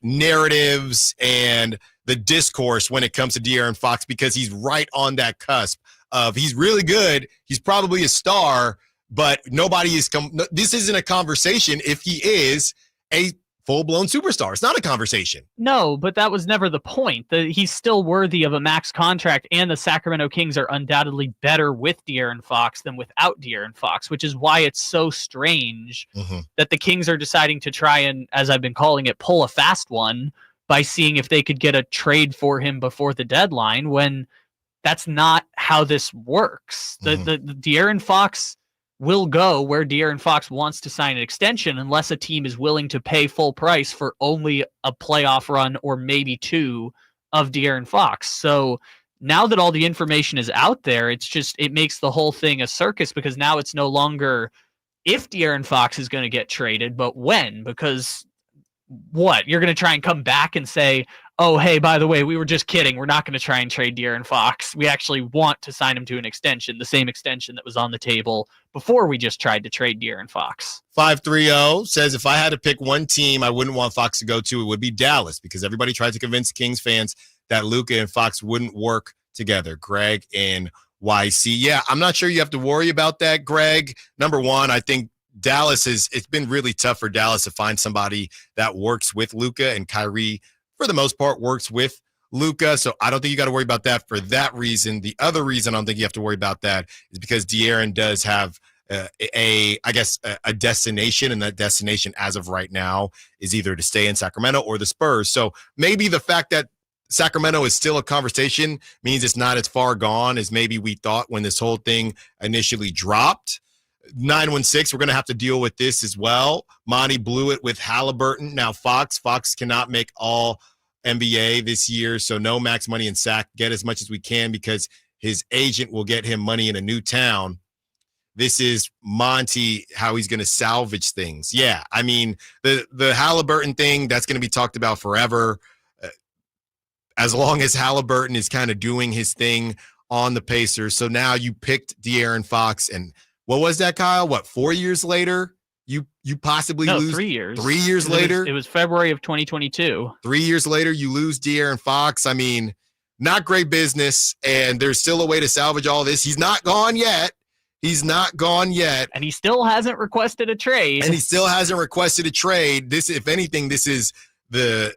narratives and the discourse when it comes to De'Aaron Fox, because he's right on that cusp of he's really good. He's probably a star, but nobody is this isn't a conversation if he is a full-blown superstar. It's not a conversation. No, but that was never the point. He's still worthy of a max contract, and the Sacramento Kings are undoubtedly better with De'Aaron Fox than without De'Aaron Fox, which is why it's so strange that the Kings are deciding to try and, as I've been calling it, pull a fast one by seeing if they could get a trade for him before the deadline, when that's not how this works. The De'Aaron Fox will go where De'Aaron Fox wants to sign an extension unless a team is willing to pay full price for only a playoff run or maybe two of De'Aaron Fox. So now that all the information is out there, it makes the whole thing a circus, because now it's no longer if De'Aaron Fox is going to get traded, but when. Because what? You're going to try and come back and say, oh, hey, by the way, we were just kidding. We're not going to try and trade De'Aaron Fox. We actually want to sign him to an extension, the same extension that was on the table before we just tried to trade De'Aaron Fox. 530 says, if I had to pick one team I wouldn't want Fox to go to, it would be Dallas, because everybody tried to convince Kings fans that Luka and Fox wouldn't work together. Greg in YC. Yeah, I'm not sure you have to worry about that, Greg. Number one, I think it's been really tough for Dallas to find somebody that works with Luka, and Kyrie, for the most part, works with Luka. So I don't think you got to worry about that for that reason. The other reason I don't think you have to worry about that is because De'Aaron does have a destination, and that destination as of right now is either to stay in Sacramento or the Spurs. So maybe the fact that Sacramento is still a conversation means it's not as far gone as maybe we thought when this whole thing initially dropped. 916, we're going to have to deal with this as well. Monty blew it with Halliburton. Now Fox cannot make all NBA this year, so no max money in Sac. Get as much as we can because his agent will get him money in a new town. This is Monty, how he's going to salvage things. Yeah, I mean, the Halliburton thing, that's going to be talked about forever. As long as Halliburton is kind of doing his thing on the Pacers. So now you picked De'Aaron Fox, and what was that, Kyle? 4 years later? You possibly lose 3 years. 3 years later? It was February of 2022. 3 years later, you lose De'Aaron Fox. I mean, not great business, and there's still a way to salvage all this. He's not gone yet. And he still hasn't requested a trade. This, if anything, this is the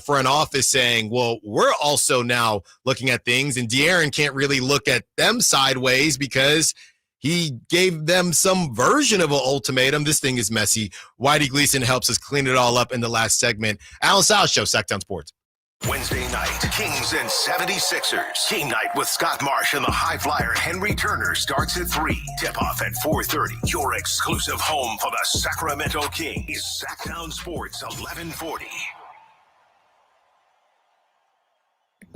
front office saying, well, we're also now looking at things, and De'Aaron can't really look at them sideways because he gave them some version of an ultimatum. This thing is messy. Whitey Gleason helps us clean it all up in the last segment. Allen Stiles Show, Sacktown Sports. Wednesday night, Kings and 76ers. King night with Scott Marsh and the high flyer Henry Turner starts at 3. Tip-off at 4:30. Your exclusive home for the Sacramento Kings is Sacktown Sports 1140.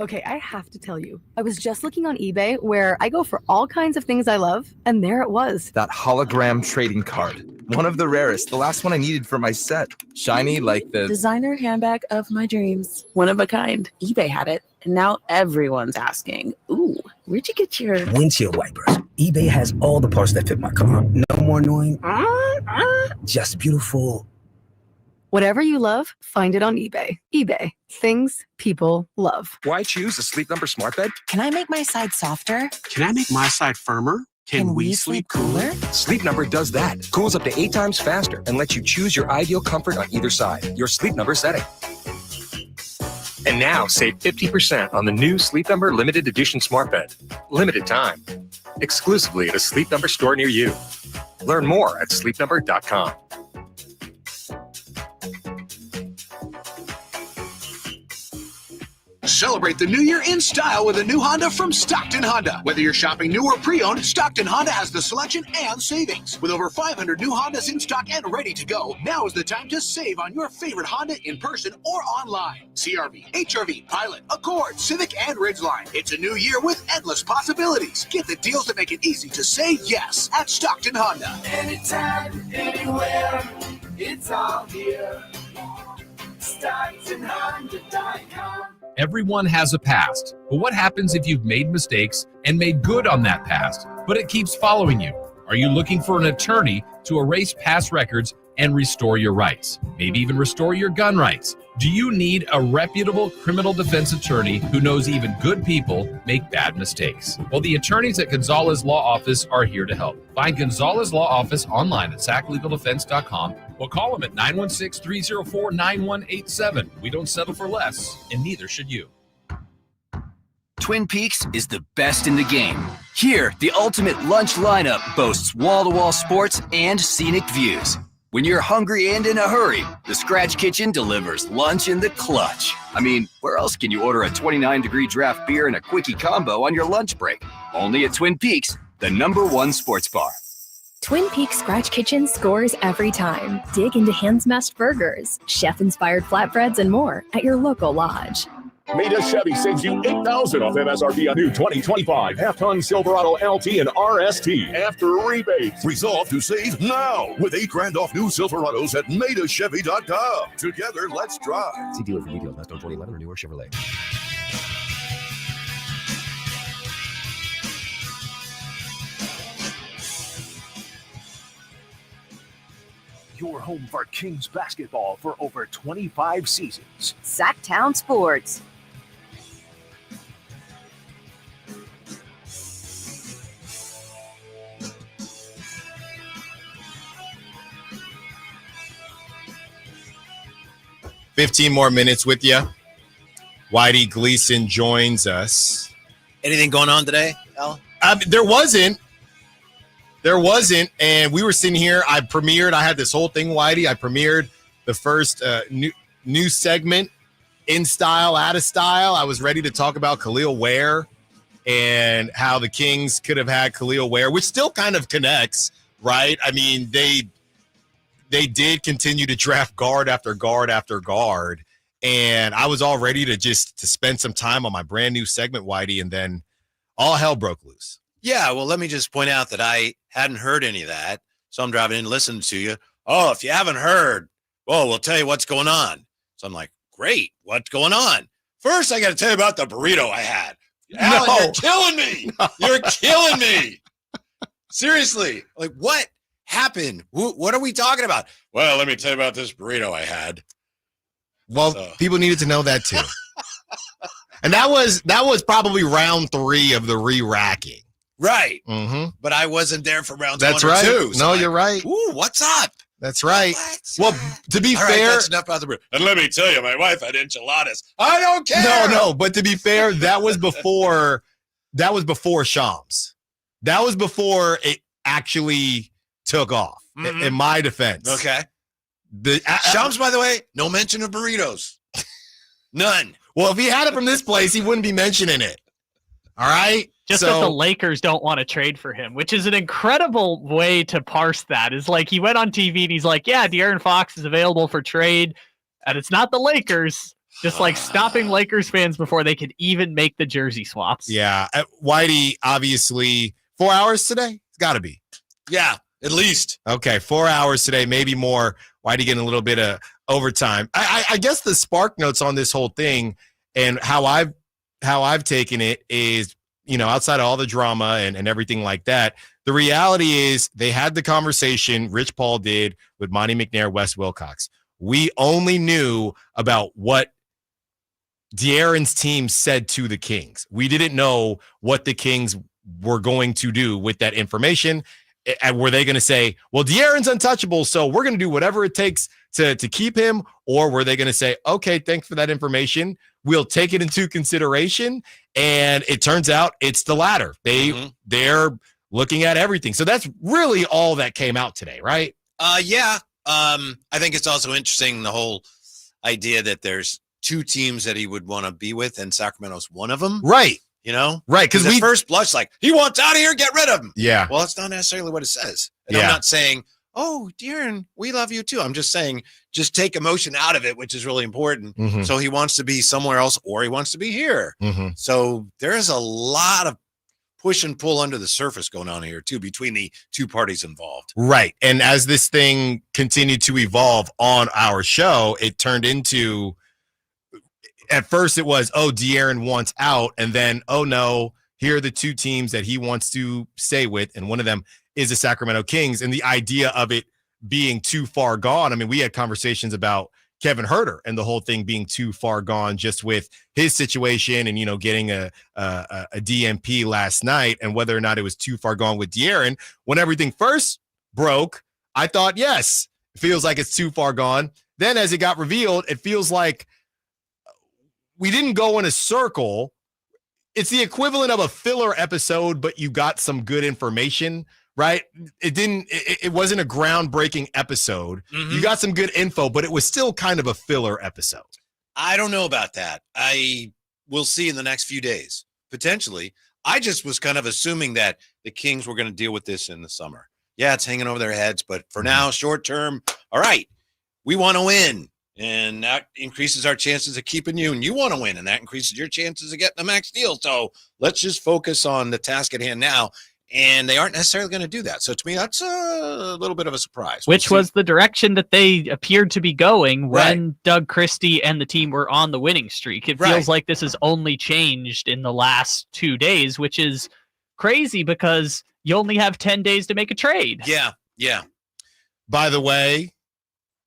Okay, I have to tell you, I was just looking on eBay where I go for all kinds of things I love, and there it was. That hologram trading card. One of the rarest, the last one I needed for my set. Shiny like the designer handbag of my dreams. One of a kind. eBay had it, and now everyone's asking, ooh, where'd you get your windshield wipers? eBay has all the parts that fit my car. No more annoying, just beautiful. Whatever you love, find it on eBay. eBay, things people love. Why choose a Sleep Number smart bed? Can I make my side softer? Can I make my side firmer? Can we sleep cooler? Sleep Number does that. Cools up to 8 times faster and lets you choose your ideal comfort on either side. Your Sleep Number setting. And now save 50% on the new Sleep Number limited edition smart bed. Limited time. Exclusively at a Sleep Number store near you. Learn more at sleepnumber.com. Celebrate the new year in style with a new Honda from Stockton Honda. Whether you're shopping new or pre-owned, Stockton Honda has the selection and savings. With over 500 new Hondas in stock and ready to go, now is the time to save on your favorite Honda in person or online. CR-V, HR-V, Pilot, Accord, Civic, and Ridgeline. It's a new year with endless possibilities. Get the deals that make it easy to say yes at Stockton Honda. Anytime, anywhere, it's all here. StocktonHonda.com. Everyone has a past, but what happens if you've made mistakes and made good on that past, but it keeps following you? Are you looking for an attorney to erase past records and restore your rights? Maybe even restore your gun rights? Do you need a reputable criminal defense attorney who knows even good people make bad mistakes? Well, the attorneys at Gonzalez Law Office are here to help. Find Gonzalez Law Office online at saclegaldefense.com or call them at 916-304-9187. We don't settle for less, and neither should you. Twin Peaks is the best in the game. Here, the ultimate lunch lineup boasts wall-to-wall sports and scenic views. When you're hungry and in a hurry, the Scratch Kitchen delivers lunch in the clutch. I mean, where else can you order a 29-degree draft beer and a quickie combo on your lunch break? Only at Twin Peaks, the #1 sports bar. Twin Peaks Scratch Kitchen scores every time. Dig into hand-smashed burgers, chef-inspired flatbreads, and more at your local lodge. Maida Chevy saves you $8,000 off MSRP on new 2025 half-ton Silverado LT and RST after rebates. Resolve to save now with $8,000 off new Silverados at MaidaChevy.com. Together, let's drive. See dealer for details. Less than 2011 or newer Chevrolet. Your home for Kings basketball for over 25 seasons. Sacktown Sports. $15 more minutes with you. Whitey Gleason joins us. Anything going on today, Al? There wasn't, and we were sitting here. I had this whole thing, Whitey. I premiered the first new segment, In Stile, Out of Stile. I was ready to talk about Khalil Ware and how the Kings could have had Khalil Ware, which still kind of connects, right? I mean, they did continue to draft guard after guard after guard, and I was all ready to spend some time on my brand new segment, Whitey, and then all hell broke loose. Yeah, well, let me just point out that I hadn't heard any of that, so I'm driving in listening to you. Oh, if you haven't heard, well, we'll tell you what's going on. So I'm like, great, what's going on? First, I got to tell you about the burrito I had. Alan, you're killing me. You're killing me. Seriously, like what happened? What are we talking about? Well, let me tell you about this burrito I had. Well, people needed to know that too. And that was probably round 3 of the re-racking. Right. Mm-hmm. But I wasn't there for rounds That's 1 right. or 2. So you're right. Ooh, what's up? That's right. Well, to be All fair, right, that's enough about the burrito. And let me tell you, my wife had enchiladas. I don't care. No, but to be fair, that was before Shams. That was before it actually took off. Mm-hmm. In my defense. Okay. Shams, by the way, no mention of burritos. None. Well, if he had it from this place, he wouldn't be mentioning it. All right? Just that the Lakers don't want to trade for him, which is an incredible way to parse that. Is like he went on TV and he's like, yeah, De'Aaron Fox is available for trade, and it's not the Lakers. Just like stopping Lakers fans before they could even make the jersey swaps. Yeah. Whitey, obviously, 4 hours today? It's got to be. Yeah, at least. Okay, 4 hours today, maybe more. Whitey getting a little bit of overtime. I guess the spark notes on this whole thing and how I've taken it is, outside of all the drama and everything like that, the reality is they had the conversation, Rich Paul did, with Monty McNair, Wes Wilcox. We only knew about what De'Aaron's team said to the Kings. We didn't know what the Kings were going to do with that information. And were they going to say, well, De'Aaron's untouchable, so we're going to do whatever it takes to keep him? Or were they going to say, okay, thanks for that information. We'll take it into consideration. And it turns out it's the latter. They're looking at everything. So that's really all that came out today, right? Yeah. I think it's also interesting, the whole idea that there's 2 teams that he would want to be with, and Sacramento's one of them. Right. Right. Because the first blush, like, he wants out of here, get rid of him. Yeah. Well, that's not necessarily what it says. And I'm not saying, oh, De'Aaron, we love you too. I'm just saying, just take emotion out of it, which is really important. Mm-hmm. So he wants to be somewhere else, or he wants to be here. Mm-hmm. So there's a lot of push and pull under the surface going on here too, between the 2 parties involved. Right. And as this thing continued to evolve on our show, it turned into, at first it was, oh, De'Aaron wants out. And then, oh no, here are the 2 teams that he wants to stay with. And one of them is the Sacramento Kings. And the idea of it being too far gone. I mean, we had conversations about Kevin Huerter and the whole thing being too far gone just with his situation and, getting a DMP last night and whether or not it was too far gone with De'Aaron. When everything first broke, I thought, yes, it feels like it's too far gone. Then as it got revealed, it feels like we didn't go in a circle. It's the equivalent of a filler episode, but you got some good information, right? It wasn't a groundbreaking episode. Mm-hmm. You got some good info, but it was still kind of a filler episode. I don't know about that. I will see in the next few days, potentially. I just was kind of assuming that the Kings were going to deal with this in the summer. Yeah, it's hanging over their heads, but for now, short term, all right, we want to win. And that increases our chances of keeping you, and you want to win, and that increases your chances of getting a max deal. So let's just focus on the task at hand now. And they aren't necessarily going to do that. So to me, that's a little bit of a surprise. Which was the direction that they appeared to be going when Doug Christie and the team were on the winning streak. It feels like this has only changed in the last 2 days, which is crazy because you only have 10 days to make a trade. Yeah. By the way,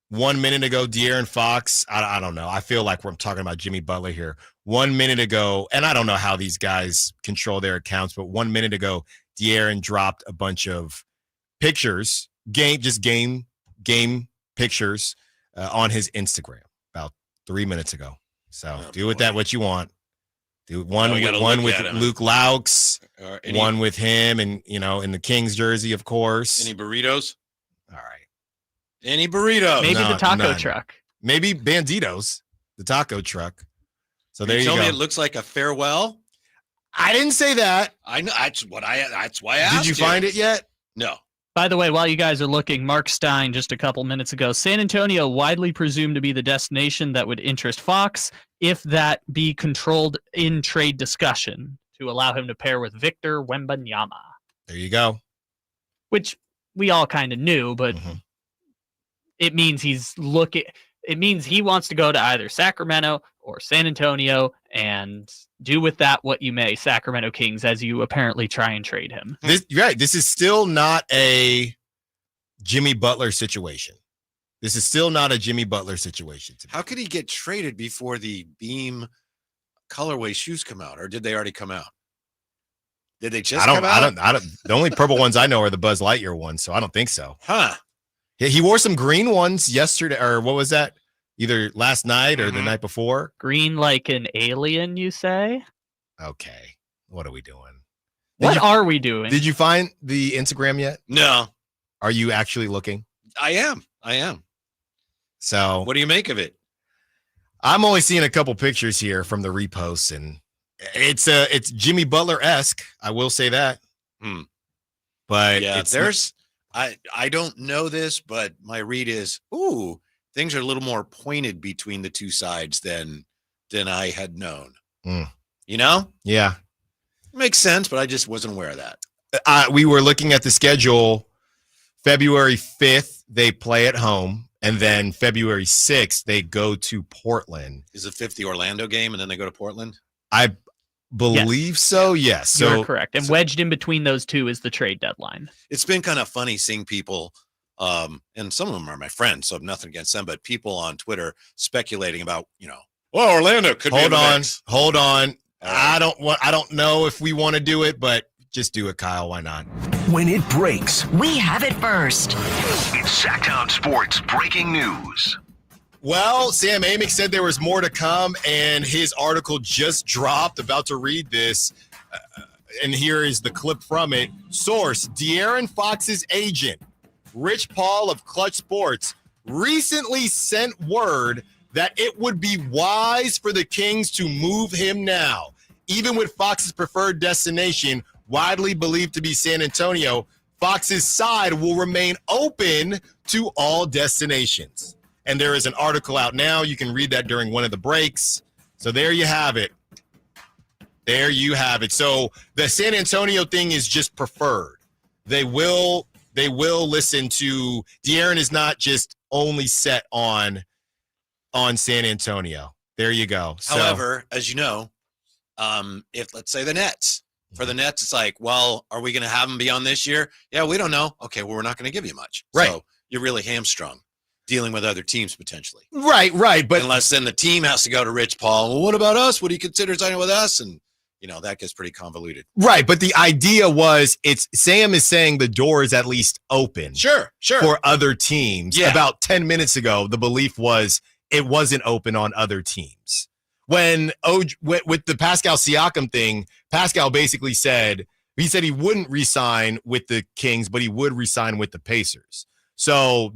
1 minute ago, De'Aaron Fox, I don't know. I feel like we're talking about Jimmy Butler here. 1 minute ago, and I don't know how these guys control their accounts, but 1 minute ago, De'Aaron dropped a bunch of pictures, game pictures on his Instagram about 3 minutes ago. So do with that what you want. Do one with Luke Laux, one with him, and in the Kings jersey, of course. Any burritos? All right. Any burritos? Maybe the taco truck. Maybe Banditos, the taco truck. So there you go. Tell me it looks like a farewell. I didn't say that. I know that's why I asked. Did you find it yet? No. By the way, while you guys are looking, Mark Stein just a couple minutes ago, San Antonio widely presumed to be the destination that would interest Fox if that be controlled in trade discussion to allow him to pair with Victor Wembanyama. There you go. Which we all kind of knew, but it means it means he wants to go to either Sacramento or San Antonio and do with that what you may, Sacramento Kings, as you apparently try and trade him. This is still not a Jimmy Butler situation. This is still not a Jimmy Butler situation. How could he get traded before the Beam colorway shoes come out, or did they already come out? Did they just come out? I don't. The only purple ones I know are the Buzz Lightyear ones, so I don't think so. Huh. Yeah, he wore some green ones yesterday, or what was that? Either last night or the night before. Green like an alien, you say? Okay. What are we doing? What are we doing? Did you find the Instagram yet? No. Are you actually looking? I am. So what do you make of it? I'm only seeing a couple pictures here from the reposts, and it's Jimmy Butler-esque. I will say that. But yeah, I don't know this, but my read is, things are a little more pointed between the two sides than I had known. Yeah. Makes sense, but I just wasn't aware of that. We were looking at the schedule. February 5th, they play at home. And then February 6th, they go to Portland. Is the 5th the Orlando game, and then they go to Portland? I believe so, yes. So you're correct. And wedged in between those two is the trade deadline. It's been kind of funny seeing people, and some of them are my friends, so I have nothing against them, but people on Twitter speculating about, Orlando could be in the mix. Hold on. I don't know if we want to do it, but just do it, Kyle. Why not? When it breaks, we have it first. It's Sacktown Sports breaking news. Well, Sam Amick said there was more to come, and his article just dropped. About to read this, and here is the clip from it. Source: De'Aaron Fox's agent, Rich Paul of Clutch Sports, recently sent word that it would be wise for the Kings to move him now. Even with Fox's preferred destination, widely believed to be San Antonio, Fox's side will remain open to all destinations. And there is an article out now. You can read that during one of the breaks. So there you have it. There you have it. So the San Antonio thing is just preferred. They will listen to De'Aaron is not just only set on San Antonio. There you go. However, as you know, if let's say the Nets, for the Nets, it's like, well, are we going to have them beyond this year? Yeah, we don't know. Okay, well, we're not going to give you much. Right. So you're really hamstrung. dealing with other teams potentially. Right. But unless then the team has to go to Rich Paul. Well, what about us? What do you consider signing with us? And that gets pretty convoluted. Right. But the idea was Sam is saying the door is at least open. Sure. For other teams. Yeah. About 10 minutes ago, the belief was it wasn't open on other teams. When with the Pascal Siakam thing, Pascal basically said he wouldn't re-sign with the Kings, but he would re-sign with the Pacers. So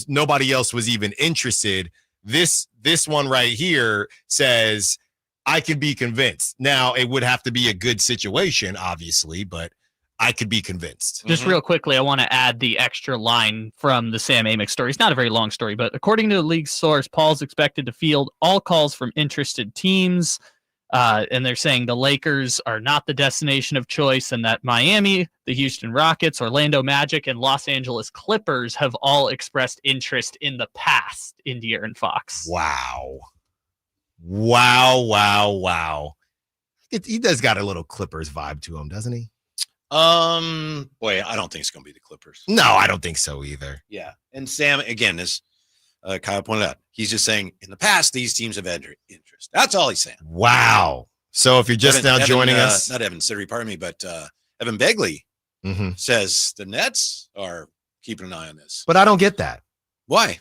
nobody else was even interested. This one right here says I could be convinced. Now it would have to be a good situation, obviously, but I could be convinced. Just real quickly, I want to add the extra line from the Sam Amick story. It's not a very long story, but according to the league source, Paul's expected to field all calls from interested teams. And they're saying the Lakers are not the destination of choice, and that Miami, the Houston Rockets, Orlando Magic, and Los Angeles Clippers have all expressed interest in the past in De'Aaron Fox. Wow. He does got a little Clippers vibe to him, doesn't he? Boy, I don't think it's going to be the Clippers. No, I don't think so either. Yeah. And Sam, again, as Kyle pointed out, he's just saying in the past, these teams have had interest. That's all he's saying. Wow. So if you're just joining us. Not Evan Siddery, pardon me, but Evan Begley says the Nets are keeping an eye on this. But I don't get that. Why?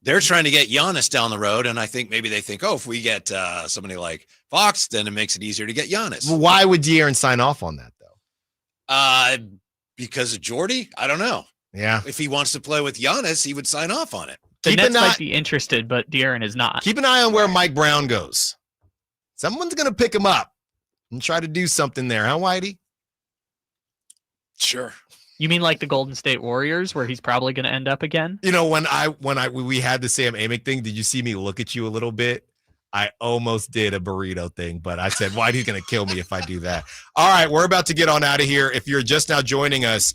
They're trying to get Giannis down the road, and I think maybe they think, if we get somebody like Fox, then it makes it easier to get Giannis. Why would De'Aaron sign off on that, though? Because of Jordy? I don't know. Yeah. If he wants to play with Giannis, he would sign off on it. The Nets might be interested, but De'Aaron is not. Keep an eye on where Mike Brown goes. Someone's going to pick him up and try to do something there, huh, Whitey? Sure. You mean like the Golden State Warriors, where he's probably going to end up again? When we had the Sam Amick thing, did you see me look at you a little bit? I almost did a burrito thing, but I said, Whitey's going to kill me if I do that. All right, we're about to get on out of here. If you're just now joining us,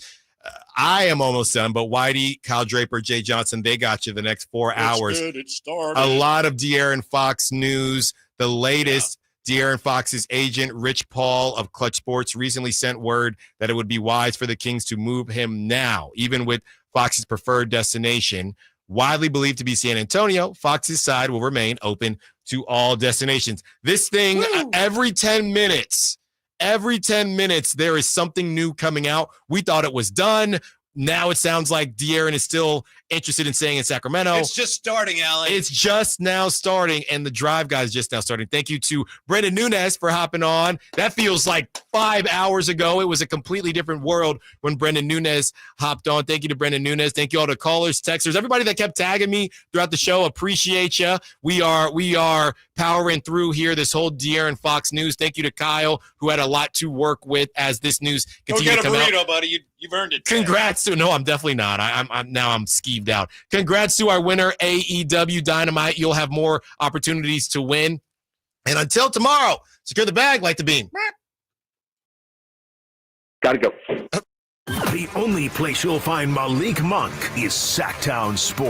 I am almost done, but Whitey, Kyle Draper, Jay Johnson, they got you the next 4 hours. It started. A lot of De'Aaron Fox news. The latest, De'Aaron Fox's agent, Rich Paul of Clutch Sports, recently sent word that it would be wise for the Kings to move him now, even with Fox's preferred destination. Widely believed to be San Antonio, Fox's side will remain open to all destinations. This thing, every 10 minutes, there is something new coming out. We thought it was done. Now it sounds like De'Aaron is still interested in staying in Sacramento. It's just starting, Allen. It's just now starting, and the Drive Guys just now starting. Thank you to Brendan Nunes for hopping on. That feels like 5 hours ago. It was a completely different world when Brendan Nunes hopped on. Thank you to Brendan Nunes. Thank you all to callers, texters, everybody that kept tagging me throughout the show. Appreciate you. We are powering through here this whole De'Aaron Fox news. Thank you to Kyle, who had a lot to work with as this news continued to come out. Go get a burrito, buddy. You've earned it. Congrats to no, I'm definitely not. I'm skeeved out. Congrats to our winner, AEW Dynamite. You'll have more opportunities to win. And until tomorrow, secure the bag like the beam. Gotta go. The only place you'll find Malik Monk is Sacktown Sports.